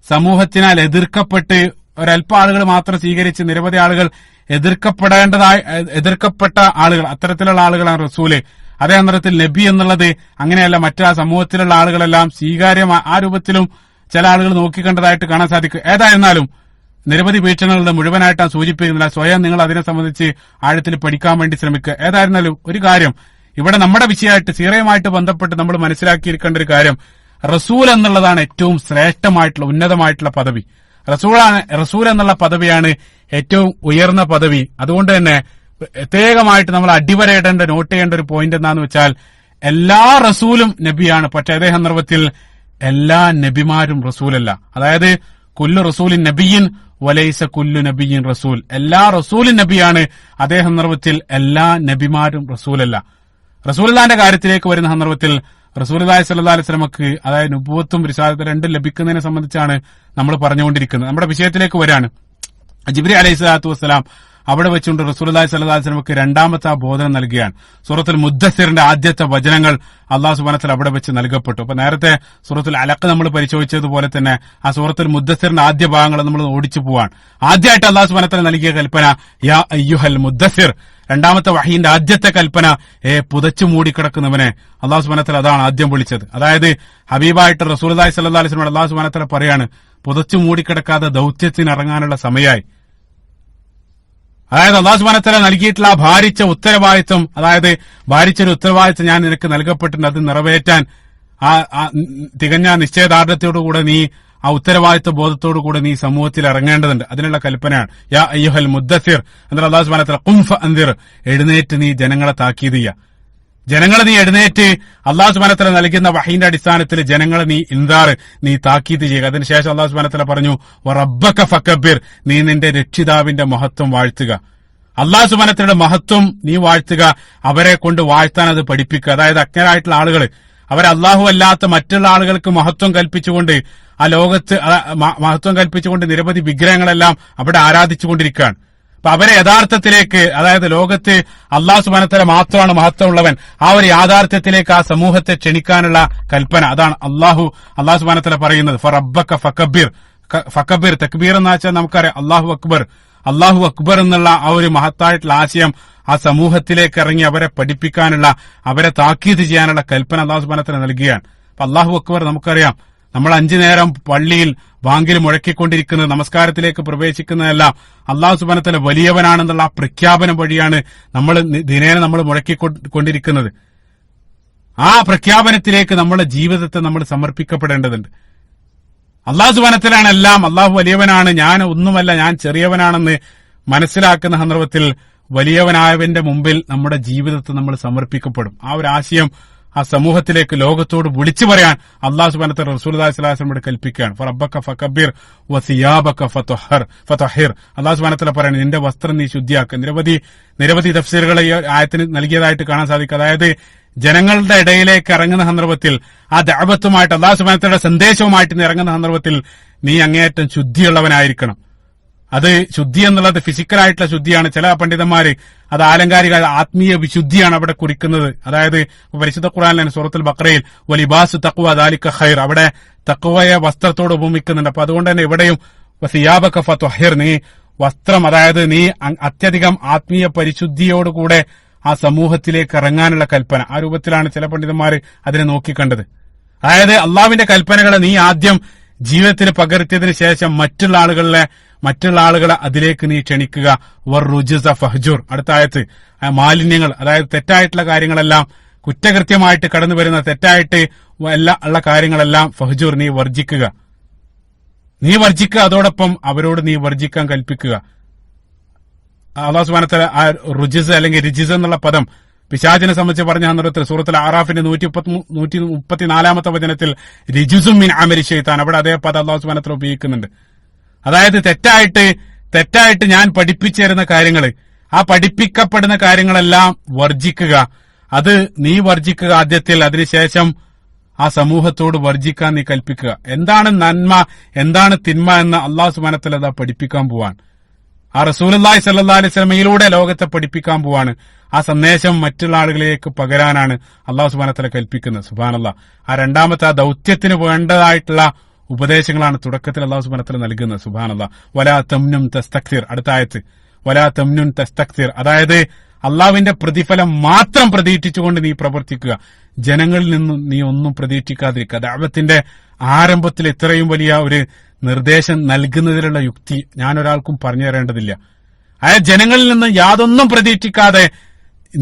സമൂഹത്തിനാൽ എതിർക്കപ്പെട്ട് ഒരല്പ ആളുകൾ മാത്രം സ്വീകരിച്ച് നിരവധി ആളുകൾ എതിർക്കപ്പെട്ട ആളുകൾ, അത്തരത്തിലുള്ള ആളുകളാണ് റസൂല്. അതേ സന്ദർഭത്തിൽ നബി എന്നുള്ളത് അങ്ങനെയല്ല, മറ്റു ആ സമൂഹത്തിലുള്ള ആളുകളെല്ലാം ആ രൂപത്തിലും ചില ആളുകൾ നോക്കിക്കണ്ടതായിട്ട് കാണാൻ സാധിക്കും. ഏതായിരുന്നാലും നിരവധി വീക്ഷണങ്ങളുടെ മുഴുവനായിട്ടാണ് സൂചിപ്പിക്കുന്നില്ല. സ്വയം നിങ്ങൾ അതിനെ സംബന്ധിച്ച് ആഴത്തിൽ പഠിക്കാൻ വേണ്ടി ശ്രമിക്കുക. ഏതായിരുന്നാലും ഒരു കാര്യം, ഇവിടെ നമ്മുടെ വിഷയമായിട്ട് സീറയുമായിട്ട് ബന്ധപ്പെട്ട് നമ്മൾ മനസ്സിലാക്കിയിരിക്കേണ്ട ഒരു കാര്യം, റസൂൽ എന്നുള്ളതാണ് ഏറ്റവും ശ്രേഷ്ഠമായിട്ടുള്ള ഉന്നതമായിട്ടുള്ള പദവി. റസൂൽ എന്നുള്ള പദവിയാണ് ഏറ്റവും ഉയർന്ന പദവി. അതുകൊണ്ട് തന്നെ പ്രത്യേകമായിട്ട് നമ്മൾ അടിവരയിടേണ്ട നോട്ട് ചെയ്യേണ്ട ഒരു പോയിന്റ് എന്താന്ന് വെച്ചാൽ, എല്ലാ റസൂലും നബിയാണ്. പക്ഷെ അതേ സന്ദർഭത്തിൽ എല്ലാ നബിമാരും റസൂലല്ല. അതായത് കുല്ലു റസൂലിൻ നബിയിൻ വലൈസ കുല്ലു നബിയിൻ റസൂൽ. എല്ലാ റസൂലും നബിയാണ്, അതേ സന്ദർഭത്തിൽ എല്ലാ നബിമാരും റസൂലല്ല. റസൂലുള്ളാഹിന്റെ കാര്യത്തിലേക്ക് വരുന്ന സന്ദർഭത്തിൽ റസൂലുള്ളാഹി സ്വല്ലല്ലാഹു അലൈഹി വസല്ലമക്ക് അതായത് നുബുവത്തും റിസാലത്തും രണ്ടും ലഭിക്കുന്നതിനെ സംബന്ധിച്ചാണ് നമ്മൾ പറഞ്ഞുകൊണ്ടിരിക്കുന്നത്. നമ്മുടെ വിഷയത്തിലേക്ക് വരാണ്. ജിബ്രീൽ അലൈഹി സ്വലാത്തു വസ്സലാം അവിടെ വെച്ചുകൊണ്ട് റസൂലുള്ളാഹി സ്വല്ലല്ലാഹു അലൈഹി വസല്ലമക്ക് രണ്ടാമത്തെ ആ ബോധനം നൽകുകയാണ്. സൂറത്തുൽ മുദ്ദസ്സിറിന്റെ ആദ്യത്തെ വചനങ്ങൾ അല്ലാഹു സുബ്ഹാനഹു വ തആല അവിടെ വെച്ച് നൽകപ്പെട്ടു. അപ്പൊ നേരത്തെ സൂറത്തുൽ അലഖ് നമ്മൾ പരിശോധിച്ചതുപോലെ തന്നെ ആ സൂറത്തുൽ മുദ്ദസ്സിറിന്റെ ആദ്യ ഭാഗങ്ങൾ നമ്മൾ ഓടിച്ചു പോവാണ്. ആദ്യമായിട്ട് അല്ലാഹു സുബ്ഹാനഹു വ തആല നൽകിയ കൽപ്പന യാ അയ്യുഹൽ മുദ്ദസ്സിർ, രണ്ടാമത്തെ വഹീന്റെ ആദ്യത്തെ കൽപ്പന പുതച്ചു മൂടിക്കിടക്കുന്നവനെ. അല്ലാഹു സുബ്ഹാനഹു വ തആല അതാണ് ആദ്യം വിളിച്ചത്. അതായത് ഹബീബായിട്ട് റസൂലുള്ളാഹി സ്വല്ലല്ലാഹു അലൈഹി വസല്ലം അല്ലാഹു സുബ്ഹാനഹു വ തആല പറയാണ്, പുതച്ചു മൂടിക്കിടക്കാതെ ദൗത്യത്തിന് ഇറങ്ങാനുള്ള സമയമായി. അതായത് അല്ലാഹു സുബ്ഹാനഹു വ തആല നൽകിയിട്ടുള്ള ആ ഭാരിച്ച ഉത്തരവാദിത്വം, അതായത് ഭാരിച്ചൊരു ഉത്തരവാദിത്വം ഞാൻ നിനക്ക് നൽകപ്പെട്ടിട്ടുണ്ട്, അത് നിറവേറ്റാൻ തികഞ്ഞ നിശ്ചയദാർഢ്യത്തോടുകൂടെ നീ ആ ഉത്തരവാദിത്വ ബോധത്തോടുകൂടെ നീ സമൂഹത്തിൽ ഇറങ്ങേണ്ടതുണ്ട്. അതിനുള്ള കൽപ്പനയാണ് യാ അയ്യുഹൽ മുദ്ദസ്സിർ. എന്നിട്ട് അല്ലാഹു സുബ്ഹാനഹു വ തആല ഖും ഫഅൻദിർ, എഴുന്നേറ്റ് നീ ജനങ്ങളെ താക്കീത് ചെയ്യുക. ജനങ്ങളെ നീ എഴുന്നേറ്റ് അല്ലാഹു സുബ്ഹാനഹു വ തആല നൽകുന്ന വഹീന്റെ അടിസ്ഥാനത്തിൽ ജനങ്ങളെ നീ ഇൻദാർ, നീ താക്കീത് ചെയ്യുക. അതിനുശേഷം അല്ലാഹു സുബ്ഹാനഹു വ തആല പറഞ്ഞു വറബ്ബക ഫകബ്ബിർ, നീ നിന്റെ രക്ഷിതാവിന്റെ മഹത്വം വാഴ്ത്തുക. അല്ലാഹു സുബ്ഹാനഹു വ തആലയുടെ മഹത്വം നീ വാഴ്ത്തുക, അവരെ കൊണ്ട് വാഴ്ത്താൻ അത് പഠിപ്പിക്കുക. അതായത് അജ്ഞരായിട്ടുള്ള ആളുകൾ അവർ അല്ലാഹു അല്ലാത്ത മറ്റുള്ള ആളുകൾക്ക് മഹത്വം കൽപ്പിച്ചുകൊണ്ട് ആ ലോകത്ത് മഹത്വം കൽപ്പിച്ചുകൊണ്ട് നിരവധി വിഗ്രഹങ്ങളെല്ലാം അവിടെ ആരാധിച്ചുകൊണ്ടിരിക്കുകയാണ്. അപ്പൊ അവരെ യഥാർത്ഥത്തിലേക്ക്, അതായത് ലോകത്ത് അല്ലാഹു സുബ്ഹാനഹു വ തആല മാത്രമാണ് മഹത്വമുള്ളവൻ, ആ ഒരു യാഥാർത്ഥ്യത്തിലേക്ക് ആ സമൂഹത്തെ ക്ഷണിക്കാനുള്ള കൽപ്പന അതാണ് അല്ലാഹു സുബ്ഹാനഹു വ തആല പറയുന്നത്. ഫറബ്ബക ഫകബ്ബിർ, ഫകബ്ബിർ തക്ബീർ എന്ന് വെച്ചാൽ നമുക്കറിയാം അല്ലാഹു അക്ബർ എന്നുള്ള ആ ഒരു മഹത്തായിട്ടുള്ള ആശയം ആ സമൂഹത്തിലേക്ക് ഇറങ്ങി അവരെ പഠിപ്പിക്കാനുള്ള, അവരെ താക്കീത് ചെയ്യാനുള്ള കൽപ്പന അല്ലാഹു സുബ്ഹാനഹു വ തആല നൽകുകയാണ്. അപ്പൊ അല്ലാഹു അക്ബർ നമുക്കറിയാം, നമ്മൾ 5 നേരം പള്ളിയിൽ ബാങ്കിൽ മുഴക്കിക്കൊണ്ടിരിക്കുന്നത്, നമസ്കാരത്തിലേക്ക് പ്രവേശിക്കുന്നതെല്ലാം അല്ലാഹു സുബ്ഹാനഹു വ തആല വലിയവനാണെന്നുള്ള ആ പ്രഖ്യാപനം വഴിയാണ് ദിനേന നമ്മൾ മുഴക്കിക്കൊണ്ടിരിക്കുന്നത്. ആ പ്രഖ്യാപനത്തിലേക്ക് നമ്മുടെ ജീവിതത്തെ നമ്മൾ സമർപ്പിക്കപ്പെടേണ്ടതുണ്ട്. അല്ലാഹു സുബ്ഹാനഹു വ തആലയാണ് എല്ലാം, അല്ലാഹു വലിയവനാണ്, ഞാൻ ഒന്നുമല്ല, ഞാൻ ചെറിയവനാണെന്ന് മനസ്സിലാക്കുന്ന സന്ദർഭത്തിൽ വലിയവനായവന്റെ മുമ്പിൽ നമ്മുടെ ജീവിതത്തെ നമ്മൾ സമർപ്പിക്കപ്പെടും. ആ ഒരു ആശയം ആ സമൂഹത്തിലേക്ക്, ലോകത്തോട് വിളിച്ചു പറയാൻ അല്ലാഹു സുബ്ഹാനഹു വ തആല റസൂലുള്ളാഹി സ്വല്ലല്ലാഹു അലൈഹി വസല്ലം കൽപ്പിക്കുകയാണ്. ഫറബ്ബക ഫകബ്ബിർ വസിയാബക ഫതഹഹിർ. അല്ലാഹു സുബ്ഹാനഹു വ തആല പറയുന്നത് നിന്റെ വസ്ത്രം നീ ശുദ്ധിയാക്കുക. നിരവധി തഫ്സീറുകൾ ഈ ആയത്തിന് നൽകിയതായിട്ട് കാണാൻ സാധിക്കും. അതായത് ജനങ്ങളുടെ ഇടയിലേക്ക് ഇറങ്ങുന്ന സന്ദർഭത്തിൽ ആ ദഅവത്തുമായിട്ട് അല്ലാഹു സുബ്ഹാനഹു വ തആലയുടെ സന്ദേശവുമായിട്ട് ഇറങ്ങുന്ന സന്ദർഭത്തിൽ നീ അങ്ങേയറ്റം ശുദ്ധിയുള്ളവനായിരിക്കണം. അത് ശുദ്ധി എന്നുള്ളത് ഫിസിക്കലായിട്ടുള്ള ശുദ്ധിയാണ്. ചില പണ്ഡിതന്മാര് അത് ആലങ്കാരിക ആത്മീയ വിശുദ്ധിയാണ് അവിടെ കുറിക്കുന്നത്. അതായത് പരിശുദ്ധ ഖുർആനിലെ സൂറത്തുൽ ബഖറയിൽ വലിബാസു തഖ്വ ദാലിക ഖൈർ, അവിടെ തഖ്വയെ വസ്ത്രത്തോട് ഉപമിക്കുന്നുണ്ട്. അപ്പൊ അതുകൊണ്ട് തന്നെ ഇവിടെയും വസിയാബക ഫതഹഹിർ, നീ വസ്ത്രം, അതായത് നീ അത്യധികം ആത്മീയ പരിശുദ്ധിയോടുകൂടെ ആ സമൂഹത്തിലേക്ക് ഇറങ്ങാനുള്ള കൽപ്പന. ആ രൂപത്തിലാണ് ചില പണ്ഡിതന്മാർ അതിനെ നോക്കിക്കണ്ടത്. അതായത് അള്ളാഹുവിന്റെ കൽപ്പനകളെ നീ ആദ്യം ജീവിതത്തിൽ പകർത്തിയതിനു ശേഷം മറ്റുള്ള ആളുകളെ അതിലേക്ക് നീ ക്ഷണിക്കുക. വറുജ്സ ഫഹ്ജുർ, അടുത്ത ആയത്ത് മാലിന്യങ്ങൾ, അതായത് തെറ്റായിട്ടുള്ള കാര്യങ്ങളെല്ലാം, കുറ്റകൃത്യമായിട്ട് കടന്നു വരുന്ന തെറ്റായിട്ട് ഉള്ള കാര്യങ്ങളെല്ലാം ഫഹ്ജുർ, നീ വർജിക്കുക. അതോടൊപ്പം അവരോട് നീ വർജിക്കാൻ കൽപ്പിക്കുക. അല്ലാഹു സുബ്ഹാനഹു വ തആല ആ റുജ്സ് അല്ലെങ്കിൽ റിജ്സ് എന്നുള്ള പദം പിശാചിനെ സംബന്ധിച്ച് പറഞ്ഞ സന്ദർഭത്തിൽ സൂറത്തുൽ അറാഫിന്റെ 134 വചനത്തിൽ റിജ്സും മിൻ അമലി ശൈത്താൻ, അവിടെ അതേ പദം അല്ലാഹു സുബ്ഹാനഹു വ തആല ഉപയോഗിക്കുന്നുണ്ട്. അതായത് തെറ്റായിട്ട് ഞാൻ പഠിപ്പിച്ചു തരുന്ന കാര്യങ്ങൾ, ആ പഠിപ്പിക്കപ്പെടുന്ന കാര്യങ്ങളെല്ലാം വർജിക്കുക. അത് നീ വർജിക്കുക ആദ്യത്തിൽ, അതിനുശേഷം ആ സമൂഹത്തോട് വർജിക്കാൻ നീ കൽപ്പിക്കുക. എന്താണ് നന്മ, എന്താണ് തിന്മ എന്ന് അല്ലാഹു സുബ്ഹാനഹു വ തആല പഠിപ്പിക്കാൻ പോവാണ്. ആ റസൂലുള്ളാഹി സ്വല്ലല്ലാഹു അലൈഹി വസല്ലമയിലൂടെ ലോകത്തെ പഠിപ്പിക്കാൻ പോവാണ്. ആ സന്ദേശം മറ്റുള്ള ആളുകളിലേക്ക് പകരാനാണ് അല്ലാഹു സുബ്ഹാനഹു വ തആല കൽപ്പിക്കുന്നത്. സുബ്ഹാനല്ലാഹ്, ആ രണ്ടാമത്തെ ആ ദൗത്യത്തിന് വേണ്ടതായിട്ടുള്ള ഉപദേശങ്ങളാണ് തുടക്കത്തിൽ അല്ലാഹു സുബ്ഹാനഹു വ തആല നൽകുന്നത്. സുബ്ഹാനല്ലാഹ്. വലാ തംനുൻ തസ്തക്തിർ, അടുത്ത ആയത്ത് വലാ തംനുൻ തസ്തക്തിർ, അതായത് അള്ളാഹുവിന്റെ പ്രതിഫലം മാത്രം പ്രതീക്ഷിച്ചുകൊണ്ട് നീ പ്രവർത്തിക്കുക, ജനങ്ങളിൽ നിന്നും നീ ഒന്നും പ്രതീക്ഷിക്കാതിരിക്കുക. ദഅവത്തിന്റെ ആരംഭത്തിൽ ഇത്രയും വലിയ ഒരു നിർദ്ദേശം നൽകുന്നതിലുള്ള യുക്തി ഞാൻ ഒരാൾക്കും പറഞ്ഞു തരേണ്ടതില്ല. അതായത് ജനങ്ങളിൽ നിന്ന് യാതൊന്നും പ്രതീക്ഷിക്കാതെ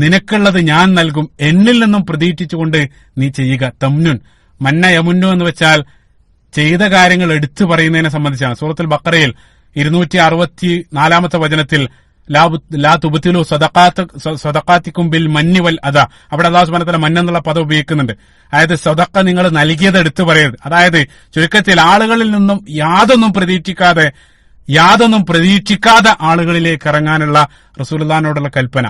നിനക്കുള്ളത് ഞാൻ നൽകും, എന്നിൽ നിന്നും പ്രതീക്ഷിച്ചുകൊണ്ട് നീ ചെയ്യുക. തമ്നുൻ, മന്ന യമുന്നു എന്ന് വെച്ചാൽ ചെയ്ത കാര്യങ്ങൾ എടുത്തു പറയുന്നതിനെ സംബന്ധിച്ചാണ്. സൂറത്തുൽ ബഖറയിൽ 264 വചനത്തിൽ ലാ തുബ്തിലു സദഖാത്തിക്കും ബിൽ മന്നി വൽ അദ, അവിടെ അല്ലാഹു സുബ്ഹാനഹു വ തആല മന്ന എന്നുള്ള പദം ഉപയോഗിക്കുന്നുണ്ട്. അതായത് സദഖ നിങ്ങൾ നൽകിയത് എടുത്തു പറയരുത്. അതായത് ചുരുക്കത്തിൽ ആളുകളിൽ നിന്നും യാതൊന്നും പ്രതീക്ഷിക്കാതെ ആളുകളിലേക്ക് ഇറങ്ങാനുള്ള റസൂലുള്ളാഹിനോടുള്ള കൽപ്പന.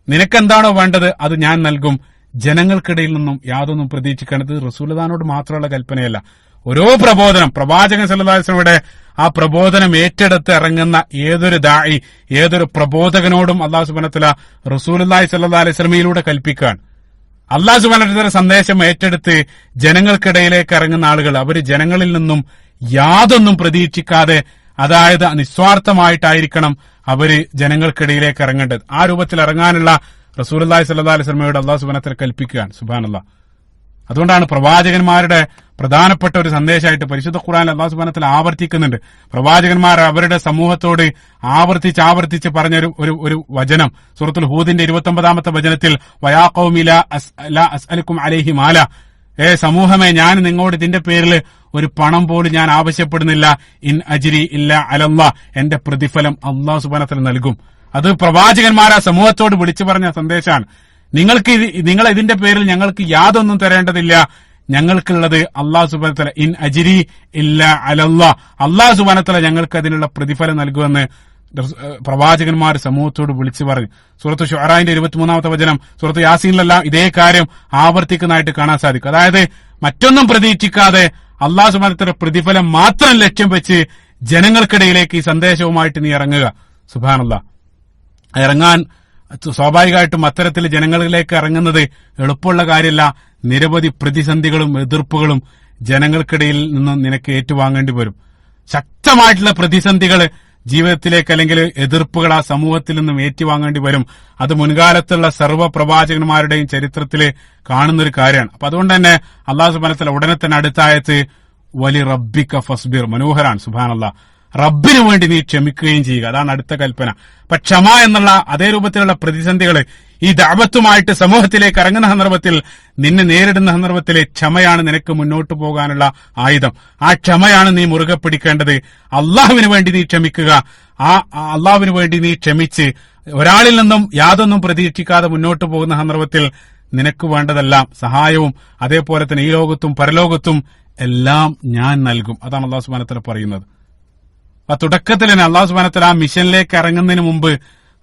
നിനക്കെന്താണോ വേണ്ടത് അത് ഞാൻ നൽകും, ജനങ്ങൾക്കിടയിൽ നിന്നും യാതൊന്നും പ്രതീക്ഷിക്കേണ്ടത് റസൂലുള്ളാഹിനോട് മാത്രമുള്ള കൽപ്പനയല്ല. ഓരോ പ്രബോധനം, പ്രവാചകൻ സല്ലല്ലാഹു അലൈഹി വസല്ലമയുടെ ആ പ്രബോധനം ഏറ്റെടുത്ത് ഇറങ്ങുന്ന ഏതൊരു ദാഇ, ഏതൊരു പ്രബോധകനോടും അല്ലാഹു സുബ്ഹാനഹു വ തആല റസൂലുള്ളാഹി സ്വല്ലല്ലാഹു അലൈഹി വസല്ലമയിലൂടെ കൽപ്പിക്കാൻ. അല്ലാഹു സുബ്ഹാനഹു വ തആല സന്ദേശം ഏറ്റെടുത്ത് ജനങ്ങൾക്കിടയിലേക്ക് ഇറങ്ങുന്ന ആളുകൾ അവര് ജനങ്ങളിൽ നിന്നും യാതൊന്നും പ്രതീക്ഷിക്കാതെ, അതായത് നിസ്വാർത്ഥമായിട്ടായിരിക്കണം അവര് ജനങ്ങൾക്കിടയിലേക്ക് ഇറങ്ങേണ്ടത്. ആ രൂപത്തിൽ ഇറങ്ങാനുള്ള റസൂലുള്ളാഹി സ്വല്ലല്ലാഹു അലൈഹി വസല്ലമയോട് അല്ലാഹു സുബ്ഹാനഹു വ തആല കൽപ്പിക്കുകയാണ്. സുബ്ഹാനല്ലാഹ്. അതുകൊണ്ടാണ് പ്രവാചകന്മാരുടെ പ്രധാനപ്പെട്ട ഒരു സന്ദേശമായിട്ട് പരിശുദ്ധ ഖുർആനിൽ അല്ലാഹു സുബ്ഹാനഹു വ തആല ആവർത്തിക്കുന്നുണ്ട്. പ്രവാചകന്മാർ അവരുടെ സമൂഹത്തോട് ആവർത്തിച്ച് പറഞ്ഞ ഒരു വചനം സൂറത്തുൽ ഹൂദിന്റെ 29 വചനത്തിൽ, വയാ ഖൗമി ലാ അസ്അലുക്കും അലൈഹി മാല, സമൂഹമേ ഞാൻ നിങ്ങളോട് ഇതിന്റെ പേരിൽ ഒരു പണം പോലും ഞാൻ ആവശ്യപ്പെടുന്നില്ല. ഇൻ അജ്രി ഇല്ല അലല്ലാഹ്, എന്റെ പ്രതിഫലം അല്ലാഹു സുബ്ഹാനഹു വ തആല നൽകും. അത് പ്രവാചകന്മാർ ആ സമൂഹത്തോട് വിളിച്ചു പറഞ്ഞ സന്ദേശമാണ്. നിങ്ങൾ ഇതിന്റെ പേരിൽ ഞങ്ങൾക്ക് യാതൊന്നും തരേണ്ടതില്ല, ഞങ്ങൾക്കുള്ളത് അല്ലാഹു സുബ്ഹാനഹു വ തആല, ഇൻ അജ്രി ഇല്ല അലല്ലാഹ്, അല്ലാഹു സുബ്ഹാനഹു വ തആല ഞങ്ങൾക്ക് അതിനുള്ള പ്രതിഫലം നൽകുമെന്ന് പ്രവാചകന്മാർ സമൂഹത്തോട് വിളിച്ചു പറഞ്ഞു. സൂറത്ത് ശുഅറാന്റെ 23 വചനം, സൂറത്ത് യാസീനിലെല്ലാം ഇതേ കാര്യം ആവർത്തിക്കുന്നതായിട്ട് കാണാൻ സാധിക്കും. അതായത് മറ്റൊന്നും പ്രതീക്ഷിക്കാതെ അല്ലാഹു സുബ്ഹാനഹു വ തആല പ്രതിഫലം മാത്രം ലക്ഷ്യം വെച്ച് ജനങ്ങൾക്കിടയിലേക്ക് ഈ സന്ദേശവുമായിട്ട് നീ ഇറങ്ങുക. സുബ്ഹാനല്ലാഹ്. ഇറങ്ങാൻ സ്വാഭാവികമായിട്ടും അത്തരത്തിൽ ജനങ്ങളിലേക്ക് ഇറങ്ങുന്നത് എളുപ്പമുള്ള കാര്യമല്ല. നിരവധി പ്രതിസന്ധികളും എതിർപ്പുകളും ജനങ്ങൾക്കിടയിൽ നിന്നും നിനക്ക് ഏറ്റുവാങ്ങേണ്ടി വരും. ശക്തമായിട്ടുള്ള പ്രതിസന്ധികൾ ജീവിതത്തിലേക്ക്, അല്ലെങ്കിൽ എതിർപ്പുകൾ ആ സമൂഹത്തിൽ നിന്നും ഏറ്റുവാങ്ങേണ്ടി വരും. അത് മുൻകാലത്തുള്ള സർവ്വ പ്രവാചകന്മാരുടെയും ചരിത്രത്തിൽ കാണുന്നൊരു കാര്യമാണ്. അപ്പൊ അതുകൊണ്ട് തന്നെ അല്ലാഹു സുബ്ഹാനഹു വ തആല ഉടനെ തന്നെ അടുത്ത ആയത്ത് വലി റബ്ബിക ഫസ്ബിർ, മനോഹരാണ്. സുബ്ഹാനല്ലാഹ്. റബ്ബിനു വേണ്ടി നീ ക്ഷമിക്കുകയും ചെയ്യുക, അതാണ് അടുത്ത കൽപ്പന. അപ്പൊ ക്ഷമ എന്നുള്ള അതേ രൂപത്തിലുള്ള പ്രതിസന്ധികൾ ഈ ദഅവത്തുമായിട്ട് സമൂഹത്തിലേക്ക് ഇറങ്ങുന്ന സന്ദർഭത്തിൽ, നിന്നെ നേരിടുന്ന സന്ദർഭത്തിൽ ക്ഷമയാണ് നിനക്ക് മുന്നോട്ട് പോകാനുള്ള ആയുധം. ആ ക്ഷമയാണ് നീ മുറുകെ പിടിക്കേണ്ടത്. അള്ളാഹുവിന് വേണ്ടി നീ ക്ഷമിക്കുക. ആ അള്ളാഹുവിന് വേണ്ടി നീ ക്ഷമിച്ച് ഒരാളിൽ നിന്നും യാതൊന്നും പ്രതീക്ഷിക്കാതെ മുന്നോട്ട് പോകുന്ന സന്ദർഭത്തിൽ നിനക്ക് വേണ്ടതെല്ലാം സഹായവും അതേപോലെ തന്നെ ഈ ലോകത്തും പരലോകത്തും എല്ലാം ഞാൻ നൽകും. അതാണ് അല്ലാഹു സുബ്ഹാനഹു വ തആല പറയുന്നത്. ആ തുടക്കത്തിൽ തന്നെ അല്ലാഹു സുബ്ഹാനഹു വ തആല ആ മിഷനിലേക്ക് ഇറങ്ങുന്നതിന് മുമ്പ്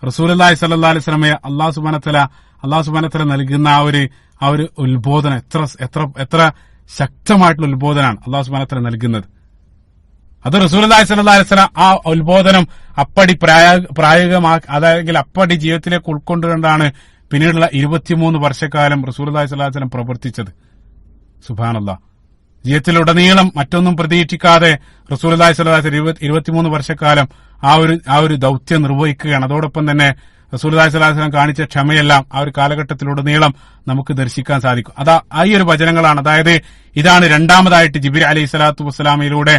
റസൂലുള്ളാഹി സ്വല്ലല്ലാഹു അലൈഹി വസല്ലമയെ അല്ലാഹു സുബ്ഹാനഹു വ തആല നൽകുന്ന ആ ഒരു ഉത്ബോധനം എത്ര ശക്തമായിട്ടുള്ള ഉത്ബോധനമാണ് അല്ലാഹു സുബ്ഹാനഹു വ തആല നൽകുന്നത്. അത് റസൂലുള്ളാഹി സ്വല്ലല്ലാഹു അലൈഹി വസല്ലം ആ ഉത്ബോധനം അപ്പടി പ്രായോഗികമാക്കി, അതായത് അപ്പടി ജീവിതത്തിലേക്ക് ഉൾക്കൊണ്ടുകൊണ്ടാണ് പിന്നീടുള്ള 23 വർഷക്കാലം റസൂലുള്ളാഹി സ്വല്ലല്ലാഹു അലൈഹി വസല്ലം പ്രവർത്തിച്ചത്. സുബ്ഹാനല്ലാഹ്. ജീവിതത്തിലുടനീളം മറ്റൊന്നും പ്രതീക്ഷിക്കാതെ റസൂലുള്ളാഹി സ്വല്ലല്ലാഹു അലൈഹി വസല്ലം 23 വർഷക്കാലം ആ ഒരു ദൗത്യം നിർവഹിക്കുകയാണ്. അതോടൊപ്പം തന്നെ റസൂലുള്ളാഹി സ്വല്ലല്ലാഹു അലൈഹി വസല്ലം കാണിച്ച ക്ഷമയെല്ലാം ആ ഒരു കാലഘട്ടത്തിലുടനീളം നമുക്ക് ദർശിക്കാൻ സാധിക്കും. ഈ ഒരു വചനങ്ങളാണ്. അതായത് ഇതാണ് രണ്ടാമതായിട്ട് ജിബ്രീൽ അലൈഹി സ്വലാത്തു വസ്സലാമിലൂടെ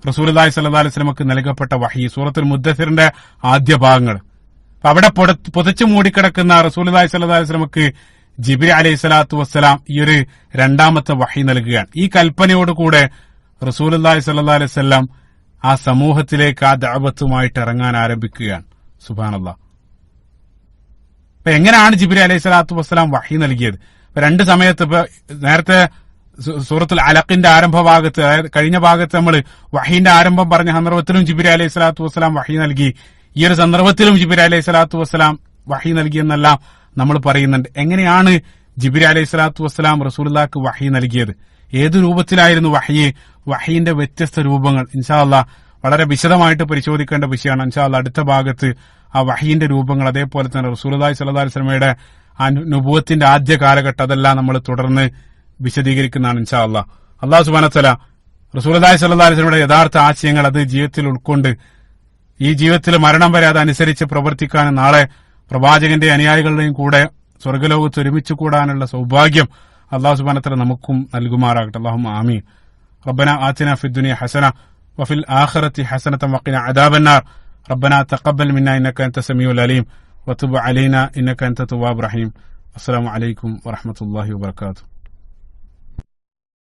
റസൂലുള്ളാഹി സ്വല്ലല്ലാഹു അലൈഹി വസല്ലമക്ക് നൽകപ്പെട്ട വഹി, സൂറത്തുൽ മുദ്ദസ്സിറിന്റെ ആദ്യ ഭാഗങ്ങൾ. അപ്പൊ അവിടെ പുതച്ചു മൂടിക്കിടക്കുന്ന റസൂലുള്ളാഹി സ്വല്ലല്ലാഹു അലൈഹി വസല്ലമക്ക് ജിബ്രീൽ അലൈഹി സ്വലാത്തു വസ്സലാം ഈ ഒരു രണ്ടാമത്തെ വഹി നൽകുകയാണ്. ഈ കൽപ്പനയോടുകൂടെ റസൂലുള്ളാഹി സ്വല്ലല്ലാഹു അലൈഹി വസല്ലം ആ സമൂഹത്തിലേക്ക് ആ ദഅവത്തുമായിട്ട് ഇറങ്ങാൻ ആരംഭിക്കുകയാണ്. സുബ്ഹാനല്ലാഹ്. അപ്പൊ എങ്ങനെയാണ് ജിബ്രീൽ അലൈഹി സ്വലാത്തു വസ്സലാം വഹി നൽകിയത്? രണ്ട് സമയത്ത്, ഇപ്പൊ നേരത്തെ സൂറത്തുൽ അലഖിന്റെ ആരംഭ ഭാഗത്ത്, അതായത് കഴിഞ്ഞ ഭാഗത്ത് നമ്മൾ വഹീന്റെ ആരംഭം പറഞ്ഞ സന്ദർഭത്തിലും ജിബ്രീൽ അലൈഹി സ്വലാത്തു വസ്സലാം വഹി നൽകി. ഈ ഒരു സന്ദർഭത്തിലും ജിബ്രീൽ അലൈഹി സ്വലാത്തു വസ്സലാം വഹി നൽകിയെന്നെല്ലാം നമ്മൾ പറയുന്നുണ്ട്. എങ്ങനെയാണ് ജിബ്രീൽ അലൈഹി സ്വലാത്തു വസ്സലാം റസൂലുള്ളാഹിക്ക് വഹി നൽകിയത്? ഏതു രൂപത്തിലായിരുന്നു വഹി? വഹീന്റെ വ്യത്യസ്ത രൂപങ്ങൾ ഇൻഷാ അല്ലാഹ് വളരെ വിശദമായിട്ട് പരിശോധിക്കേണ്ട വിഷയമാണ്. ഇൻഷാ അല്ലാഹ് അടുത്ത ഭാഗത്ത് ആ വഹീന്റെ രൂപങ്ങൾ, അതേപോലെ തന്നെ റസൂലുള്ളാഹി സ്വല്ലല്ലാഹു അലൈഹി വസല്ലമയുടെ ആ നുബുവത്തിന്റെ ആദ്യ കാലഘട്ടം, അതെല്ലാം നമ്മൾ തുടർന്ന് വിശദീകരിക്കുന്നതാണ് ഇൻഷാ അല്ലാഹ്. അല്ലാഹു സുബ്ഹാനഹു വ തആല റസൂലുള്ളാഹി സ്വല്ലല്ലാഹു അലൈഹി വസല്ലമയുടെ യഥാർത്ഥ ആശയങ്ങൾ അത് ജീവിതത്തിൽ ഉൾക്കൊണ്ട് ഈ ജീവിതത്തിൽ മരണം വരെ അതനുസരിച്ച് പ്രവർത്തിക്കാനും നാളെ പ്രവാചകന്റെ അനുയായികളുടെയും കൂടെ സ്വർഗ്ഗലോകത്ത് ഒരുമിച്ച് കൂടാനുള്ള സൗഭാഗ്യം അല്ലാഹു സുബ്ഹാനഹു വ തആല നമുക്കും നൽകുമാറാകട്ടെ. അല്ലാഹുമ്മ ആമീൻ. റബ്ബനാ ആതിനാ ഫിദ്ദുനിയ ഹസന വഫിൽ ആഖിറതി ഹസനത വഖിനാ അദാബന്നാർ. റബ്ബനാ തഖബ്ബൽ മിന്നാ ഇന്നക അൻത സമീഉൽ അലീം വതുബ് അലൈന ഇന്നക അൻത തവ്വാബുർ റഹീം. അസ്സലാമു അലൈക്കും വറഹ്മത്തുള്ളാഹി വബറകാതുഹു.